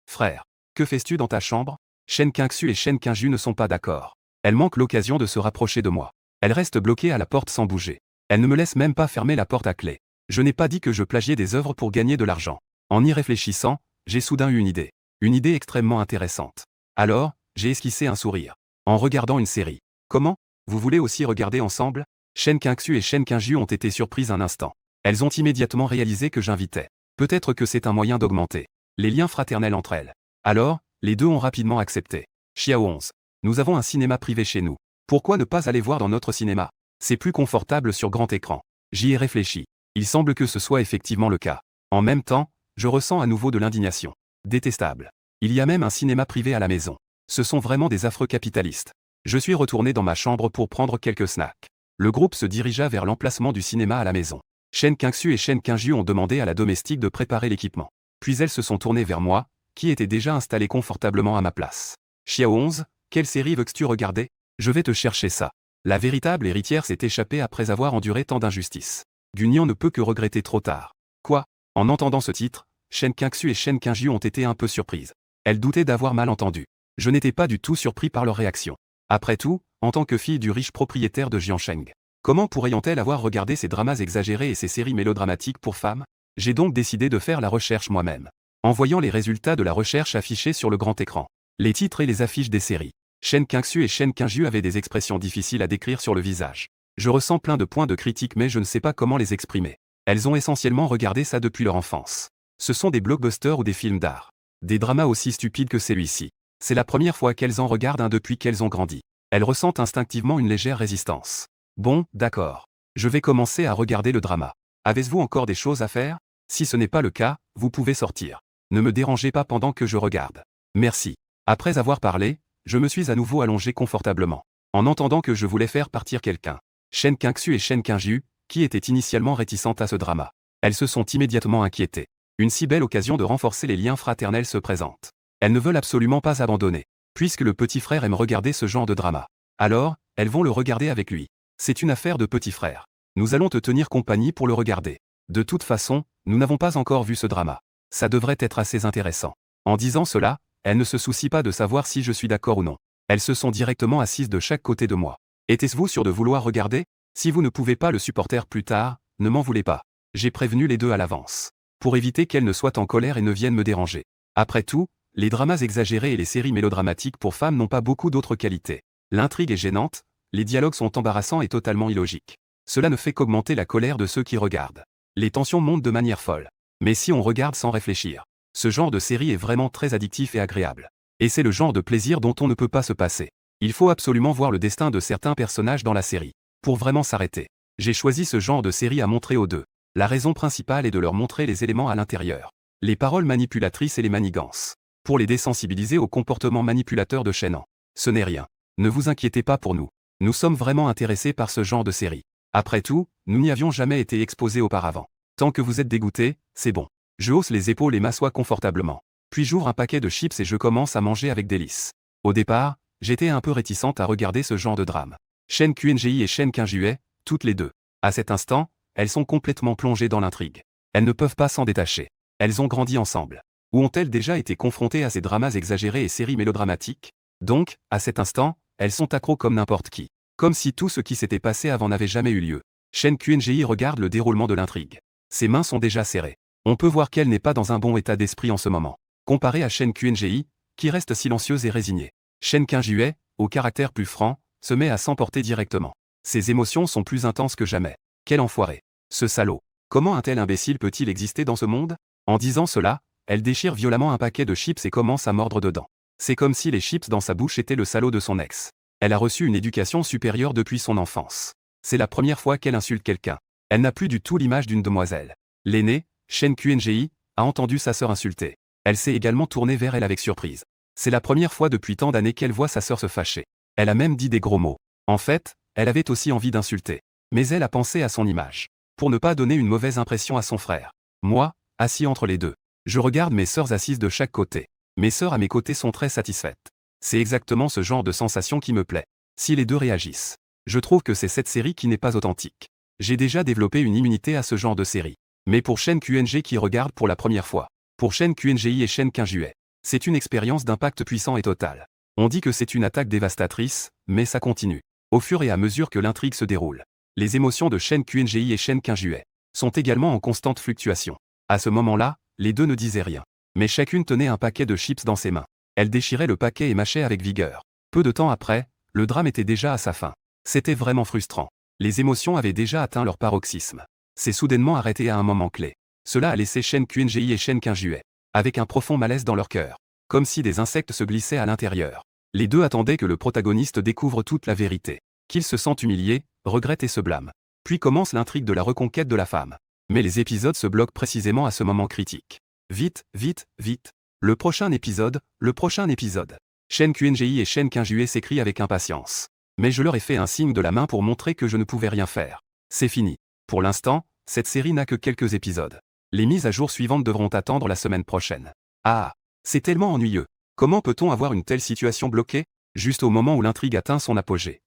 Frère, que fais-tu dans ta chambre? Shen Qingxu et Shen Qingju ne sont pas d'accord. Elles manquent l'occasion de se rapprocher de moi. Elles restent bloquées à la porte sans bouger. Elles ne me laissent même pas fermer la porte à clé. Je n'ai pas dit que je plagiais des œuvres pour gagner de l'argent. En y réfléchissant, j'ai soudain eu une idée. Une idée extrêmement intéressante. Alors, j'ai esquissé un sourire. En regardant une série. Comment? Vous voulez aussi regarder ensemble? Shen Qingxu et Shen Qingju ont été surprises un instant. Elles ont immédiatement réalisé que j'invitais. Peut-être que c'est un moyen d'augmenter les liens fraternels entre elles. Alors, les deux ont rapidement accepté. Xiao 11. Nous avons un cinéma privé chez nous. Pourquoi ne pas aller voir dans notre cinéma? C'est plus confortable sur grand écran. J'y ai réfléchi. Il semble que ce soit effectivement le cas. En même temps, je ressens à nouveau de l'indignation. Détestable. Il y a même un cinéma privé à la maison. Ce sont vraiment des affreux capitalistes. Je suis retourné dans ma chambre pour prendre quelques snacks. Le groupe se dirigea vers l'emplacement du cinéma à la maison. Shen Qingxu et Shen Qingju ont demandé à la domestique de préparer l'équipement. Puis elles se sont tournées vers moi, qui était déjà installé confortablement à ma place. Xiao 11, quelle série veux-tu regarder? Je vais te chercher ça. La véritable héritière s'est échappée après avoir enduré tant d'injustices. Guignan ne peut que regretter trop tard. Quoi? En entendant ce titre, Shen Qingxu et Shen Qingju ont été un peu surprises. Elles doutaient d'avoir mal entendu. Je n'étais pas du tout surpris par leur réaction. Après tout, en tant que fille du riche propriétaire de Jiansheng, comment pourraient-elles avoir regardé ces dramas exagérés et ces séries mélodramatiques pour femmes? J'ai donc décidé de faire la recherche moi-même. En voyant les résultats de la recherche affichés sur le grand écran, les titres et les affiches des séries, Shen Qingxu et Shen Qingju avaient des expressions difficiles à décrire sur le visage. Je ressens plein de points de critique mais je ne sais pas comment les exprimer. Elles ont essentiellement regardé ça depuis leur enfance. Ce sont des blockbusters ou des films d'art. Des dramas aussi stupides que celui-ci. C'est la première fois qu'elles en regardent un depuis qu'elles ont grandi. Elles ressentent instinctivement une légère résistance. Bon, d'accord. Je vais commencer à regarder le drama. Avez-vous encore des choses à faire? Si ce n'est pas le cas, vous pouvez sortir. Ne me dérangez pas pendant que je regarde. Merci. Après avoir parlé, je me suis à nouveau allongé confortablement. En entendant que je voulais faire partir quelqu'un. Shen Qingxu et Shen Qingju, qui étaient initialement réticentes à ce drama. Elles se sont immédiatement inquiétées. Une si belle occasion de renforcer les liens fraternels se présente. Elles ne veulent absolument pas abandonner. Puisque le petit frère aime regarder ce genre de drama. Alors, elles vont le regarder avec lui. C'est une affaire de petit frère. Nous allons te tenir compagnie pour le regarder. De toute façon, nous n'avons pas encore vu ce drama. Ça devrait être assez intéressant. En disant cela, elles ne se soucient pas de savoir si je suis d'accord ou non. Elles se sont directement assises de chaque côté de moi. Êtes-vous sûr de vouloir regarder? Si vous ne pouvez pas le supporter plus tard, ne m'en voulez pas. J'ai prévenu les deux à l'avance. Pour éviter qu'elles ne soient en colère et ne viennent me déranger. Après tout, les dramas exagérés et les séries mélodramatiques pour femmes n'ont pas beaucoup d'autres qualités. L'intrigue est gênante, les dialogues sont embarrassants et totalement illogiques. Cela ne fait qu'augmenter la colère de ceux qui regardent. Les tensions montent de manière folle. Mais si on regarde sans réfléchir, ce genre de série est vraiment très addictif et agréable. Et c'est le genre de plaisir dont on ne peut pas se passer. Il faut absolument voir le destin de certains personnages dans la série, pour vraiment s'arrêter. J'ai choisi ce genre de série à montrer aux deux. La raison principale est de leur montrer les éléments à l'intérieur. Les paroles manipulatrices et les manigances. Pour les désensibiliser au comportement manipulateur de Shen. Ce n'est rien. Ne vous inquiétez pas pour nous. Nous sommes vraiment intéressés par ce genre de série. Après tout, nous n'y avions jamais été exposés auparavant. Tant que vous êtes dégoûtés, c'est bon. Je hausse les épaules et m'assois confortablement. Puis j'ouvre un paquet de chips et je commence à manger avec délice. Au départ, j'étais un peu réticente à regarder ce genre de drame. Shen Qingji et Shen Qingju, toutes les deux. À cet instant, elles sont complètement plongées dans l'intrigue. Elles ne peuvent pas s'en détacher. Elles ont grandi ensemble. Ou ont-elles déjà été confrontées à ces dramas exagérés et séries mélodramatiques? Donc, à cet instant, elles sont accros comme n'importe qui. Comme si tout ce qui s'était passé avant n'avait jamais eu lieu. Shen Qingji regarde le déroulement de l'intrigue. Ses mains sont déjà serrées. On peut voir qu'elle n'est pas dans un bon état d'esprit en ce moment. Comparé à Shen QNGI, qui reste silencieuse et résignée. Shen Qingjuei, au caractère plus franc, se met à s'emporter directement. Ses émotions sont plus intenses que jamais. Quel enfoiré. Ce salaud. Comment un tel imbécile peut-il exister dans ce monde? En disant cela, elle déchire violemment un paquet de chips et commence à mordre dedans. C'est comme si les chips dans sa bouche étaient le salaud de son ex. Elle a reçu une éducation supérieure depuis son enfance. C'est la première fois qu'elle insulte quelqu'un. Elle n'a plus du tout l'image d'une demoiselle. L'aînée, Shen QNGI, a entendu sa sœur insulter. Elle s'est également tournée vers elle avec surprise. C'est la première fois depuis tant d'années qu'elle voit sa sœur se fâcher. Elle a même dit des gros mots. En fait, elle avait aussi envie d'insulter. Mais elle a pensé à son image. Pour ne pas donner une mauvaise impression à son frère. Moi, assis entre les deux. Je regarde mes sœurs assises de chaque côté. Mes sœurs à mes côtés sont très satisfaites. C'est exactement ce genre de sensation qui me plaît. Si les deux réagissent. Je trouve que c'est cette série qui n'est pas authentique. J'ai déjà développé une immunité à ce genre de série. Mais pour Shen QNG qui regarde pour la première fois. Pour Shen QNGI et Shen Qingjuei. C'est une expérience d'impact puissant et total. On dit que c'est une attaque dévastatrice, mais ça continue. Au fur et à mesure que l'intrigue se déroule. Les émotions de Shen QNGI et Shen Qingjuei sont également en constante fluctuation. À ce moment-là, les deux ne disaient rien. Mais chacune tenait un paquet de chips dans ses mains. Elle déchirait le paquet et mâchait avec vigueur. Peu de temps après, le drame était déjà à sa fin. C'était vraiment frustrant. Les émotions avaient déjà atteint leur paroxysme. C'est soudainement arrêté à un moment clé. Cela a laissé Shen QNGI et Shen Qingjuei avec un profond malaise dans leur cœur. Comme si des insectes se glissaient à l'intérieur. Les deux attendaient que le protagoniste découvre toute la vérité. Qu'il se sente humilié, regrette et se blâme. Puis commence l'intrigue de la reconquête de la femme. Mais les épisodes se bloquent précisément à ce moment critique. Vite, vite, vite. Le prochain épisode, le prochain épisode. Shen QNGI et Shen Qingjuei s'écrient avec impatience. Mais je leur ai fait un signe de la main pour montrer que je ne pouvais rien faire. C'est fini. Pour l'instant, cette série n'a que quelques épisodes. Les mises à jour suivantes devront attendre la semaine prochaine. Ah, c'est tellement ennuyeux. Comment peut-on avoir une telle situation bloquée, juste au moment où l'intrigue atteint son apogée?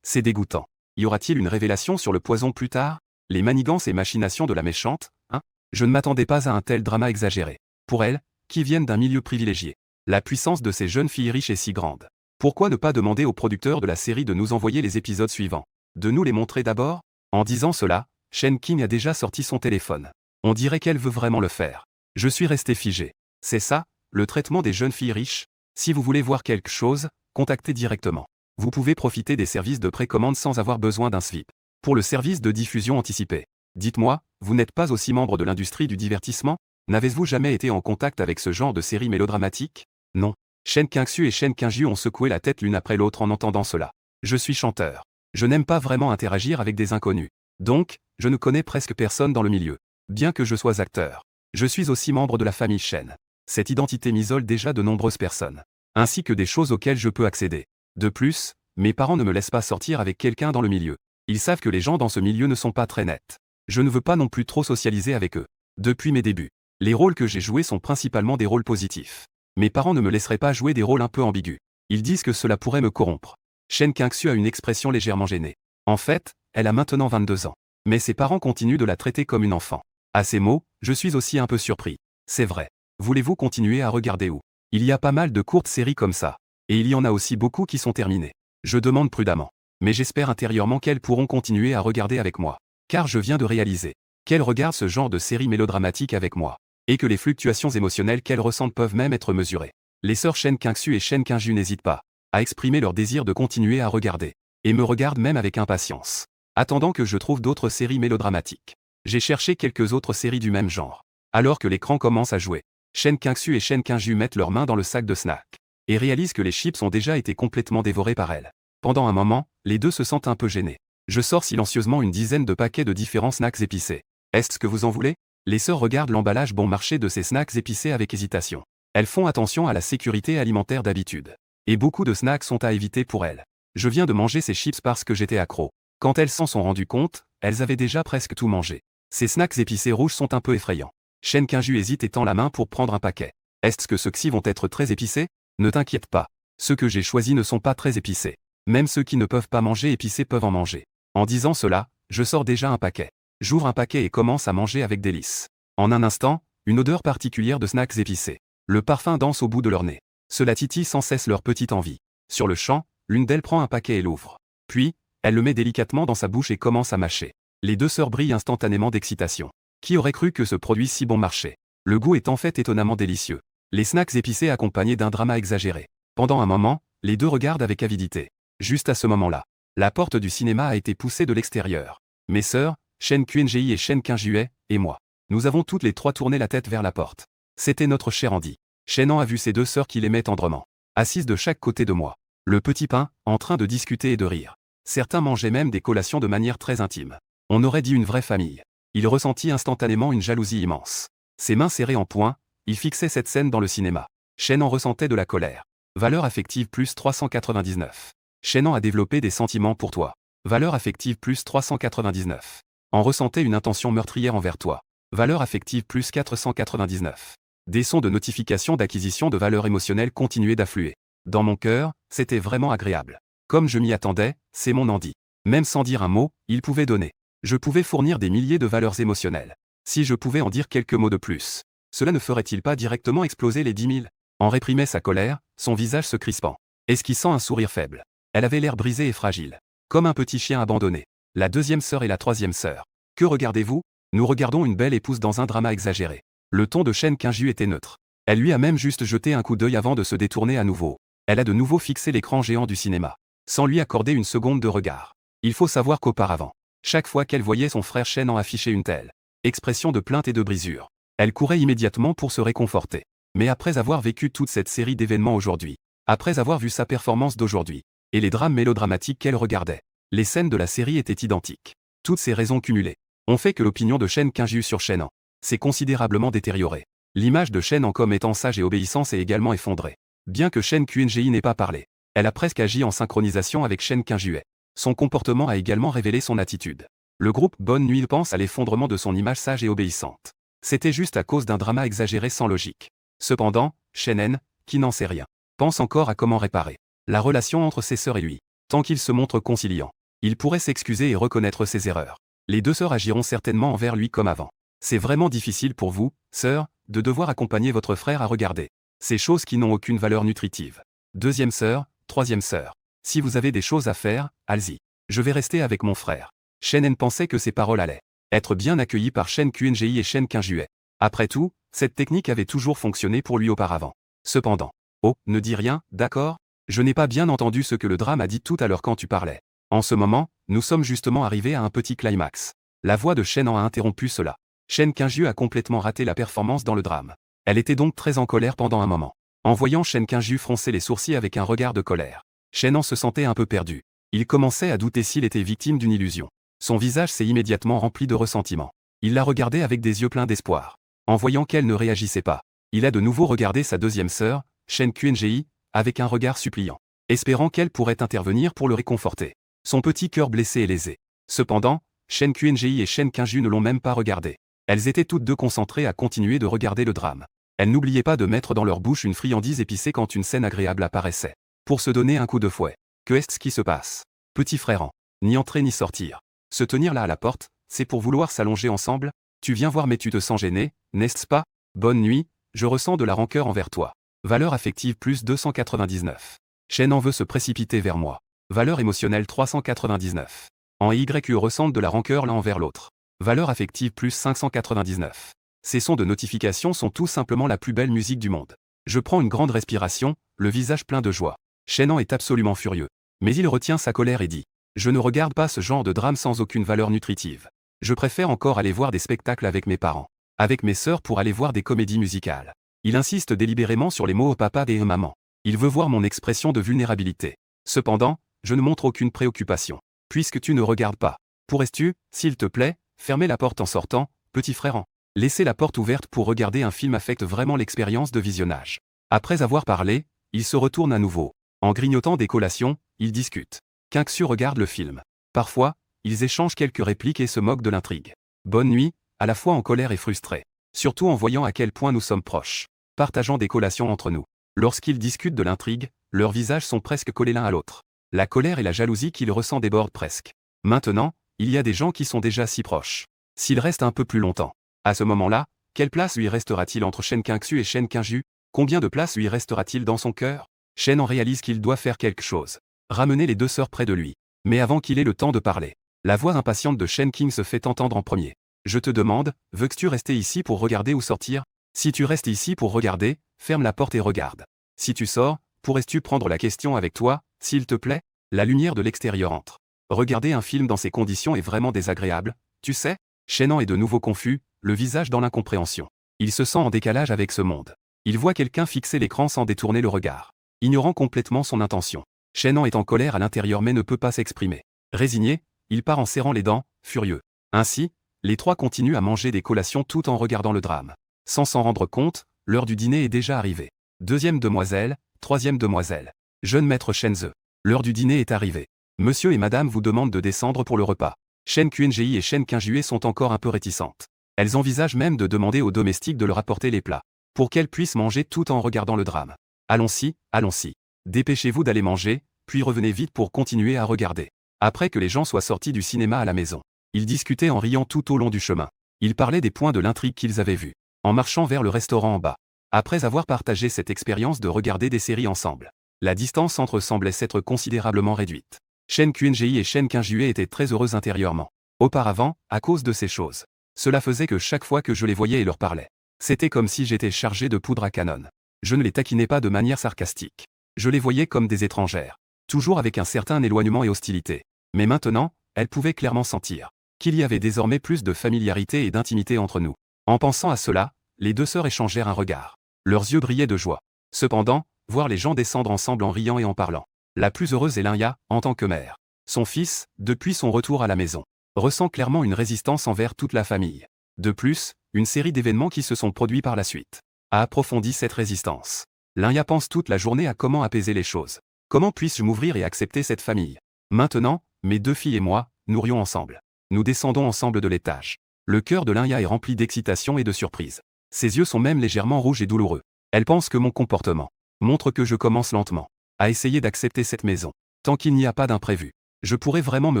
C'est dégoûtant. Y aura-t-il une révélation sur le poison plus tard? Les manigances et machinations de la méchante, hein? Je ne m'attendais pas à un tel drama exagéré. Pour elles, qui viennent d'un milieu privilégié. La puissance de ces jeunes filles riches est si grande. Pourquoi ne pas demander aux producteurs de la série de nous envoyer les épisodes suivants? De nous les montrer d'abord? En disant cela, Shen King a déjà sorti son téléphone. On dirait qu'elle veut vraiment le faire. Je suis resté figé. C'est ça, le traitement des jeunes filles riches? Si vous voulez voir quelque chose, contactez directement. Vous pouvez profiter des services de précommande sans avoir besoin d'un SVIP. Pour le service de diffusion anticipée. Dites-moi, vous n'êtes pas aussi membre de l'industrie du divertissement? N'avez-vous jamais été en contact avec ce genre de série mélodramatique? Non. Shen Qingxu et Shen Qingju ont secoué la tête l'une après l'autre en entendant cela. Je suis chanteur. Je n'aime pas vraiment interagir avec des inconnus. Donc, je ne connais presque personne dans le milieu. Bien que je sois acteur. Je suis aussi membre de la famille Shen. Cette identité m'isole déjà de nombreuses personnes. Ainsi que des choses auxquelles je peux accéder. De plus, mes parents ne me laissent pas sortir avec quelqu'un dans le milieu. Ils savent que les gens dans ce milieu ne sont pas très nets. Je ne veux pas non plus trop socialiser avec eux. Depuis mes débuts, les rôles que j'ai joués sont principalement des rôles positifs. Mes parents ne me laisseraient pas jouer des rôles un peu ambigus. Ils disent que cela pourrait me corrompre. Shen Qingxu a une expression légèrement gênée. En fait, elle a maintenant 22 ans. Mais ses parents continuent de la traiter comme une enfant. À ces mots, je suis aussi un peu surpris. C'est vrai. Voulez-vous continuer à regarder où? Il y a pas mal de courtes séries comme ça. Et il y en a aussi beaucoup qui sont terminées. Je demande prudemment. Mais j'espère intérieurement qu'elles pourront continuer à regarder avec moi. Car je viens de réaliser qu'elles regardent ce genre de série mélodramatique avec moi. Et que les fluctuations émotionnelles qu'elles ressentent peuvent même être mesurées. Les sœurs Shen Qingxu et Shen Qingju n'hésitent pas à exprimer leur désir de continuer à regarder. Et me regardent même avec impatience. Attendant que je trouve d'autres séries mélodramatiques. J'ai cherché quelques autres séries du même genre. Alors que l'écran commence à jouer, Shen Qingxu et Shen Qingju mettent leurs mains dans le sac de snacks. Et réalisent que les chips ont déjà été complètement dévorés par elles. Pendant un moment, les deux se sentent un peu gênés. Je sors silencieusement une dizaine de paquets de différents snacks épicés. Est-ce que vous en voulez? Les sœurs regardent l'emballage bon marché de ces snacks épicés avec hésitation. Elles font attention à la sécurité alimentaire d'habitude. Et beaucoup de snacks sont à éviter pour elles. Je viens de manger ces chips parce que j'étais accro. Quand elles s'en sont rendues compte, elles avaient déjà presque tout mangé. Ces snacks épicés rouges sont un peu effrayants. Shen Qingju hésite et tend la main pour prendre un paquet. Est-ce que ceux-ci vont être très épicés? Ne t'inquiète pas. Ceux que j'ai choisis ne sont pas très épicés. Même ceux qui ne peuvent pas manger épicés peuvent en manger. En disant cela, je sors déjà un paquet. J'ouvre un paquet et commence à manger avec délice. En un instant, une odeur particulière de snacks épicés. Le parfum danse au bout de leur nez. Cela titille sans cesse leur petite envie. Sur le champ, l'une d'elles prend un paquet et l'ouvre. Puis, elle le met délicatement dans sa bouche et commence à mâcher. Les deux sœurs brillent instantanément d'excitation. Qui aurait cru que ce produit si bon marchait? Le goût est en fait étonnamment délicieux. Les snacks épicés accompagnés d'un drama exagéré. Pendant un moment, les deux regardent avec avidité. Juste à ce moment-là, la porte du cinéma a été poussée de l'extérieur. Mes sœurs, Shen Qinji et Shen Qinjue, et moi. Nous avons toutes les trois tourné la tête vers la porte. C'était notre cher Andy. Shenan a vu ses deux sœurs qui l'aimaient tendrement, assises de chaque côté de moi. Le petit pain, en train de discuter et de rire. Certains mangeaient même des collations de manière très intime. On aurait dit une vraie famille. Il ressentit instantanément une jalousie immense. Ses mains serrées en poing, il fixait cette scène dans le cinéma. Shenan ressentait de la colère. Valeur affective plus 399. Shenan a développé des sentiments pour toi. Valeur affective plus 399. En ressentait une intention meurtrière envers toi. Valeur affective plus 499. Des sons de notification d'acquisition de valeur émotionnelle continuaient d'affluer. Dans mon cœur, c'était vraiment agréable. Comme je m'y attendais, c'est mon Andy. Même sans dire un mot, il pouvait donner. Je pouvais fournir des milliers de valeurs émotionnelles. Si je pouvais en dire quelques mots de plus, cela ne ferait-il pas directement exploser les 10 000? En réprimait sa colère, son visage se crispant, esquissant un sourire faible. Elle avait l'air brisée et fragile, comme un petit chien abandonné. La deuxième sœur et la troisième sœur. Que regardez-vous? Nous regardons une belle épouse dans un drama exagéré. Le ton de Shen Qinju était neutre. Elle lui a même juste jeté un coup d'œil avant de se détourner à nouveau. Elle a de nouveau fixé l'écran géant du cinéma, sans lui accorder une seconde de regard. Il faut savoir qu'auparavant, chaque fois qu'elle voyait son frère Shen en afficher une telle expression de plainte et de brisure, elle courait immédiatement pour se réconforter. Mais après avoir vécu toute cette série d'événements aujourd'hui, après avoir vu sa performance d'aujourd'hui, et les drames mélodramatiques qu'elle regardait, les scènes de la série étaient identiques. Toutes ces raisons cumulées ont fait que l'opinion de Shen Qinju sur Shenan s'est considérablement détériorée. L'image de Shenan comme étant sage et obéissant s'est également effondrée. Bien que Shen Qinji n'ait pas parlé, elle a presque agi en synchronisation avec Shen Qinjue. Son comportement a également révélé son attitude. Le groupe Bonne Nuit pense à l'effondrement de son image sage et obéissante. C'était juste à cause d'un drama exagéré sans logique. Cependant, Shenen, qui n'en sait rien, pense encore à comment réparer la relation entre ses sœurs et lui. Tant qu'il se montre conciliant, il pourrait s'excuser et reconnaître ses erreurs. Les deux sœurs agiront certainement envers lui comme avant. C'est vraiment difficile pour vous, sœur, de devoir accompagner votre frère à regarder ces choses qui n'ont aucune valeur nutritive. Deuxième sœur, troisième sœur. Si vous avez des choses à faire, allez-y. Je vais rester avec mon frère. Shenen pensait que ces paroles allaient être bien accueillies par Shen Qinji et Shen Qinjue. Après tout, cette technique avait toujours fonctionné pour lui auparavant. Cependant, oh, ne dis rien, d'accord? Je n'ai pas bien entendu ce que le drame a dit tout à l'heure quand tu parlais. En ce moment, nous sommes justement arrivés à un petit climax. La voix de Shenan a interrompu cela. Shen Qinjue a complètement raté la performance dans le drame. Elle était donc très en colère pendant un moment. En voyant Shen Qinjue froncer les sourcils avec un regard de colère, Shenan se sentait un peu perdu. Il commençait à douter s'il était victime d'une illusion. Son visage s'est immédiatement rempli de ressentiment. Il la regardait avec des yeux pleins d'espoir. En voyant qu'elle ne réagissait pas, il a de nouveau regardé sa deuxième sœur, Shen Qinji, avec un regard suppliant, espérant qu'elle pourrait intervenir pour le réconforter. Son petit cœur blessé et lésé. Cependant, Shen Qinji et Shen Qinju ne l'ont même pas regardé. Elles étaient toutes deux concentrées à continuer de regarder le drame. Elles n'oubliaient pas de mettre dans leur bouche une friandise épicée quand une scène agréable apparaissait, pour se donner un coup de fouet. Que est-ce qui se passe? Petit frère, ni entrer ni sortir. Se tenir là à la porte, c'est pour vouloir s'allonger ensemble? Tu viens voir mais tu te sens gêné, n'est-ce pas? Bonne nuit, je ressens de la rancœur envers toi. Valeur affective plus 299. Shenan veut se précipiter vers moi. Valeur émotionnelle 399. En YQ ressentent de la rancœur l'un envers l'autre. Valeur affective plus 599. Ces sons de notification sont tout simplement la plus belle musique du monde. Je prends une grande respiration, le visage plein de joie. Shenan est absolument furieux. Mais il retient sa colère et dit: je ne regarde pas ce genre de drame sans aucune valeur nutritive. Je préfère encore aller voir des spectacles avec mes parents, avec mes sœurs pour aller voir des comédies musicales. Il insiste délibérément sur les mots au papa et maman. Il veut voir mon expression de vulnérabilité. Cependant, je ne montre aucune préoccupation. Puisque tu ne regardes pas, pourrais-tu, s'il te plaît, fermer la porte en sortant, petit frère? Laisser la porte ouverte pour regarder un film affecte vraiment l'expérience de visionnage. Après avoir parlé, il se retourne à nouveau. En grignotant des collations, ils discutent. Qinxu regarde le film. Parfois, ils échangent quelques répliques et se moquent de l'intrigue. Bonne nuit, à la fois en colère et frustré. Surtout en voyant à quel point nous sommes proches. Partageant des collations entre nous. Lorsqu'ils discutent de l'intrigue, leurs visages sont presque collés l'un à l'autre. La colère et la jalousie qu'il ressent débordent presque. Maintenant, il y a des gens qui sont déjà si proches. S'il reste un peu plus longtemps. À ce moment-là, quelle place lui restera-t-il entre Shen Qinxu et Shen Qinju? Combien de place lui restera-t-il dans son cœur? Shen en réalise qu'il doit faire quelque chose. Ramener les deux sœurs près de lui. Mais avant qu'il ait le temps de parler, la voix impatiente de Shen Qing se fait entendre en premier. Je te demande, veux-tu rester ici pour regarder ou sortir? Si tu restes ici pour regarder, ferme la porte et regarde. Si tu sors, pourrais-tu prendre la question avec toi, s'il te plaît? La lumière de l'extérieur entre. Regarder un film dans ces conditions est vraiment désagréable, tu sais? Shannon est de nouveau confus, le visage dans l'incompréhension. Il se sent en décalage avec ce monde. Il voit quelqu'un fixer l'écran sans détourner le regard, ignorant complètement son intention. Shannon est en colère à l'intérieur mais ne peut pas s'exprimer. Résigné, il part en serrant les dents, furieux. Ainsi, les trois continuent à manger des collations tout en regardant le drame. Sans s'en rendre compte, l'heure du dîner est déjà arrivée. Deuxième demoiselle, troisième demoiselle. Jeune maître Shenze. L'heure du dîner est arrivée. Monsieur et madame vous demandent de descendre pour le repas. Shen Qunji et Shen Qinjue sont encore un peu réticentes. Elles envisagent même de demander aux domestiques de leur apporter les plats, pour qu'elles puissent manger tout en regardant le drame. Allons-y, allons-y. Dépêchez-vous d'aller manger, puis revenez vite pour continuer à regarder. Après que les gens soient sortis du cinéma à la maison, ils discutaient en riant tout au long du chemin. Ils parlaient des points de l'intrigue qu'ils avaient vus, en marchant vers le restaurant en bas. Après avoir partagé cette expérience de regarder des séries ensemble, la distance entre eux semblait s'être considérablement réduite. Shen Qunji et Shen Qinjue étaient très heureux intérieurement. Auparavant, à cause de ces choses, cela faisait que chaque fois que je les voyais et leur parlais, c'était comme si j'étais chargé de poudre à canon. Je ne les taquinais pas de manière sarcastique. Je les voyais comme des étrangères, toujours avec un certain éloignement et hostilité. Mais maintenant, elles pouvaient clairement sentir qu'il y avait désormais plus de familiarité et d'intimité entre nous. En pensant à cela, les deux sœurs échangèrent un regard. Leurs yeux brillaient de joie. Cependant, voir les gens descendre ensemble en riant et en parlant. La plus heureuse est Linya, en tant que mère. Son fils, depuis son retour à la maison, ressent clairement une résistance envers toute la famille. De plus, une série d'événements qui se sont produits par la suite a approfondi cette résistance. Linya pense toute la journée à comment apaiser les choses. Comment puis-je m'ouvrir et accepter cette famille? Maintenant, mes deux filles et moi, nous rions ensemble. Nous descendons ensemble de l'étage. Le cœur de Linya est rempli d'excitation et de surprise. Ses yeux sont même légèrement rouges et douloureux. Elle pense que mon comportement montre que je commence lentement à essayer d'accepter cette maison. Tant qu'il n'y a pas d'imprévu, je pourrais vraiment me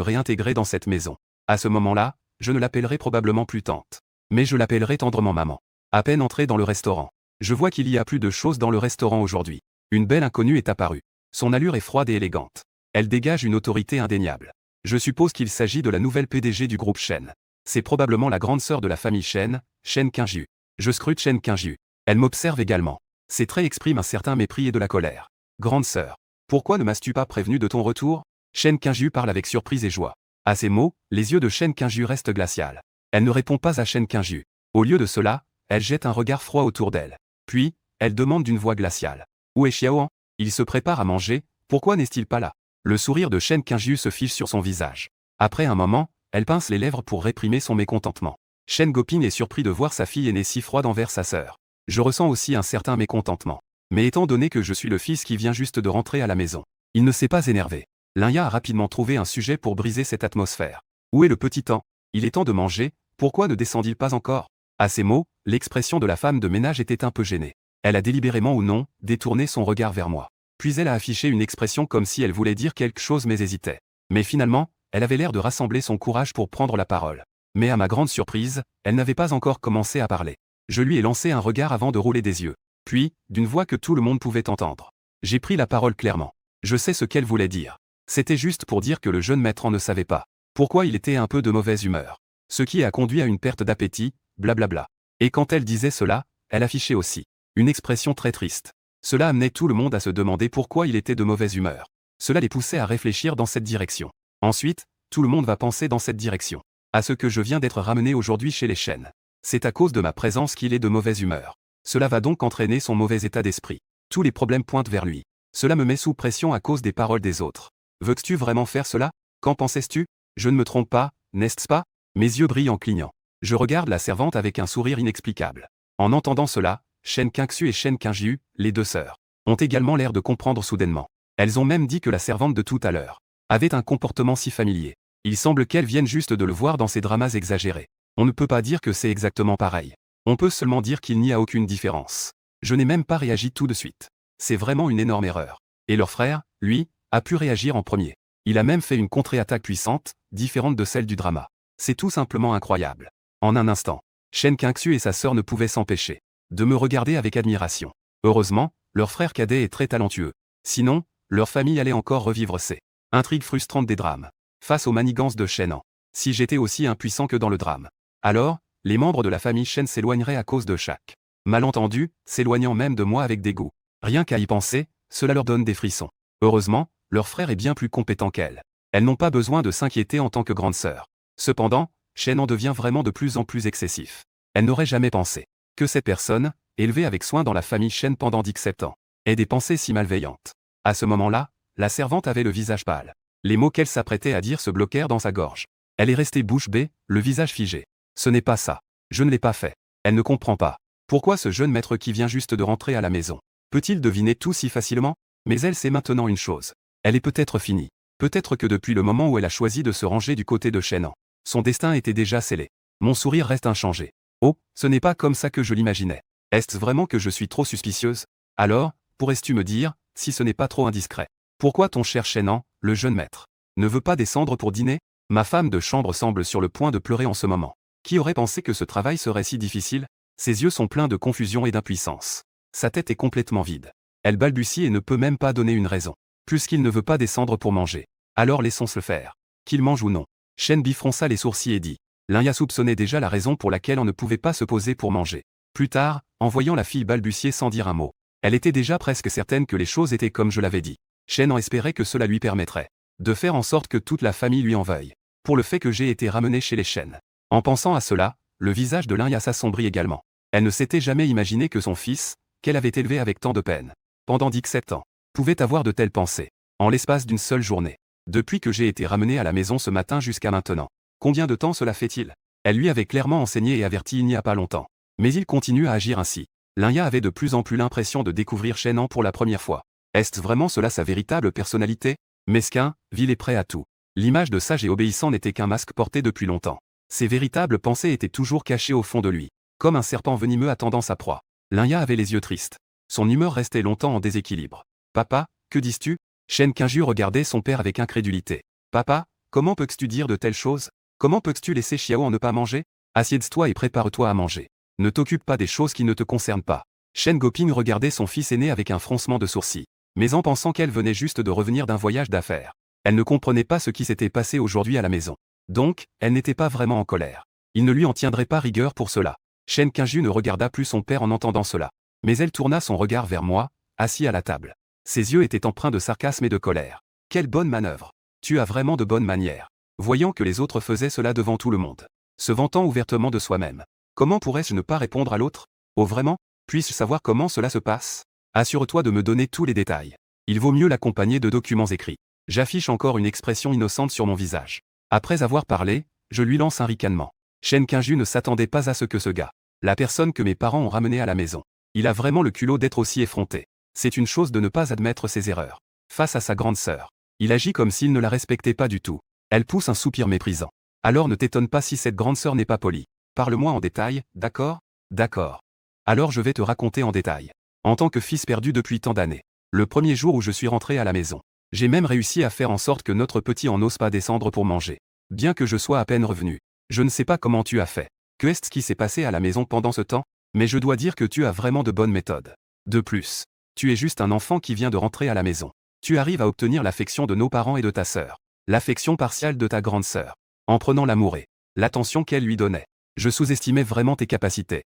réintégrer dans cette maison. À ce moment-là, je ne l'appellerai probablement plus tante, mais je l'appellerai tendrement maman. À peine entré dans le restaurant, je vois qu'il y a plus de choses dans le restaurant aujourd'hui. Une belle inconnue est apparue. Son allure est froide et élégante. Elle dégage une autorité indéniable. Je suppose qu'il s'agit de la nouvelle PDG du groupe Shen. C'est probablement la grande sœur de la famille Shen, Shen Qinjue. Je scrute Shen Qinjue. Elle m'observe également. Ses traits expriment un certain mépris et de la colère. Grande sœur, pourquoi ne m'as-tu pas prévenu de ton retour? Shen Qinjue parle avec surprise et joie. À ces mots, les yeux de Shen Qinjue restent glaciales. Elle ne répond pas à Shen Qinjue. Au lieu de cela, elle jette un regard froid autour d'elle. Puis, elle demande d'une voix glaciale. Où est Xiaoan? Il se prépare à manger, pourquoi n'est-il pas là? Le sourire de Shen Qinjue se fiche sur son visage. Après un moment, elle pince les lèvres pour réprimer son mécontentement. Shen Goping est surpris de voir sa fille aînée si froide envers sa sœur. Je ressens aussi un certain mécontentement. Mais étant donné que je suis le fils qui vient juste de rentrer à la maison, il ne s'est pas énervé. Linya a rapidement trouvé un sujet pour briser cette atmosphère. Où est le petit temps? Il est temps de manger, pourquoi ne descend-il pas encore? À ces mots, l'expression de la femme de ménage était un peu gênée. Elle a délibérément ou non détourné son regard vers moi. Puis elle a affiché une expression comme si elle voulait dire quelque chose mais hésitait. Mais finalement, elle avait l'air de rassembler son courage pour prendre la parole. Mais à ma grande surprise, elle n'avait pas encore commencé à parler. Je lui ai lancé un regard avant de rouler des yeux. Puis, d'une voix que tout le monde pouvait entendre, j'ai pris la parole clairement. Je sais ce qu'elle voulait dire. C'était juste pour dire que le jeune maître en ne savait pas pourquoi il était un peu de mauvaise humeur. Ce qui a conduit à une perte d'appétit, blablabla. Et quand elle disait cela, elle affichait aussi une expression très triste. Cela amenait tout le monde à se demander pourquoi il était de mauvaise humeur. Cela les poussait à réfléchir dans cette direction. Ensuite, tout le monde va penser dans cette direction. À ce que je viens d'être ramené aujourd'hui chez les Shen. C'est à cause de ma présence qu'il est de mauvaise humeur. Cela va donc entraîner son mauvais état d'esprit. Tous les problèmes pointent vers lui. Cela me met sous pression à cause des paroles des autres. Veux-tu vraiment faire cela? Qu'en pensais-tu? Je ne me trompe pas, n'est-ce pas? Mes yeux brillent en clignant. Je regarde la servante avec un sourire inexplicable. En entendant cela, Shen Qingxu et Shen Qinjue, les deux sœurs, ont également l'air de comprendre soudainement. Elles ont même dit que la servante de tout à l'heure avait un comportement si familier. Il semble qu'elles viennent juste de le voir dans ces dramas exagérés. On ne peut pas dire que c'est exactement pareil. On peut seulement dire qu'il n'y a aucune différence. Je n'ai même pas réagi tout de suite. C'est vraiment une énorme erreur. Et leur frère, lui, a pu réagir en premier. Il a même fait une contre-attaque puissante, différente de celle du drama. C'est tout simplement incroyable. En un instant, Shen Qingxu et sa sœur ne pouvaient s'empêcher de me regarder avec admiration. Heureusement, leur frère cadet est très talentueux. Sinon, leur famille allait encore revivre ces intrigues frustrantes des drames. Face aux manigances de Shen Han. Si j'étais aussi impuissant que dans le drame, Alors, les membres de la famille Chen s'éloigneraient à cause de chaque malentendu, s'éloignant même de moi avec dégoût. Rien qu'à y penser, cela leur donne des frissons. Heureusement, leur frère est bien plus compétent qu'elle. Elles n'ont pas besoin de s'inquiéter en tant que grande sœur. Cependant, Chen en devient vraiment de plus en plus excessif. Elle n'aurait jamais pensé que cette personne, élevée avec soin dans la famille Chen pendant 17 ans, ait des pensées si malveillantes. À ce moment-là, la servante avait le visage pâle. Les mots qu'elle s'apprêtait à dire se bloquèrent dans sa gorge. Elle est restée bouche bée, le visage figé. Ce n'est pas ça. Je ne l'ai pas fait. Elle ne comprend pas. Pourquoi ce jeune maître qui vient juste de rentrer à la maison peut-il deviner tout si facilement? Mais elle sait maintenant une chose. Elle est peut-être finie. Peut-être que depuis le moment où elle a choisi de se ranger du côté de Shen, son destin était déjà scellé. Mon sourire reste inchangé. Oh, ce n'est pas comme ça que je l'imaginais. Est-ce vraiment que je suis trop suspicieuse? Alors, pourrais-tu me dire, si ce n'est pas trop indiscret, pourquoi ton cher Shen, le jeune maître, ne veut pas descendre pour dîner? Ma femme de chambre semble sur le point de pleurer en ce moment. Qui aurait pensé que ce travail serait si difficile? Ses yeux sont pleins de confusion et d'impuissance. Sa tête est complètement vide. Elle balbutie et ne peut même pas donner une raison. Puisqu'il ne veut pas descendre pour manger, alors laissons-le faire. Qu'il mange ou non. Shen Bi fronça les sourcils et dit. Linya soupçonnait déjà la raison pour laquelle on ne pouvait pas se poser pour manger. Plus tard, en voyant la fille balbutier sans dire un mot, elle était déjà presque certaine que les choses étaient comme je l'avais dit. Shen en espérait que cela lui permettrait de faire en sorte que toute la famille lui en veuille. Pour le fait que j'ai été ramené chez les Shen. En pensant à cela, le visage de Linya s'assombrit également. Elle ne s'était jamais imaginé que son fils, qu'elle avait élevé avec tant de peine, pendant 17 ans, pouvait avoir de telles pensées, en l'espace d'une seule journée. Depuis que j'ai été ramené à la maison ce matin jusqu'à maintenant. Combien de temps cela fait-il? Elle lui avait clairement enseigné et averti il n'y a pas longtemps. Mais il continue à agir ainsi. Linya avait de plus en plus l'impression de découvrir Shen pour la première fois. Est-ce vraiment cela sa véritable personnalité? Mesquin, vil et prêt à tout. L'image de sage et obéissant n'était qu'un masque porté depuis longtemps. Ses véritables pensées étaient toujours cachées au fond de lui. Comme un serpent venimeux attendant sa proie. Linya avait les yeux tristes. Son humeur restait longtemps en déséquilibre. Papa, que dis-tu? Shen Qingju regardait son père avec incrédulité. Papa, comment peux-tu dire de telles choses? Comment peux-tu laisser Xiao en ne pas manger? Assieds-toi et prépare-toi à manger. Ne t'occupe pas des choses qui ne te concernent pas. Shen Goping regardait son fils aîné avec un froncement de sourcils. Mais en pensant qu'elle venait juste de revenir d'un voyage d'affaires. Elle ne comprenait pas ce qui s'était passé aujourd'hui à la maison. Donc, elle n'était pas vraiment en colère. Il ne lui en tiendrait pas rigueur pour cela. Shen Qingju ne regarda plus son père en entendant cela. Mais elle tourna son regard vers moi, assis à la table. Ses yeux étaient empreints de sarcasme et de colère. Quelle bonne manœuvre. Tu as vraiment de bonnes manières. Voyant que les autres faisaient cela devant tout le monde. Se vantant ouvertement de soi-même. Comment pourrais-je ne pas répondre à l'autre? Oh vraiment? Puis-je savoir comment cela se passe? Assure-toi de me donner tous les détails. Il vaut mieux l'accompagner de documents écrits. J'affiche encore une expression innocente sur mon visage. Après avoir parlé, je lui lance un ricanement. Shen Qingju ne s'attendait pas à ce que ce gars, la personne que mes parents ont ramené à la maison, il a vraiment le culot d'être aussi effronté. C'est une chose de ne pas admettre ses erreurs. Face à sa grande sœur, il agit comme s'il ne la respectait pas du tout. Elle pousse un soupir méprisant. Alors ne t'étonne pas si cette grande sœur n'est pas polie. Parle-moi en détail, d'accord? D'accord. Alors je vais te raconter en détail. En tant que fils perdu depuis tant d'années, le premier jour où je suis rentré à la maison, j'ai même réussi à faire en sorte que notre petit en n'ose pas descendre pour manger. Bien que je sois à peine revenu. Je ne sais pas comment tu as fait. Que est-ce qui s'est passé à la maison pendant ce temps? Mais je dois dire que tu as vraiment de bonnes méthodes. De plus, tu es juste un enfant qui vient de rentrer à la maison. Tu arrives à obtenir l'affection de nos parents et de ta sœur. L'affection partiale de ta grande sœur. En prenant l'amour et l'attention qu'elle lui donnait. Je sous-estimais vraiment tes capacités.